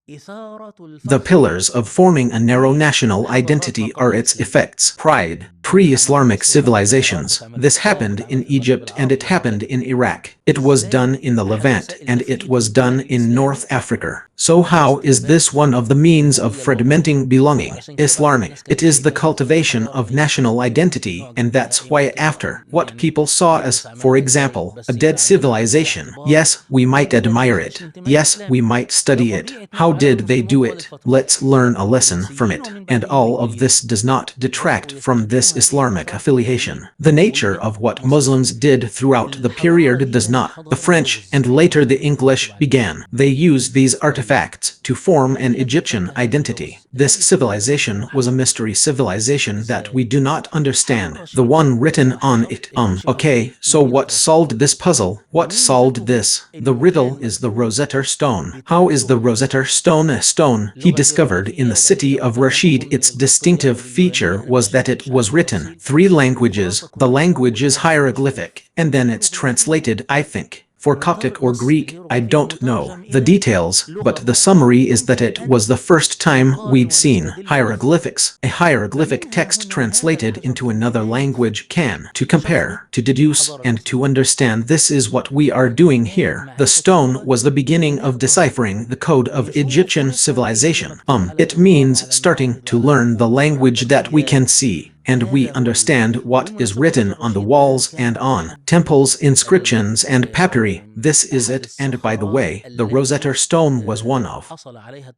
the pillars of forming a narrow national identity are its effects. Pride. Pre-Islamic civilizations. This happened in Egypt and it happened in Iraq. It was done in the Levant and it was done in North Africa. So how is this one of the means of fragmenting belonging? Islamic. It is the cultivation of national identity, and that's why after what people saw as, for example, a dead civilization. Yes, we might admire it. Yes, we might study it. How did they do it? Let's learn a lesson from it. And all of this does not detract from this Islamic affiliation. The nature of what Muslims did throughout the period does not. The French and later the English began. They used these artifacts to form an Egyptian identity. This civilization was a mystery civilization that we do not understand. The one written on it. Okay, so what solved this puzzle? What solved this? The riddle is the Rosetta Stone. How is the Rosetta Stone a stone he discovered in the city of Rashid? Its distinctive feature was that it was written 3 languages. The language is hieroglyphic, and then it's translated, I think, for Coptic or Greek. I don't know the details, but the summary is that it was the first time we'd seen hieroglyphics. A hieroglyphic text translated into another language can to compare, to deduce, and to understand. This is what we are doing here. The stone was the beginning of deciphering the code of Egyptian civilization. It means starting to learn the language that we can see. And we understand what is written on the walls and on temples, inscriptions, and papyri. This is it, and by the way, the Rosetta Stone was one of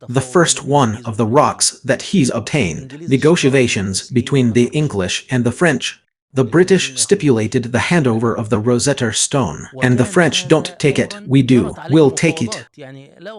the first one of the rocks that he's obtained. Negotiations between the English and the French. The British stipulated the handover of the Rosetta Stone, and the French don't take it. We do. We'll take it.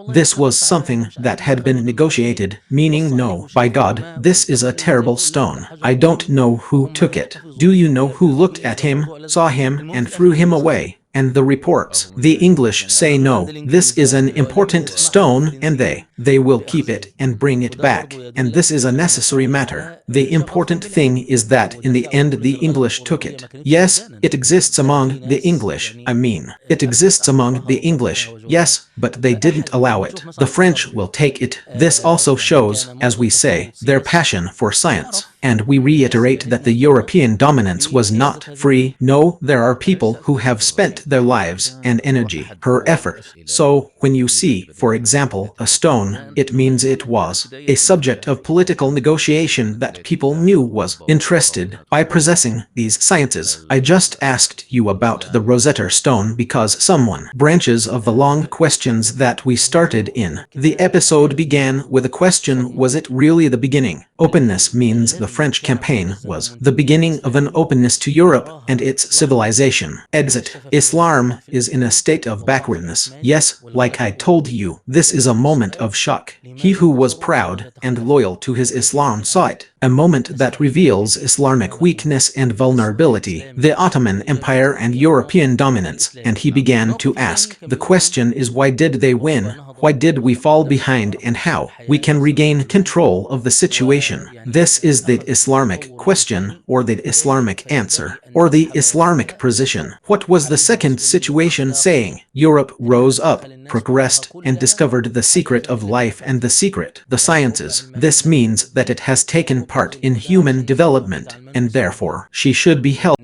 This was something that had been negotiated, meaning no, by God, this is a terrible stone. I don't know who took it. Do you know who looked at him, saw him, and threw him away? And the reports. The English say no, this is an important stone, and they will keep it and bring it back, and this is a necessary matter. The important thing is that in the end the English took it. Yes, it exists among the English, it exists among the English, yes, but they didn't allow it. The French will take it. This also shows, as we say, their passion for science. And we reiterate that the European dominance was not free. No, there are people who have spent their lives and energy, her effort. So, when you see, for example, a stone, it means it was a subject of political negotiation that people knew was interested by possessing these sciences. I just asked you about the Rosetta Stone because someone branches of the long questions that we started in. The episode began with a question: was it really the beginning? Openness means the French campaign was the beginning of an openness to Europe and its civilization. Exit. Islam is in a state of backwardness. Yes, like I told you, this is a moment of shock. He who was proud and loyal to his Islam saw it. A moment that reveals Islamic weakness and vulnerability, the Ottoman Empire and European dominance, and he began to ask. The question is, why did they win? Why did we fall behind, and how we can regain control of the situation? This is the Islamic question, or the Islamic answer, or the Islamic position. What was the second situation saying? Europe rose up, progressed, and discovered the secret of life and the secret, the sciences. This means that it has taken part in human development, and therefore she should be held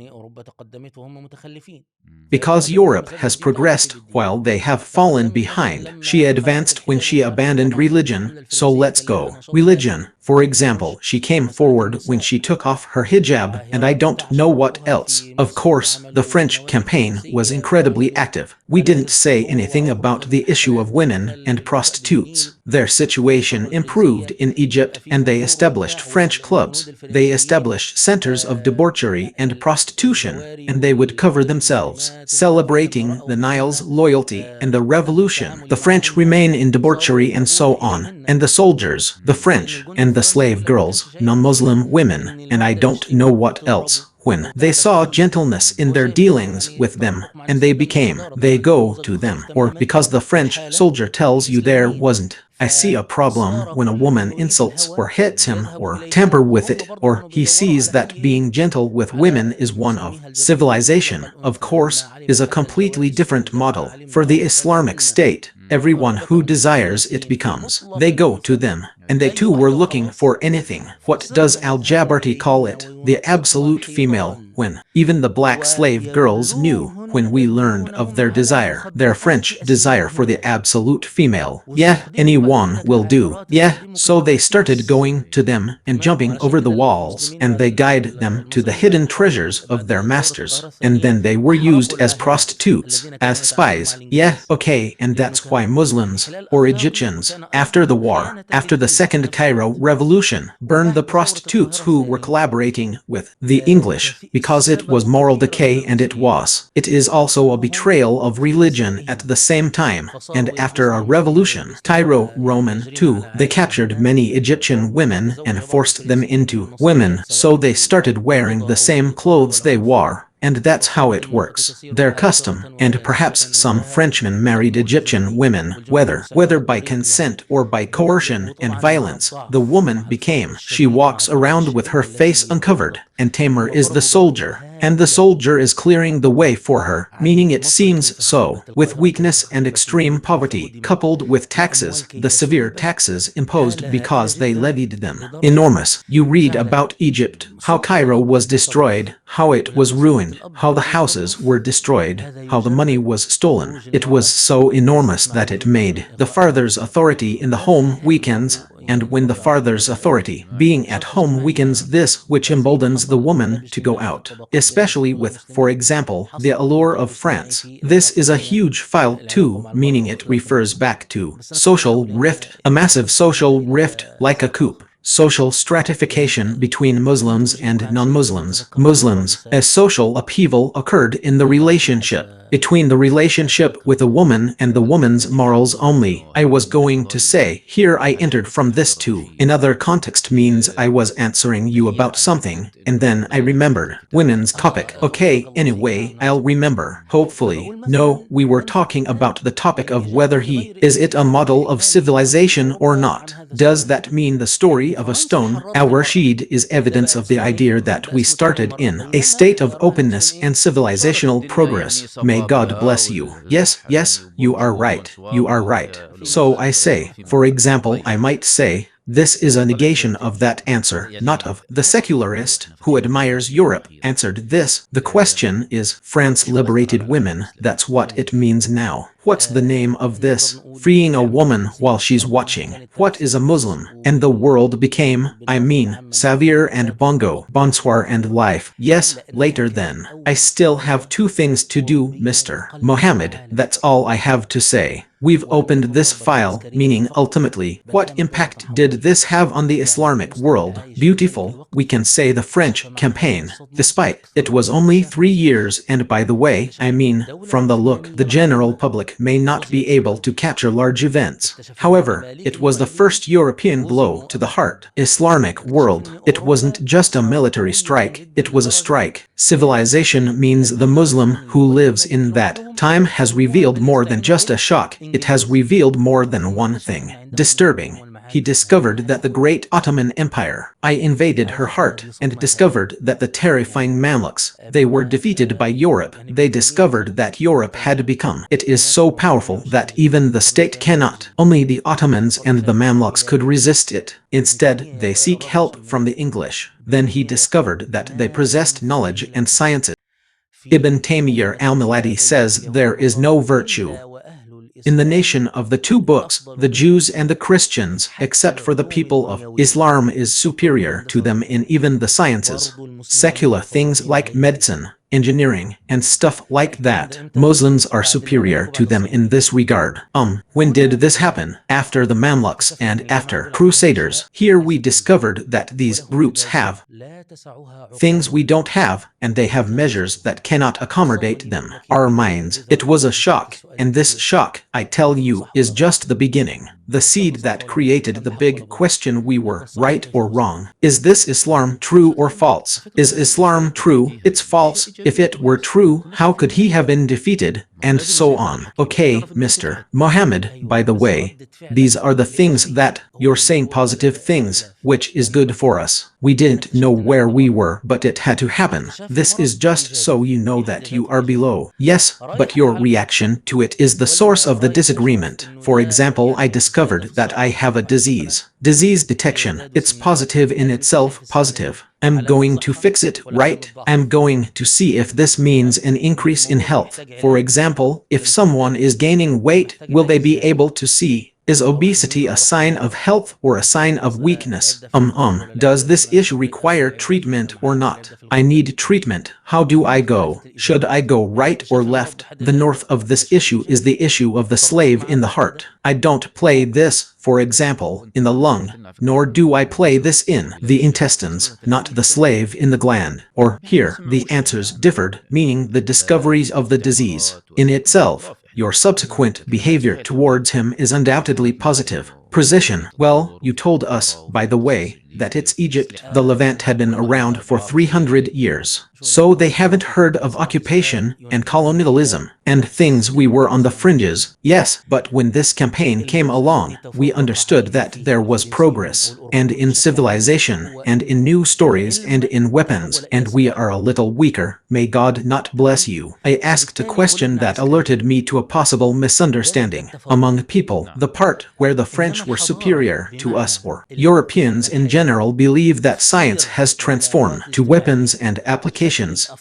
Because Europe has progressed while they have fallen behind. She advanced when she abandoned religion, so let's go. Religion, for example, she came forward when she took off her hijab, and I don't know what else. Of course, the French campaign was incredibly active. We didn't say anything about the issue of women and prostitutes. Their situation improved in Egypt, and they established French clubs. They established centers of debauchery and prostitution, and they would cover themselves, celebrating the Nile's loyalty and the revolution. The French remain in debauchery and so on, and the soldiers, the French, and the slave girls, non-Muslim women, and I don't know what else. When they saw gentleness in their dealings with them, and they go to them, or because the French soldier tells you there wasn't. I see a problem when a woman insults or hits him or tamper with it, or he sees that being gentle with women is one of civilization, of course, is a completely different model. For the Islamic State, everyone who desires it becomes. They go to them, and they too were looking for anything. What does Al-Jabarti call it? The absolute female, when even the black slave girls knew when we learned of their French desire for the absolute female. Yeah, anyone will do. Yeah, so they started going to them and jumping over the walls, and they guide them to the hidden treasures of their masters, and then they were used as prostitutes, as spies. Yeah, okay, and that's why Muslims, or Egyptians, after the war, after the Second Cairo Revolution, burned the prostitutes who were collaborating with the English, because it was moral decay and it is also a betrayal of religion at the same time, and after a revolution, Cairo Roman too, they captured many Egyptian women and forced them into women, so they started wearing the same clothes they wore. And that's how it works. Their custom, and perhaps some Frenchmen married Egyptian women, whether by consent or by coercion and violence, the woman became. She walks around with her face uncovered, and Tamer is the soldier, and the soldier is clearing the way for her, meaning it seems so. With weakness and extreme poverty, coupled with taxes, the severe taxes imposed because they levied them, enormous. You read about Egypt, how Cairo was destroyed, how it was ruined, how the houses were destroyed, how the money was stolen. It was so enormous that it made the father's authority in the home weakens, and when the father's authority, being at home, weakens, this which emboldens the woman to go out, especially with, for example, the allure of France. This is a huge file too, meaning it refers back to social rift, a massive social rift like a coup. Social stratification between Muslims and non-Muslims. Muslims, a social upheaval occurred in the relationship. Between the relationship with a woman and the woman's morals only. I was going to say, here I entered from this too. Another context means I was answering you about something, and then I remembered. Women's topic. Okay, anyway, I'll remember. Hopefully. No, we were talking about the topic of whether is it a model of civilization or not. Does that mean the story of a stone? Al-Rashid is evidence of the idea that we started in a state of openness and civilizational progress. May God bless you. Yes, you are right. You are right. So I say, for example, I might say, this is a negation of that answer, not of the secularist who admires Europe answered this. The question is, France liberated women, that's what it means now. What's the name of this? Freeing a woman while she's watching. What is a Muslim? And the world became, Savir and Bongo, Bonsoir and life. Yes, later then. I still have two things to do, Mr. Mohammed, that's all I have to say. We've opened this file, meaning ultimately, what impact did this have on the Islamic world? Beautiful, we can say the French campaign, despite it was only 3 years, and by the way, from the look, the general public may not be able to capture large events. However, it was the first European blow to the heart. Islamic world. It wasn't just a military strike, it was a strike. Civilization means the Muslim who lives in that time has revealed more than just a shock. It has revealed more than one thing. Disturbing. He discovered that the great Ottoman Empire, invaded her heart, and discovered that the terrifying Mamluks, they were defeated by Europe. They discovered that Europe had become. It is so powerful that even the state cannot. Only the Ottomans and the Mamluks could resist it. Instead, they seek help from the English. Then he discovered that they possessed knowledge and sciences. Ibn Taymiyyah al-Miladi says there is no virtue in the nation of the two books, the Jews and the Christians, except for the people of Islam is superior to them in even the sciences. Secular things like medicine, engineering, and stuff like that. Muslims are superior to them in this regard. When did this happen? After the Mamluks and after Crusaders. Here we discovered that these groups have things we don't have, and they have measures that cannot accommodate them. Our minds. It was a shock, and this shock, I tell you, is just the beginning. The seed that created the big question we were right or wrong. Is this Islam true or false? Is Islam true? It's false. If it were true, how could he have been defeated? And so on. Okay, Mr. Mohammed, by the way, these are the things that you're saying positive things, which is good for us. We didn't know where we were, but it had to happen. This is just so you know that you are below. Yes, but your reaction to it is the source of the disagreement. For example, I discovered that I have a disease. Disease detection. It's positive in itself, positive. I'm going to fix it, right? I'm going to see if this means an increase in health. For example, if someone is gaining weight, will they be able to see? Is obesity a sign of health or a sign of weakness? Does this issue require treatment or not? I need treatment. How do I go? Should I go right or left? The north of this issue is the issue of the slave in the heart. I don't play this, for example, in the lung, nor do I play this in the intestines, not the slave in the gland. Or here, the answers differed, meaning the discoveries of the disease in itself. Your subsequent behavior towards him is undoubtedly positive. Precision. Well, you told us, by the way, that it's Egypt. The Levant had been around for 300 years. So they haven't heard of occupation and colonialism and things. We were on the fringes. Yes, but when this campaign came along, we understood that there was progress, and in civilization, and in new stories, and in weapons, and we are a little weaker. May God not bless you. I asked a question that alerted me to a possible misunderstanding among people. The part where the French were superior to us, or Europeans in general, believe that science has transformed to weapons and applications.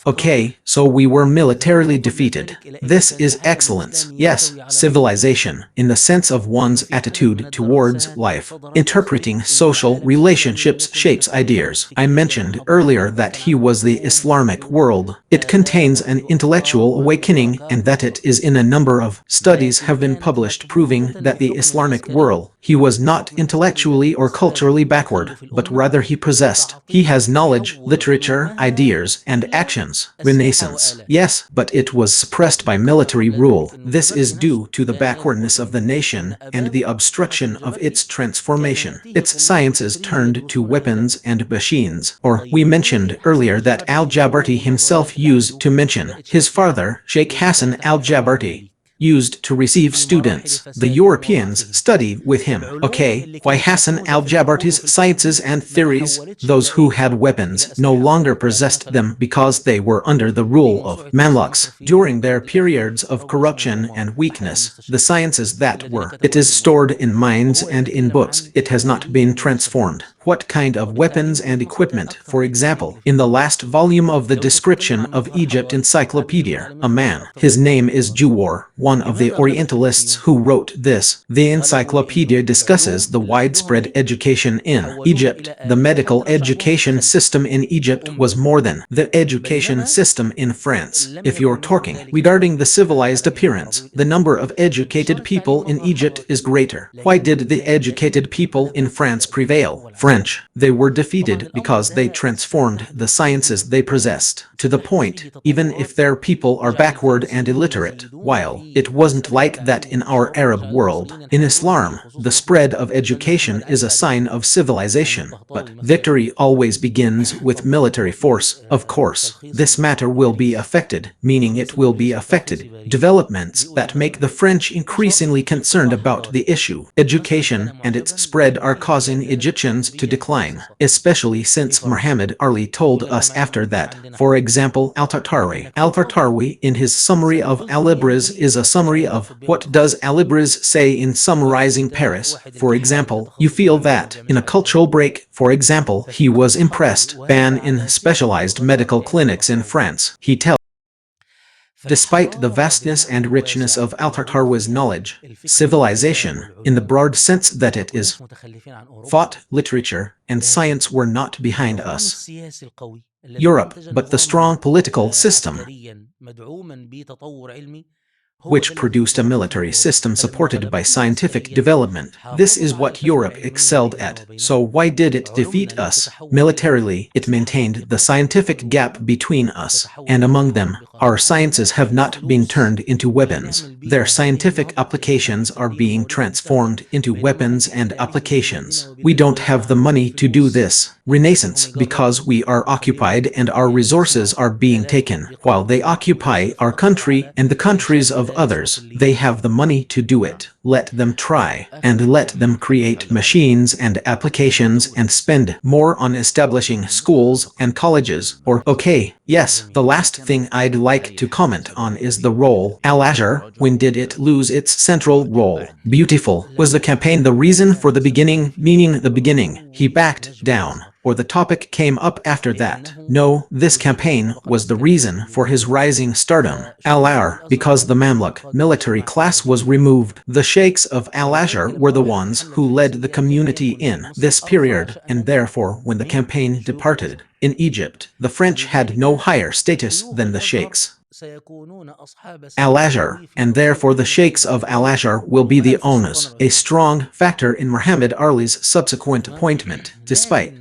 Okay, so we were militarily defeated. This is excellence. Yes, civilization, in the sense of one's attitude towards life. Interpreting social relationships shapes ideas. I mentioned earlier that he was the Islamic world. It contains an intellectual awakening, and that it is in a number of studies have been published proving that the Islamic world, he was not intellectually or culturally backward, but rather he possessed. He has knowledge, literature, ideas, and actions. Renaissance. Yes, but it was suppressed by military rule. This is due to the backwardness of the nation and the obstruction of its transformation. Its sciences turned to weapons and machines. Or, we mentioned earlier that al-Jabarti himself used to mention his father, Sheikh Hassan al-Jabarti, used to receive students. The Europeans studied with him. Okay, why Hassan al-Jabarti's sciences and theories? Those who had weapons no longer possessed them because they were under the rule of Mamluks. During their periods of corruption and weakness, the sciences that were, it is stored in minds and in books. It has not been transformed. What kind of weapons and equipment? For example, in the last volume of the description of Egypt encyclopedia, a man, his name is Juwar, one of the Orientalists who wrote this. The encyclopedia discusses the widespread education in Egypt. The medical education system in Egypt was more than the education system in France. If you're talking regarding the civilized appearance, the number of educated people in Egypt is greater. Why did the educated people in France prevail? French. They were defeated because they transformed the sciences they possessed to the point, even if their people are backward and illiterate, while it wasn't like that in our Arab world. In Islam, the spread of education is a sign of civilization, but victory always begins with military force. Of course, this matter will be affected, meaning it will be affected, developments that make the French increasingly concerned about the issue. Education and its spread are causing Egyptians to decline, especially since Muhammad Ali told us after that. For example, Al-Tartawi in his summary of Al-Ibris is a summary of what does Al-Ibris say in summarizing Paris. For example, you feel that in a cultural break, for example, he was impressed ban in specialized medical clinics in France. He tells Despite the vastness and richness of al-Tartar's knowledge, civilization, in the broad sense that it is, thought, literature, and science were not behind us. Europe, but the strong political system, which produced a military system supported by scientific development. This is what Europe excelled at. So why did it defeat us? Militarily, it maintained the scientific gap between us, and among them, our sciences have not been turned into weapons. Their scientific applications are being transformed into weapons and applications. We don't have the money to do this. Renaissance, because we are occupied and our resources are being taken, while they occupy our country and the countries of others. They have the money to do it. Let them try, and let them create machines and applications and spend more on establishing schools and colleges. Or, okay, yes, the last thing I'd like to comment on is the role. Al-Azhar, when did it lose its central role? Beautiful. Was the campaign the reason for the beginning, meaning the beginning? He backed down. Or the topic came up after that. No, this campaign was the reason for his rising stardom. Al-Azhar, because the Mamluk military class was removed. The sheikhs of Al-Azhar were the ones who led the community in this period, and therefore when the campaign departed, in Egypt, the French had no higher status than the sheikhs. Al-Azhar, and therefore the sheikhs of Al-Azhar will be the owners, a strong factor in Muhammad Ali's subsequent appointment, despite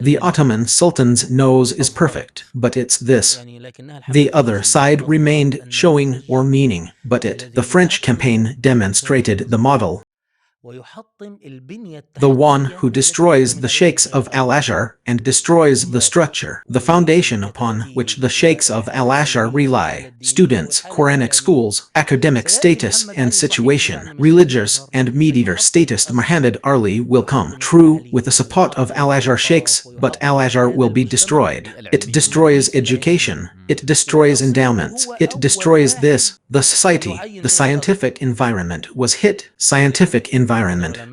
the Ottoman Sultan's nose is perfect, but it's this. The other side remained showing or meaning, but the French campaign demonstrated the model. The one who destroys the sheikhs of Al-Azhar and destroys the structure, the foundation upon which the sheikhs of Al-Azhar rely, students, Quranic schools, academic status and situation, religious and mediator status. Muhammad Ali will come true with the support of Al-Azhar sheikhs, but Al-Azhar will be destroyed. It destroys education, it destroys endowments, it destroys this, the society, the scientific environment was hit, scientific environment.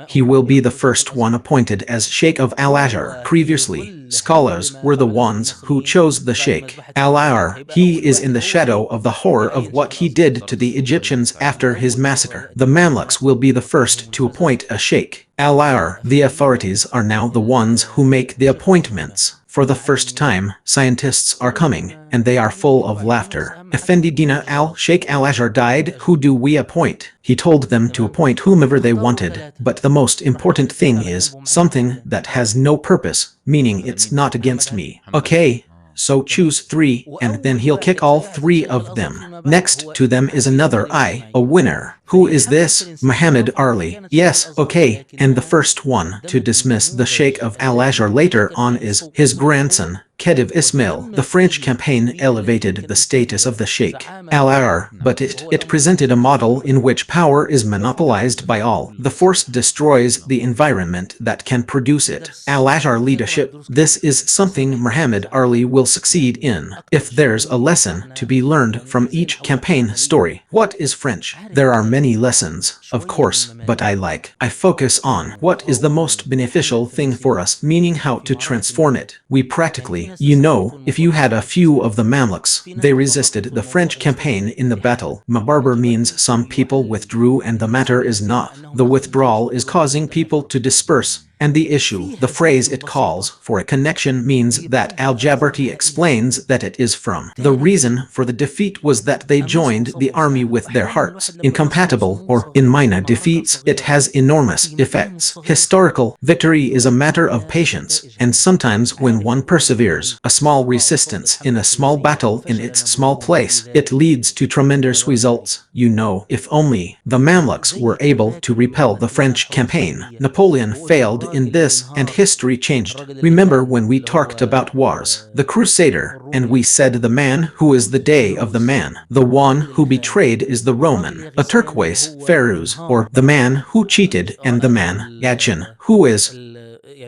He will be the first one appointed as Sheikh of Al-Azhar. Previously, scholars were the ones who chose the Sheikh. Al-Azhar, he is in the shadow of the horror of what he did to the Egyptians after his massacre. The Mamluks will be the first to appoint a Sheikh. Al-Azhar, the authorities are now the ones who make the appointments. For the first time, scientists are coming, and they are full of laughter. Effendi Dina al-Sheikh Al-Azhar died. Who do we appoint? He told them to appoint whomever they wanted, but the most important thing is something that has no purpose, meaning it's not against me. Okay, so choose 3, and then he'll kick all 3 of them. Next to them is another a winner. Who is this? Muhammad Ali. Yes, okay, and the first one to dismiss the Sheikh of Al-Azhar later on is his grandson, Khedive Ismail. The French campaign elevated the status of the Sheikh Al-Azhar, but it presented a model in which power is monopolized by all. The force destroys the environment that can produce it. Al-Azhar leadership. This is something Muhammad Ali will succeed in. If there's a lesson to be learned from each campaign story, what is French? There are many lessons, of course, but I focus on what is the most beneficial thing for us, meaning how to transform it. We practically, if you had a few of the Mamluks, they resisted the French campaign in the battle. Mabarbar means some people withdrew, and the matter is not. The withdrawal is causing people to disperse. And the issue, the phrase it calls for a connection means that Al-Jabarti explains that it is from. The reason for the defeat was that they joined the army with their hearts. Incompatible, or in minor defeats, it has enormous effects. Historical victory is a matter of patience, and sometimes when one perseveres, a small resistance in a small battle in its small place, it leads to tremendous results. If only the Mamluks were able to repel the French campaign. Napoleon failed in this, and history changed. Remember when we talked about wars, the Crusader, and we said the man who is the day of the man, the one who betrayed is the Roman, a turquoise, Pharaohs, or the man who cheated, and the man, Yachin, who is.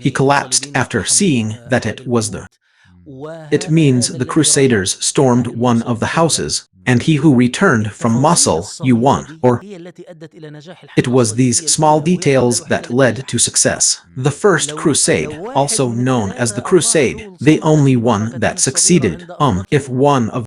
He collapsed after seeing that it was the. It means the Crusaders stormed one of the houses, and he who returned from Mosul, you won, or it was these small details that led to success. The First Crusade, also known as the Crusade, the only one that succeeded, if one of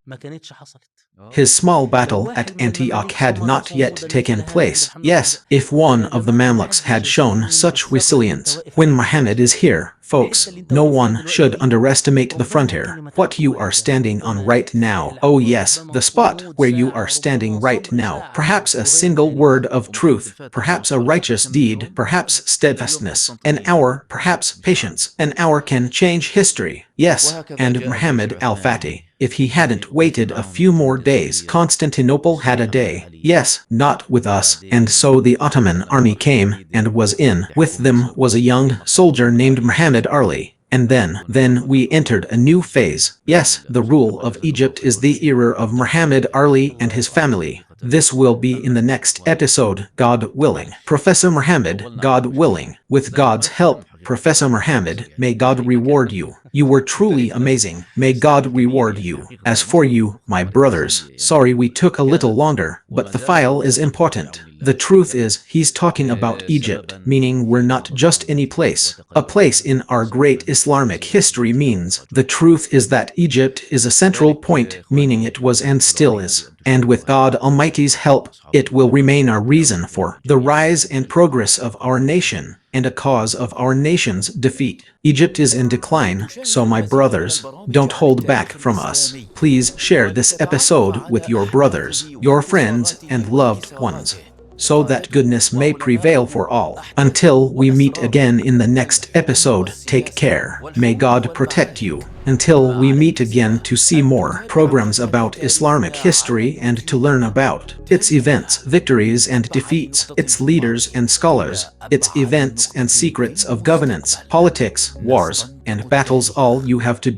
His small battle at Antioch had not yet taken place. Yes, if one of the Mamluks had shown such resilience, when Muhammad is here, folks, no one should underestimate the frontier. What you are standing on right now. Oh yes, the spot where you are standing right now. Perhaps a single word of truth, perhaps a righteous deed, perhaps steadfastness. An hour, perhaps patience. An hour can change history. Yes, and Muhammad al-Fatih. If he hadn't waited a few more days, Constantinople had a day. Yes, not with us. And so the Ottoman army came and was in. With them was a young soldier named Muhammad Ali. And then we entered a new phase. Yes, the rule of Egypt is the era of Muhammad Ali and his family. This will be in the next episode, God willing. Professor Muhammad, God willing. With God's help, Professor Muhammad, may God reward you. You were truly amazing. May God reward you. As for you, my brothers, sorry we took a little longer, but the file is important. The truth is, he's talking about Egypt, meaning we're not just any place. A place in our great Islamic history means the truth is that Egypt is a central point, meaning it was and still is. And with God Almighty's help, it will remain a reason for the rise and progress of our nation, and a cause of our nation's defeat. Egypt is in decline, so my brothers, don't hold back from us. Please share this episode with your brothers, your friends, and loved ones, so that goodness may prevail for all. Until we meet again in the next episode, take care. May God protect you. Until we meet again to see more programs about Islamic history and to learn about its events, victories and defeats, its leaders and scholars, its events and secrets of governance, politics, wars, and battles. All you have to do